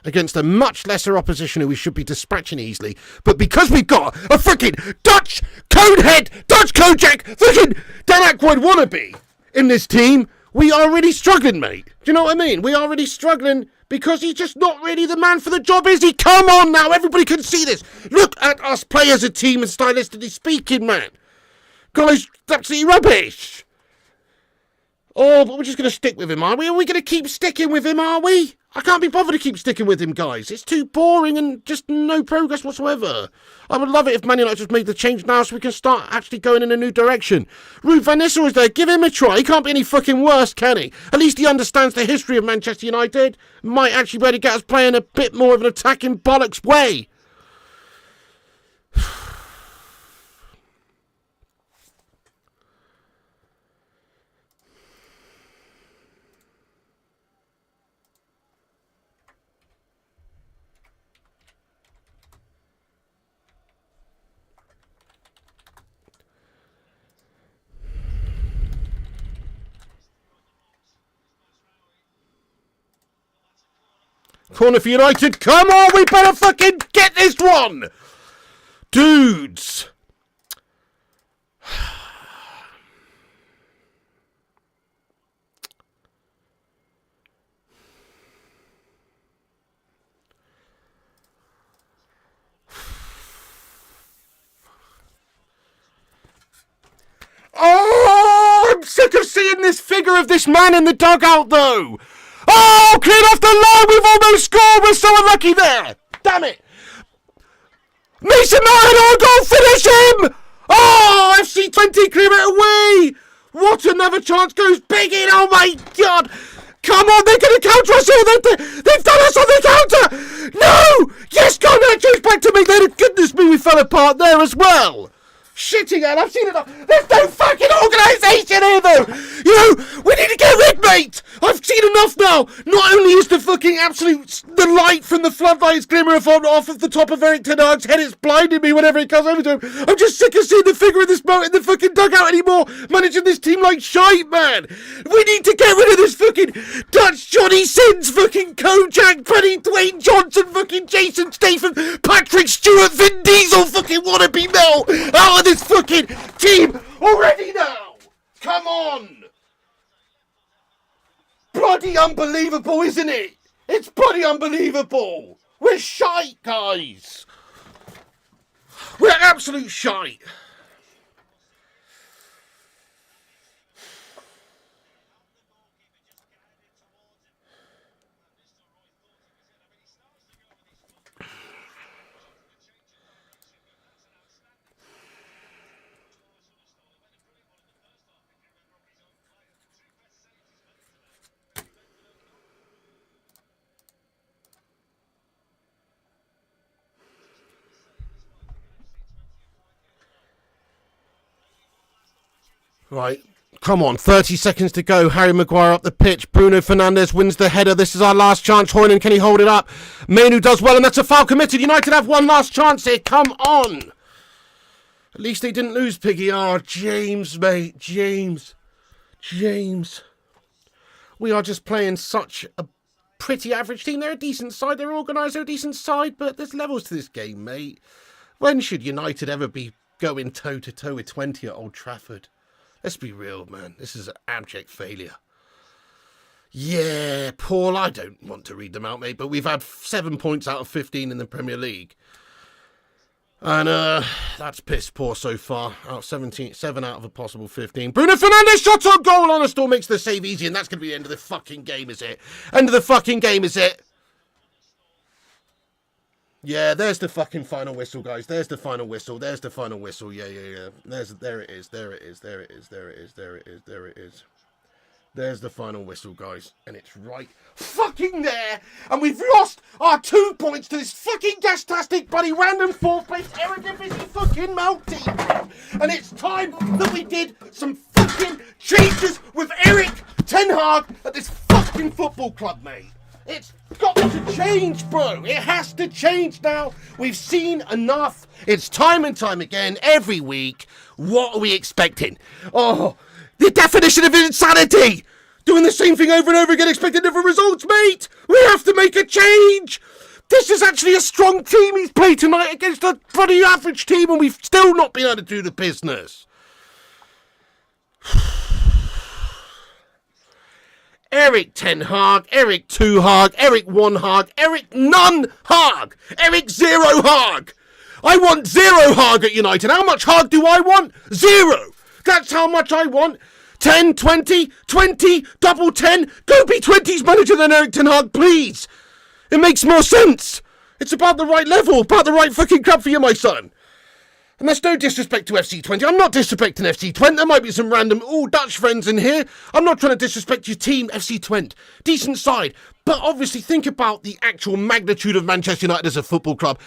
Against a much lesser opposition who we should be dispatching easily. But because we've got a freaking Dutch conehead, Dutch Kojak, freaking Dan Aykroyd wannabe in this team, we are really struggling, mate. Do you know what I mean? We are really struggling because he's just not really the man for the job, is he? Come on now, everybody can see this. Look at us play as a team and stylistically speaking, man. Guys, absolutely rubbish. Oh, but we're just going to stick with him, are we? Are we going to keep sticking with him, are we? I can't be bothered to keep sticking with him, guys. It's too boring and just no progress whatsoever. I would love it if Man United just made the change now so we can start actually going in a new direction. Ruud van Nistelrooy is there. Give him a try. He can't be any fucking worse, can he? At least he understands the history of Manchester United. Might actually be able to get us playing a bit more of an attacking bollocks way. Corner for United. Come on, we better fucking get this one. Dudes. Oh, I'm sick of seeing this figure of this man in the dugout, though. Oh, cleared off the line. We've almost scored. We're so unlucky there. Damn it. Mason Mount on goal. Finish him. Oh, FC Twente clear it away. What another chance goes big in. Oh, my God. Come on, they're going to counter us here. They've done us on the counter. No. Yes, Garnacho's back to me. Then, goodness me, we fell apart there as well. Shitting out, I've seen enough. There's no fucking organisation here, though. We need to get rid, mate. I've seen enough now. Not only is the fucking the light from the floodlights glimmering off of the top of Erik Ten Hag's head, it's blinding me whenever it comes over to him. I'm just sick of seeing the figure of this moat in the fucking dugout anymore, managing this team like shite, man. We need to get rid of this fucking Dutch Johnny Sins, fucking Kojak, Penny, Dwayne Johnson, fucking Jason Statham, Patrick Stewart, Vin Diesel, fucking wannabe Mel, out of this fucking team already now. Come on. Bloody unbelievable, isn't it? It's bloody unbelievable. We're shite, guys. We're absolute shite. Right, come on, 30 seconds to go. Harry Maguire up the pitch. Bruno Fernandes wins the header. This is our last chance. Hoyland, can he hold it up? Mainu does well, and that's a foul committed. United have one last chance here. Come on. At least they didn't lose, Piggy. Oh, James, mate. James. We are just playing such a pretty average team. They're a decent side. They're organised. They're a decent side, but there's levels to this game, mate. When should United ever be going toe-to-toe with Twente at Old Trafford? Let's be real, man. This is an abject failure. Yeah, Paul, I don't want to read them out, mate, but we've had 7 points out of 15 in the Premier League. And that's piss poor so far. Out of 17, 7 out of a possible 15. Bruno Fernandes shot on goal. Honestor makes the save easy, and that's going to be the end of the fucking game, is it? End of the fucking game, is it? Yeah, there's the fucking final whistle, guys. There's the final whistle. There's the final whistle. Yeah. There it is. There's the final whistle, guys. And it's right fucking there. And we've lost our 2 points to this fucking gas-tastic bloody random fourth place Eredivisie fucking melt team. And it's time that we did some fucking changes with Erik Ten Hag at this fucking football club, mate. It's got to change, bro. It has to change now. We've seen enough. It's time and time again, every week. What are we expecting? Oh, the definition of insanity. Doing the same thing over and over again, expecting different results, mate. We have to make a change. This is actually a strong team he's played tonight against a bloody average team, and we've still not been able to do the business. Erik Ten Hag, Erik Two Hag, Erik One Hag, Erik None Hag, Erik Zero Hag. I want zero Hag at United. How much Hag do I want? 0. That's how much I want. 10, 20, 20, double 10. Go be 20's manager than Erik Ten Hag, please. It makes more sense. It's about the right level, about the right fucking club for you, my son. And there's no disrespect to FC Twente. I'm not disrespecting FC Twente. There might be some random Dutch friends in here. I'm not trying to disrespect your team, FC Twente. Decent side. But obviously think about the actual magnitude of Manchester United as a football club.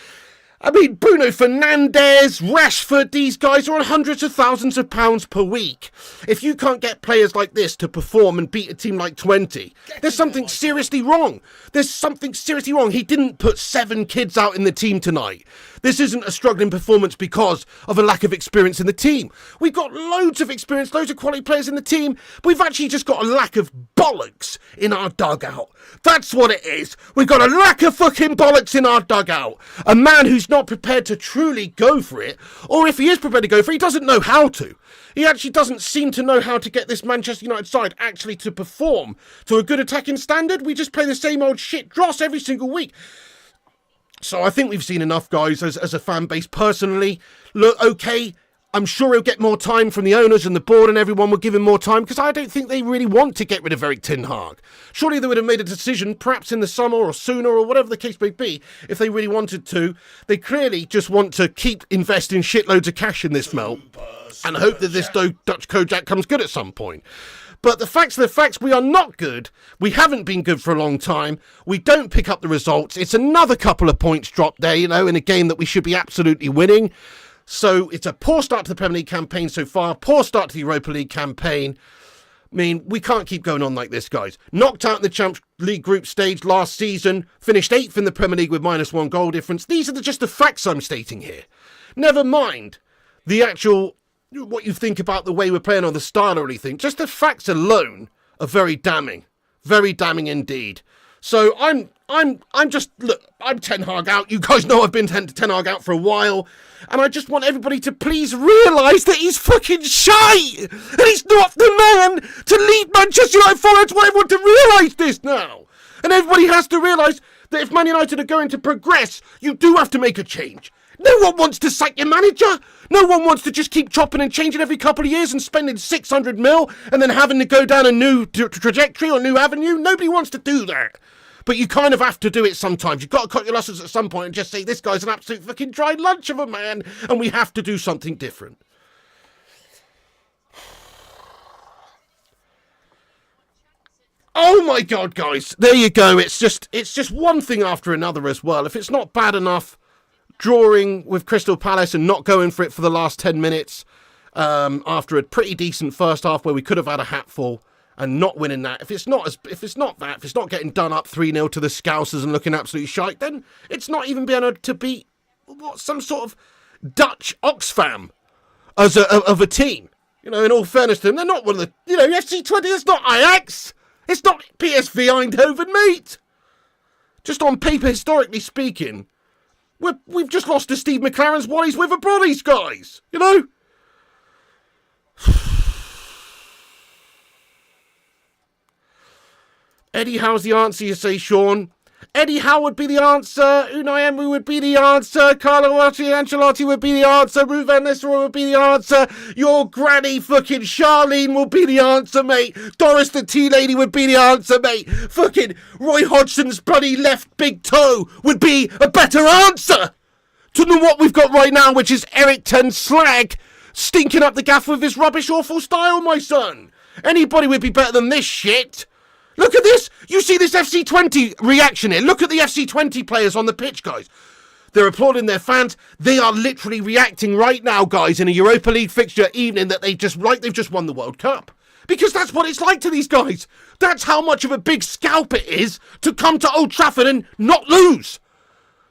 I mean, Bruno Fernandes, Rashford, these guys are on hundreds of thousands of pounds per week. If you can't get players like this to perform and beat a team like Twente, there's something seriously wrong. There's something seriously wrong. He didn't put 7 kids out in the team tonight. This isn't a struggling performance because of a lack of experience in the team. We've got loads of experience, loads of quality players in the team. But we've actually just got a lack of bollocks in our dugout. That's what it is. We've got a lack of fucking bollocks in our dugout. A man who's not prepared to truly go for it, or if he is prepared to go for it, he doesn't know how to. He actually doesn't seem to know how to get this Manchester United side actually to perform to a good attacking standard. We just play the same old shit dross every single week. So I think we've seen enough, guys, as a fan base. Personally, look, okay, I'm sure he'll get more time from the owners and the board, and everyone will give him more time, because I don't think they really want to get rid of Erik Ten Hag. Surely they would have made a decision, perhaps in the summer or sooner, or whatever the case may be, if they really wanted to. They clearly just want to keep investing shitloads of cash in this melt and hope that this Dutch Kojak comes good at some point. But the facts are the facts. We are not good. We haven't been good for a long time. We don't pick up the results. It's another couple of points dropped there, in a game that we should be absolutely winning. So it's a poor start to the Premier League campaign so far, poor start to the Europa League campaign. I mean, we can't keep going on like this, guys. Knocked out in the Champions League group stage last season, finished 8th in the Premier League with -1 goal difference. These are just the facts I'm stating here. Never mind the actual, what you think about the way we're playing or the style or anything. Just the facts alone are very damning indeed. So I'm just, look, I'm Ten Hag out. You guys know I've been Ten Hag out for a while. And I just want everybody to please realise that he's fucking shite. And he's not the man to lead Manchester United forward. I want everyone to realise this now. And everybody has to realise that if Man United are going to progress, you do have to make a change. No one wants to sack your manager. No one wants to just keep chopping and changing every couple of years and spending 600 mil and then having to go down a new trajectory or new avenue. Nobody wants to do that. But you kind of have to do it sometimes. You've got to cut your losses at some point and just say, this guy's an absolute fucking dry lunch of a man, and we have to do something different. Oh my God, guys. There you go. It's just one thing after another as well. If it's not bad enough drawing with Crystal Palace and not going for it for the last 10 minutes after a pretty decent first half where we could have had a hatful, and not winning that, if it's not getting done up 3-0 to the Scousers and looking absolutely shite, then it's not even being able to beat some sort of Dutch Oxfam of a team. You know, in all fairness to them, they're not one of the, FC Twente, it's not Ajax. It's not PSV Eindhoven, mate. Just on paper, historically speaking, we've just lost to Steve McLaren's while he's with abroad, these guys, you know? Eddie Howe's the answer, you say, Sean. Eddie Howe would be the answer. Unai Emery would be the answer. Carlo Ancelotti would be the answer. Ruud van Nistelrooy would be the answer. Your granny fucking Charlene will be the answer, mate. Doris the tea lady would be the answer, mate. Fucking Roy Hodgson's bloody left big toe would be a better answer to what we've got right now, which is Eric Ten Slag stinking up the gaff with his rubbish awful style, my son. Anybody would be better than this shit. Look at this. You see this FC Twente reaction here. Look at the FC Twente players on the pitch, guys. They're applauding their fans. They are literally reacting right now, guys, in a Europa League fixture evening that they've just won the World Cup. Because that's what it's like to these guys. That's how much of a big scalp it is to come to Old Trafford and not lose.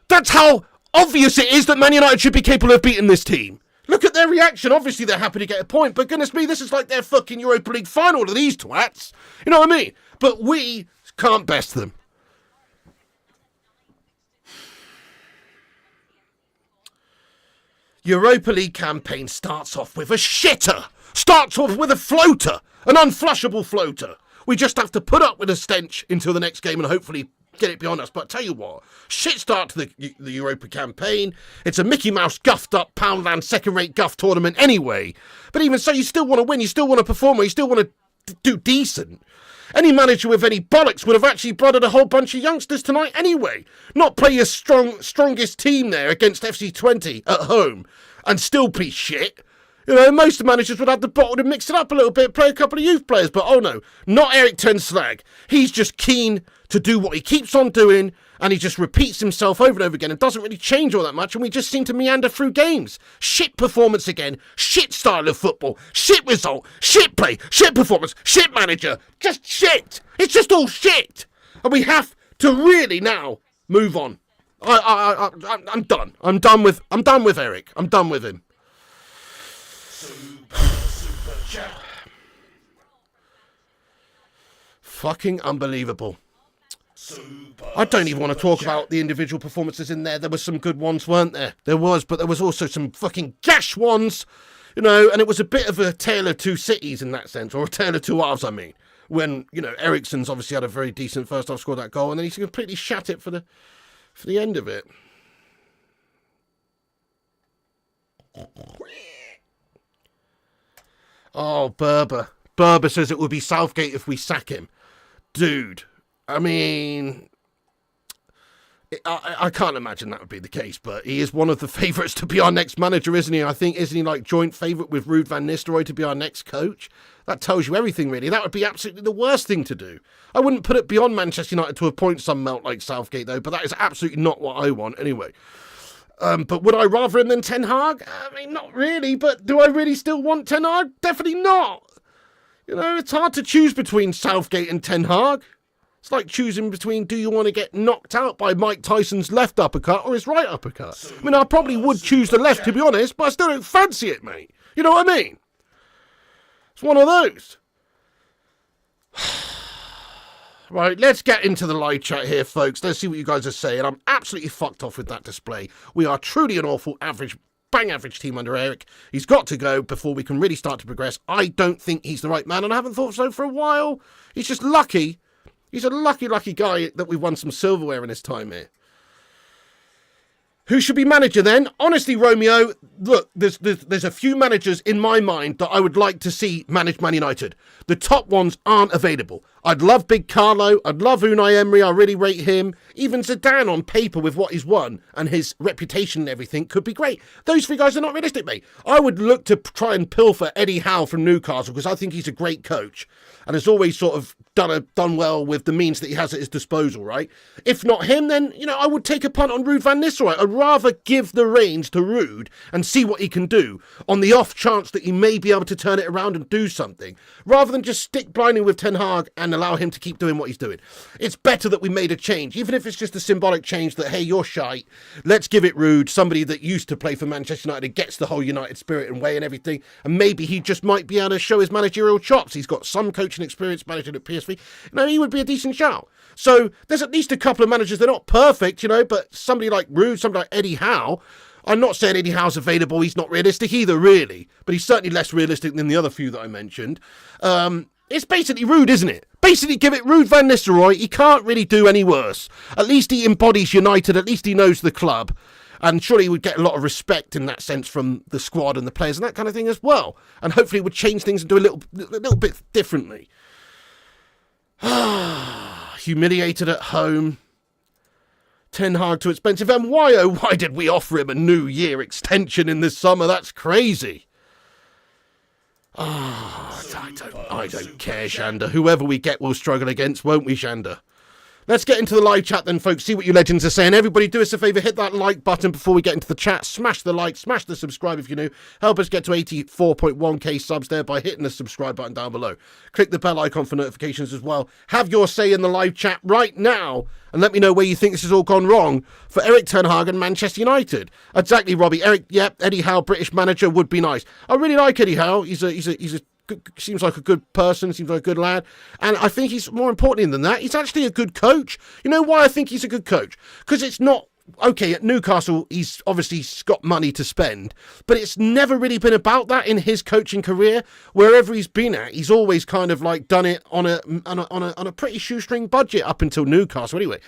That's how obvious it is that Man United should be capable of beating this team. Look at their reaction. Obviously, they're happy to get a point. But goodness me, this is like their fucking Europa League final to these twats. You know what I mean? But we can't best them. Europa League campaign starts off with a shitter. Starts off with a floater. An unflushable floater. We just have to put up with a stench until the next game and hopefully get it beyond us. But I tell you what, shit start to the Europa campaign. It's a Mickey Mouse guffed up Poundland second-rate guff tournament anyway. But even so, you still want to win. You still want to perform. You still want to do decent. Any manager with any bollocks would have actually blooded a whole bunch of youngsters tonight anyway. Not play your strongest team there against FC Twente at home and still be shit. You know, most managers would have the bottle to mix it up a little bit, play a couple of youth players. But oh no, not Eric Ten Slag. He's just keen to do what he keeps on doing, and he just repeats himself over and over again and doesn't really change all that much, and we just seem to meander through games. Shit performance again, shit style of football, shit result, shit play, shit performance, shit manager, just shit. It's just all shit. And we have to really now move on. I'm done. I'm done with Eric. I'm done with him. Super chat. Fucking unbelievable. I don't even want to talk about the individual performances in there. There were some good ones, weren't there? There was, but there was also some fucking gash ones, you know, and it was a bit of a tale of two cities in that sense, or a tale of two halves, I mean. When, you know, Eriksen's obviously had a very decent first half, scored that goal, and then he's completely shat it for the end of it. Oh, Berber. Berber says it will be Southgate if we sack him. Dude, I mean, I can't imagine that would be the case, but he is one of the favourites to be our next manager, isn't he? I think, isn't he like joint favourite with Ruud van Nistelrooy to be our next coach? That tells you everything, really. That would be absolutely the worst thing to do. I wouldn't put it beyond Manchester United to appoint some melt like Southgate, though, but that is absolutely not what I want, anyway. But would I rather him than Ten Hag? I mean, not really, but do I really still want Ten Hag? Definitely not. You know, it's hard to choose between Southgate and Ten Hag. It's like choosing between, do you want to get knocked out by Mike Tyson's left uppercut or his right uppercut? I mean, I probably would choose the left, to be honest, but I still don't fancy it, mate. You know what I mean? It's one of those. Right, let's get into the live chat here, folks. Let's see what you guys are saying. I'm absolutely fucked off with that display. We are truly an awful, bang average team under Eric. He's got to go before we can really start to progress. I don't think he's the right man, and I haven't thought so for a while. He's just lucky. He's a lucky guy that we've won some silverware in his time here. Who should be manager then? Honestly, Romeo, look, there's a few managers in my mind that I would like to see manage Man United. The top ones aren't available. I'd love Big Carlo. I'd love Unai Emery. I really rate him. Even Zidane on paper with what he's won and his reputation and everything could be great. Those three guys are not realistic, mate. I would look to try and pilfer Eddie Howe from Newcastle because I think he's a great coach and has always sort of done well with the means that he has at his disposal, right? If not him, then, you know, I would take a punt on Ruud van Nistelrooy. I'd rather give the reins to Ruud and see what he can do on the off chance that he may be able to turn it around and do something, rather than just stick blindly with Ten Hag and allow him to keep doing what he's doing. It's better that we made a change, even if it's just a symbolic change that, hey, you're shite, let's give it Ruud, somebody that used to play for Manchester United and gets the whole United spirit and way and everything, and maybe he just might be able to show his managerial chops. He's got some coaching experience managing at PSV. You know, he would be a decent shout. So there's at least a couple of managers. They're not perfect, you know, but somebody like Ruud, somebody like Eddie Howe. I'm not saying Eddie Howe's available. He's not realistic either, really. But he's certainly less realistic than the other few that I mentioned. It's basically Ruud, isn't it? Basically give it Ruud van Nistelrooy. He can't really do any worse. At least he embodies United. At least he knows the club. And surely he would get a lot of respect in that sense from the squad and the players and that kind of thing as well. And hopefully it would change things and do a little bit differently. Humiliated at home. Ten Hag too expensive. And why, oh, why did we offer him a New Year extension in the summer? That's crazy. I don't care, Shanda. Whoever we get will struggle against, won't we, Shanda? Let's get into the live chat then, folks. See what you legends are saying. Everybody, do us a favour. Hit that like button before we get into the chat. Smash the like. Smash the subscribe if you're new. Help us get to 84.1k subs there by hitting the subscribe button down below. Click the bell icon for notifications as well. Have your say in the live chat right now. And let me know where you think this has all gone wrong for Eric Ten Hag and Manchester United. Exactly, Robbie. Eddie Howe, British manager, would be nice. I really like Eddie Howe. He's a seems like a good person, seems like a good lad. And I think he's, more importantly than that, he's actually a good coach. You know why I think he's a good coach? Because it's not, okay, at Newcastle, he's obviously got money to spend, but it's never really been about that in his coaching career. Wherever he's been at, he's always kind of like done it on a pretty shoestring budget up until Newcastle anyway.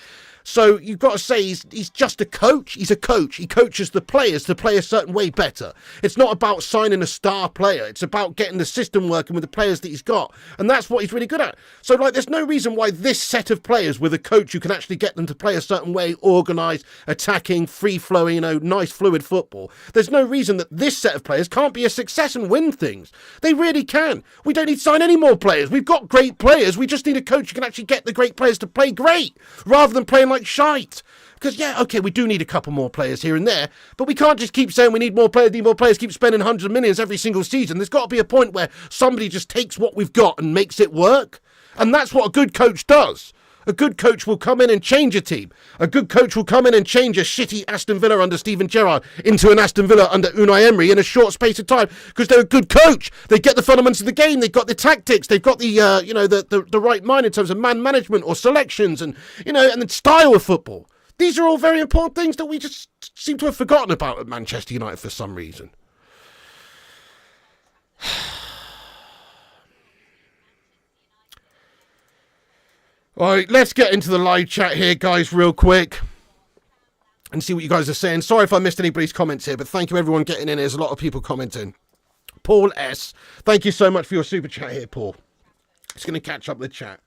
So you've got to say he's just a coach. He's a coach. He coaches the players to play a certain way better. It's not about signing a star player. It's about getting the system working with the players that he's got. And that's what he's really good at. So, like, there's no reason why this set of players with a coach who can actually get them to play a certain way, organised, attacking, free-flowing, you know, nice fluid football. There's no reason that this set of players can't be a success and win things. They really can. We don't need to sign any more players. We've got great players. We just need a coach who can actually get the great players to play great rather than playing like shite. Because, yeah, okay, we do need a couple more players here and there, but we can't just keep saying we need more players, keep spending hundreds of millions every single season. There's got to be a point where somebody just takes what we've got and makes it work. And that's what a good coach does. A good coach will come in and change a team. A good coach will come in and change a shitty Aston Villa under Steven Gerrard into an Aston Villa under Unai Emery in a short space of time because they're a good coach. They get the fundamentals of the game. They've got the tactics. They've got the the right mind in terms of man management or selections and, you know, and the style of football. These are all very important things that we just seem to have forgotten about at Manchester United for some reason. All right, let's get into the live chat here, guys, real quick and see what you guys are saying. Sorry if I missed anybody's comments here, but thank you, everyone, getting in. There's a lot of people commenting. Paul S., thank you so much for your super chat here, Paul. Just going to catch up the chat.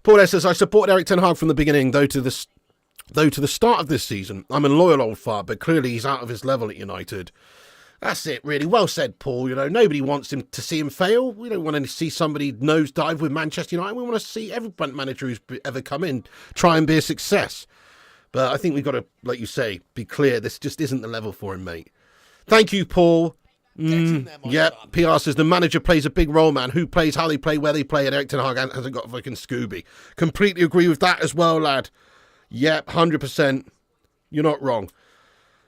Paul S. says, I support Eric Ten Hag from the beginning, though to the start of this season. I'm a loyal old fart, but clearly he's out of his level at United. That's it, really. Well said, Paul. You know, nobody wants him to see him fail. We don't want to see somebody nosedive with Manchester United. We want to see every manager who's ever come in try and be a success. But I think we've got to, like you say, be clear. This just isn't the level for him, mate. Thank you, Paul. Yep, PR says the manager plays a big role, man. Who plays, how they play, where they play, and Erik Ten Hag hasn't got a fucking Scooby. Completely agree with that as well, lad. Yep, 100%. You're not wrong.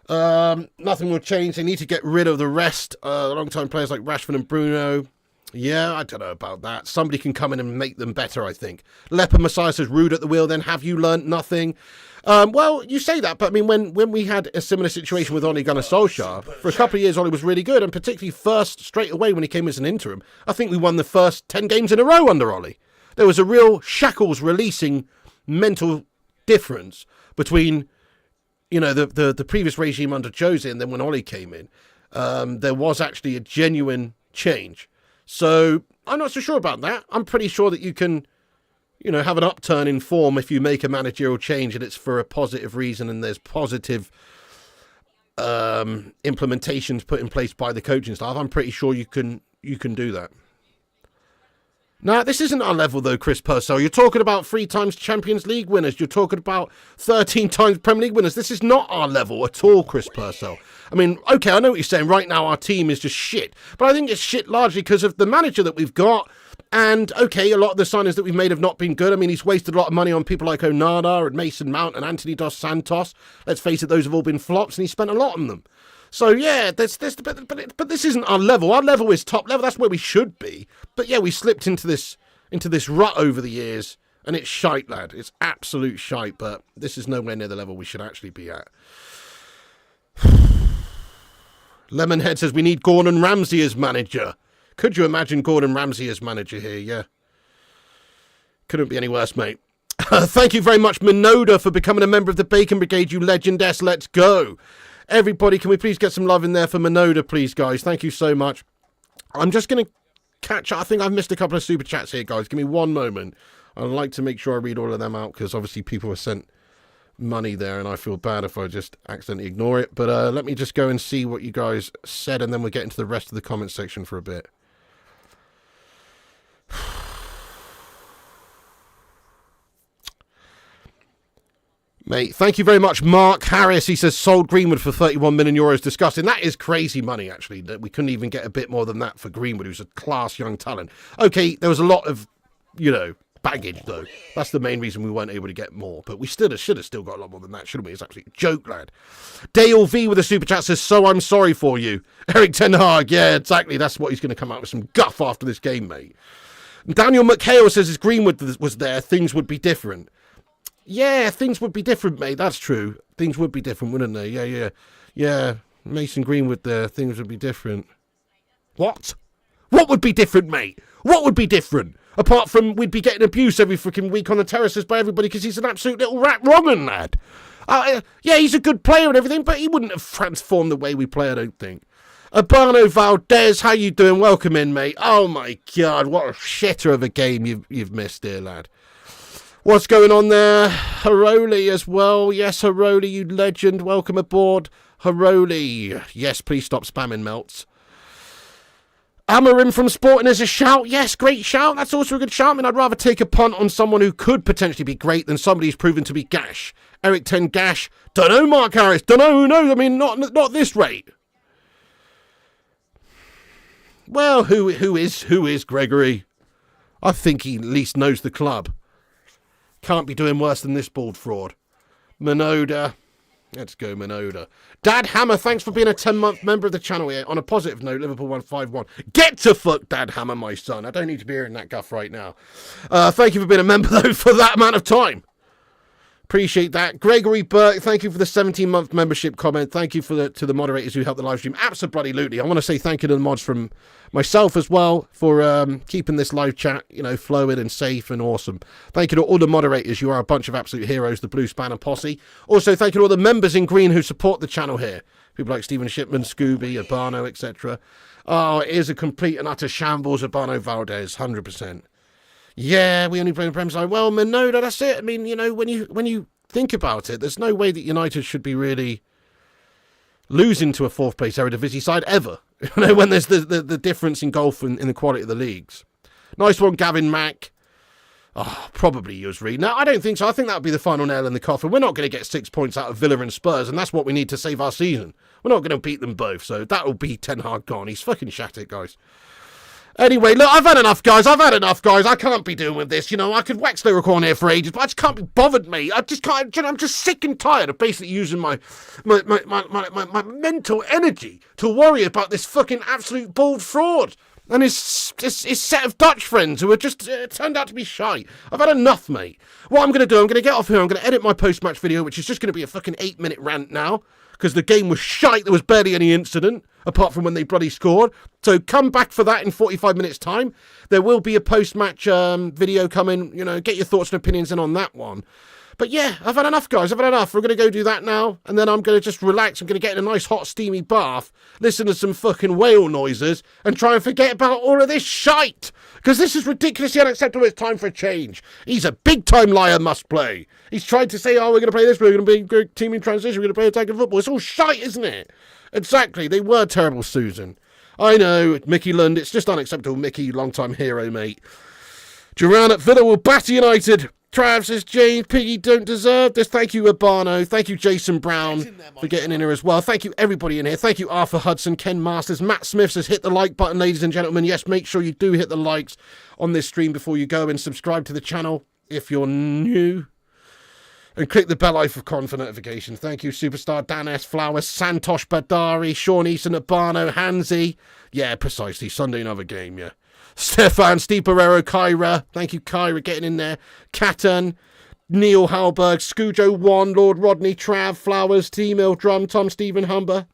Nothing will change. They need to get rid of the rest. Long-time players like Rashford and Bruno. Yeah, I don't know about that. Somebody can come in and make them better, I think. Leopard Messiah says, rude at the wheel, then have you learnt nothing? Well, you say that, but I mean, when we had a similar situation with Ole Gunnar Solskjaer, for a couple of years, Ole was really good, and particularly first, straight away when he came as an interim, I think we won the first 10 games in a row under Ole. There was a real shackles releasing mental difference between, you know, the previous regime under Jose and then when Ole came in. There was actually a genuine change. So I'm not so sure about that. I'm pretty sure that you can, you know, have an upturn in form if you make a managerial change and it's for a positive reason and there's positive implementations put in place by the coaching staff. I'm pretty sure you can do that. Now, this isn't our level, though, Chris Purcell. You're talking about 3 times Champions League winners. You're talking about 13 times Premier League winners. This is not our level at all, Chris Purcell. I mean, okay, I know what you're saying. Right now, our team is just shit. But I think it's shit largely because of the manager that we've got. And, okay, a lot of the signings that we've made have not been good. I mean, he's wasted a lot of money on people like Onana and Mason Mount and Anthony Dos Santos. Let's face it, those have all been flops, and he spent a lot on them. So, yeah, but this isn't our level. Our level is top level. That's where we should be. But, yeah, we slipped into this rut over the years, and it's shite, lad. It's absolute shite, but this is nowhere near the level we should actually be at. Lemonhead says we need Gordon Ramsay as manager. Could you imagine Gordon Ramsay as manager here? Yeah. Couldn't be any worse, mate. Thank you very much, Minoda, for becoming a member of the Bacon Brigade, you legendess. Let's go. Everybody, can we please get some love in there for Minoda, please, guys? Thank you so much. I'm just going to catch up. I think I've missed a couple of super chats here, guys. Give me one moment. I'd like to make sure I read all of them out because obviously people have sent money there and I feel bad if I just accidentally ignore it. But let me just go and see what you guys said and then we'll get into the rest of the comment section for a bit. Mate, thank you very much, Mark Harris. He says, sold Greenwood for 31 million euros. Disgusting. That is crazy money, actually. That we couldn't even get a bit more than that for Greenwood, who's a class young talent. Okay, there was a lot of, you know, baggage, though. That's the main reason we weren't able to get more. But we should have still got a lot more than that, shouldn't we? It's actually a joke, lad. Dale V with a super chat says, so I'm sorry for you. Erik Ten Hag, yeah, exactly. That's what he's going to come out with, some guff after this game, mate. Daniel McHale says, if Greenwood was there, things would be different. Yeah, things would be different, mate. That's true. Things would be different, wouldn't they? Yeah. Mason Greenwood there. Things would be different. What? What would be different, mate? What would be different? Apart from we'd be getting abuse every freaking week on the terraces by everybody because he's an absolute little rat wrong'un, lad. Yeah, he's a good player and everything, but he wouldn't have transformed the way we play, I don't think. Urbano Valdez, how you doing? Welcome in, mate. Oh, my God. What a shitter of a game you've missed here, lad. What's going on there? Haroli as well. Yes, Haroli, you legend. Welcome aboard. Haroli. Yes, please stop spamming melts. Amarim from Sporting is a shout. Yes, great shout. That's also a good shout. I mean, I'd rather take a punt on someone who could potentially be great than somebody who's proven to be gash. Erik Ten Gash. Don't know, Mark Harris. Don't know who knows. I mean, not this rate. Well, who is Gregory? I think he at least knows the club. Can't be doing worse than this bald fraud. Minoda. Let's go, Minoda. Dad Hammer, thanks for being a 10-month member of the channel here. On a positive note, Liverpool 151. Get to fuck, Dad Hammer, my son. I don't need to be hearing that guff right now. Thank you for being a member, though, for that amount of time. Appreciate that. Gregory Burke, thank you for the 17-month membership comment. Thank you to the moderators who helped the live stream. Absolutely. I want to say thank you to the mods from myself as well for keeping this live chat, you know, flowing and safe and awesome. Thank you to all the moderators. You are a bunch of absolute heroes, the Blue Spanner Posse. Also, thank you to all the members in green who support the channel here. People like Stephen Shipman, Scooby, Urbano, etc. Oh, it is a complete and utter shambles, Urbano Valdez, 100%. Yeah, we only play in the Premier League. Well, no, that's it. I mean, you know, when you think about it, there's no way that United should be really losing to a fourth-place Eredivisie side ever. You know, when there's the difference in golf and in the quality of the leagues. Nice one, Gavin Mack. Oh, probably Yusri. No, I don't think so. I think that would be the final nail in the coffin. We're not going to get 6 points out of Villa and Spurs, and that's what we need to save our season. We're not going to beat them both, so that'll be Ten Hag gone. He's fucking shat it, guys. Anyway, look, I've had enough, guys. I can't be doing with this. You know, I could wax lyrical on here for ages, but I just can't be bothered, mate. I just can't. You know, I'm just sick and tired of basically using my mental energy to worry about this fucking absolute bald fraud and his set of Dutch friends who are just turned out to be shy. I've had enough, mate. What I'm going to do, I'm going to get off here. I'm going to edit my post-match video, which is just going to be a fucking 8-minute rant now, because the game was shite. There was barely any incident, apart from when they bloody scored. So come back for that in 45 minutes' time. There will be a post-match video coming. You know, get your thoughts and opinions in on that one. But yeah, I've had enough, guys. I've had enough. We're going to go do that now, and then I'm going to just relax. I'm going to get in a nice, hot, steamy bath, listen to some fucking whale noises, and try and forget about all of this shite. Because this is ridiculously unacceptable. It's time for a change. He's a big-time liar, must play. He's tried to say, oh, we're going to play this, we're going to be team in transition, we're going to play attacking football. It's all shite, isn't it? Exactly. They were terrible, Susan. I know, Mickey Lund. It's just unacceptable. Mickey, long-time hero, mate. Duran at Villa will batter United. Trav says, James, Piggy don't deserve this. Thank you, Urbano. Thank you, Jason Brown, for getting in here as well. Thank you, everybody in here. Thank you, Arthur Hudson, Ken Masters. Matt Smith says, hit the like button, ladies and gentlemen. Yes, make sure you do hit the likes on this stream before you go, and subscribe to the channel if you're new. And click the bell icon for notifications. Thank you, Superstar, Dan S. Flowers, Santosh Badari, Sean Easton, Urbano, Hansi. Yeah, precisely. Sunday, another game, yeah. Stefan, Steve Barrero, Kyra. Thank you, Kyra, getting in there. Catan, Neil Halberg, Scujo 1, Lord Rodney, Trav, Flowers, T-Mill, Drum, Tom, Stephen Humber,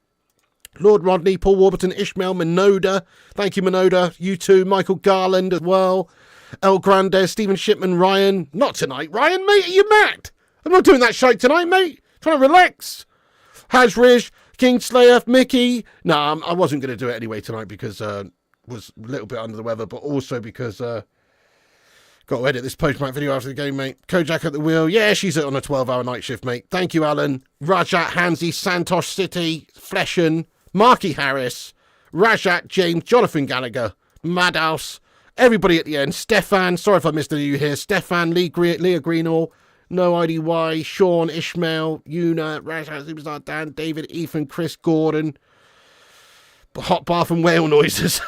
Lord Rodney, Paul Warburton, Ishmael, Minoda. Thank you, Minoda. You too, Michael Garland as well. El Grande, Stephen Shipman, Ryan. Not tonight, Ryan, mate. Are you mad? I'm not doing that shite tonight, mate. I'm trying to relax. Hajrish, Kingslayer, Mickey. Nah, I wasn't going to do it anyway tonight because was a little bit under the weather, but also because got to edit this post-match video after the game, mate. Kojak at the wheel. Yeah, she's on a 12-hour night shift, mate. Thank you, Alan. Rajat, Hansi, Santosh City, Fleshen, Marky Harris, Rajat, James, Jonathan Gallagher, Madhouse, everybody at the end. Stefan, sorry if I missed any of you here. Stefan, Leah Greenall, No IDY, Sean, Ishmael, Una, Rajat, Superstar Dan, David, Ethan, Chris, Gordon, Hot Bath and Whale Noises.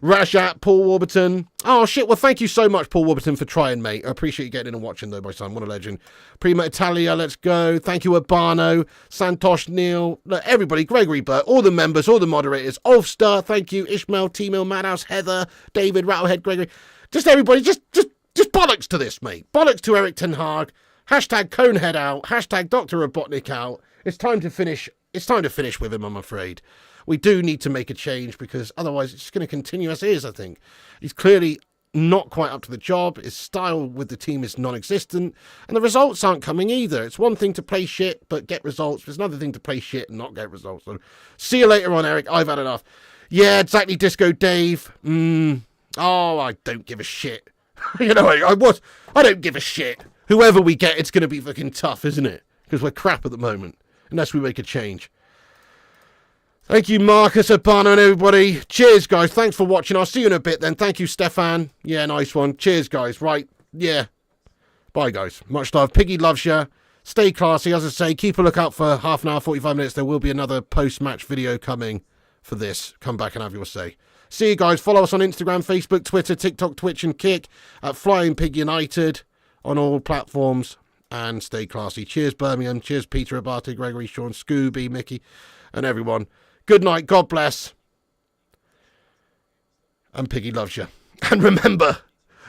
Rajat, Paul Warburton. Oh, shit. Well, thank you so much, Paul Warburton, for trying, mate. I appreciate you getting in and watching, though, my son. What a legend. Prima Italia, let's go. Thank you, Urbano, Santosh, Neil, look, everybody, Gregory Burt, all the members, all the moderators, Ulster, thank you, Ishmael, T-Mill, Madhouse, Heather, David, Rattlehead, Gregory. Just everybody, just bollocks to this, mate. Bollocks to Eric Ten Hag. Hashtag Conehead out. Hashtag Dr. Robotnik out. It's time to finish. It's time to finish with him, I'm afraid. We do need to make a change because otherwise it's just going to continue as is, I think. He's clearly not quite up to the job. His style with the team is non-existent. And the results aren't coming either. It's one thing to play shit but get results. It's another thing to play shit and not get results. So see you later on, Eric. I've had enough. Yeah, exactly, Disco Dave. Oh, I don't give a shit. You know, I don't give a shit. Whoever we get, it's going to be fucking tough, isn't it? Because we're crap at the moment. Unless we make a change. Thank you, Marcus, Urbano, and everybody. Cheers, guys. Thanks for watching. I'll see you in a bit then. Thank you, Stefan. Yeah, nice one. Cheers, guys. Right. Yeah. Bye, guys. Much love. Piggy loves you. Stay classy. As I say, keep a lookout for half an hour, 45 minutes. There will be another post-match video coming for this. Come back and have your say. See you guys. Follow us on Instagram, Facebook, Twitter, TikTok, Twitch, and Kick at Flying Pig United on all platforms. And stay classy. Cheers, Birmingham. Cheers, Peter, Abate, Gregory, Sean, Scooby, Mickey, and everyone. Good night. God bless. And Piggy loves you. And remember,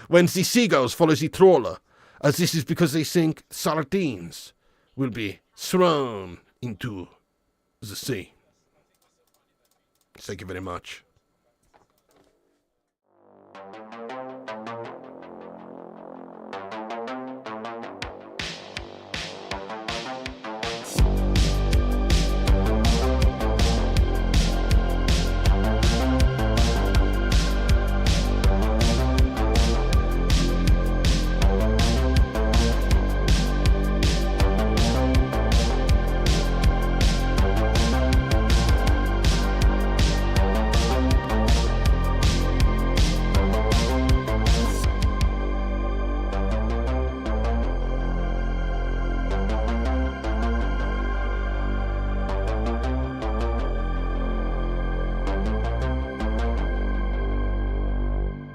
when the seagulls follow the trawler, as this is because they think sardines will be thrown into the sea. Thank you very much.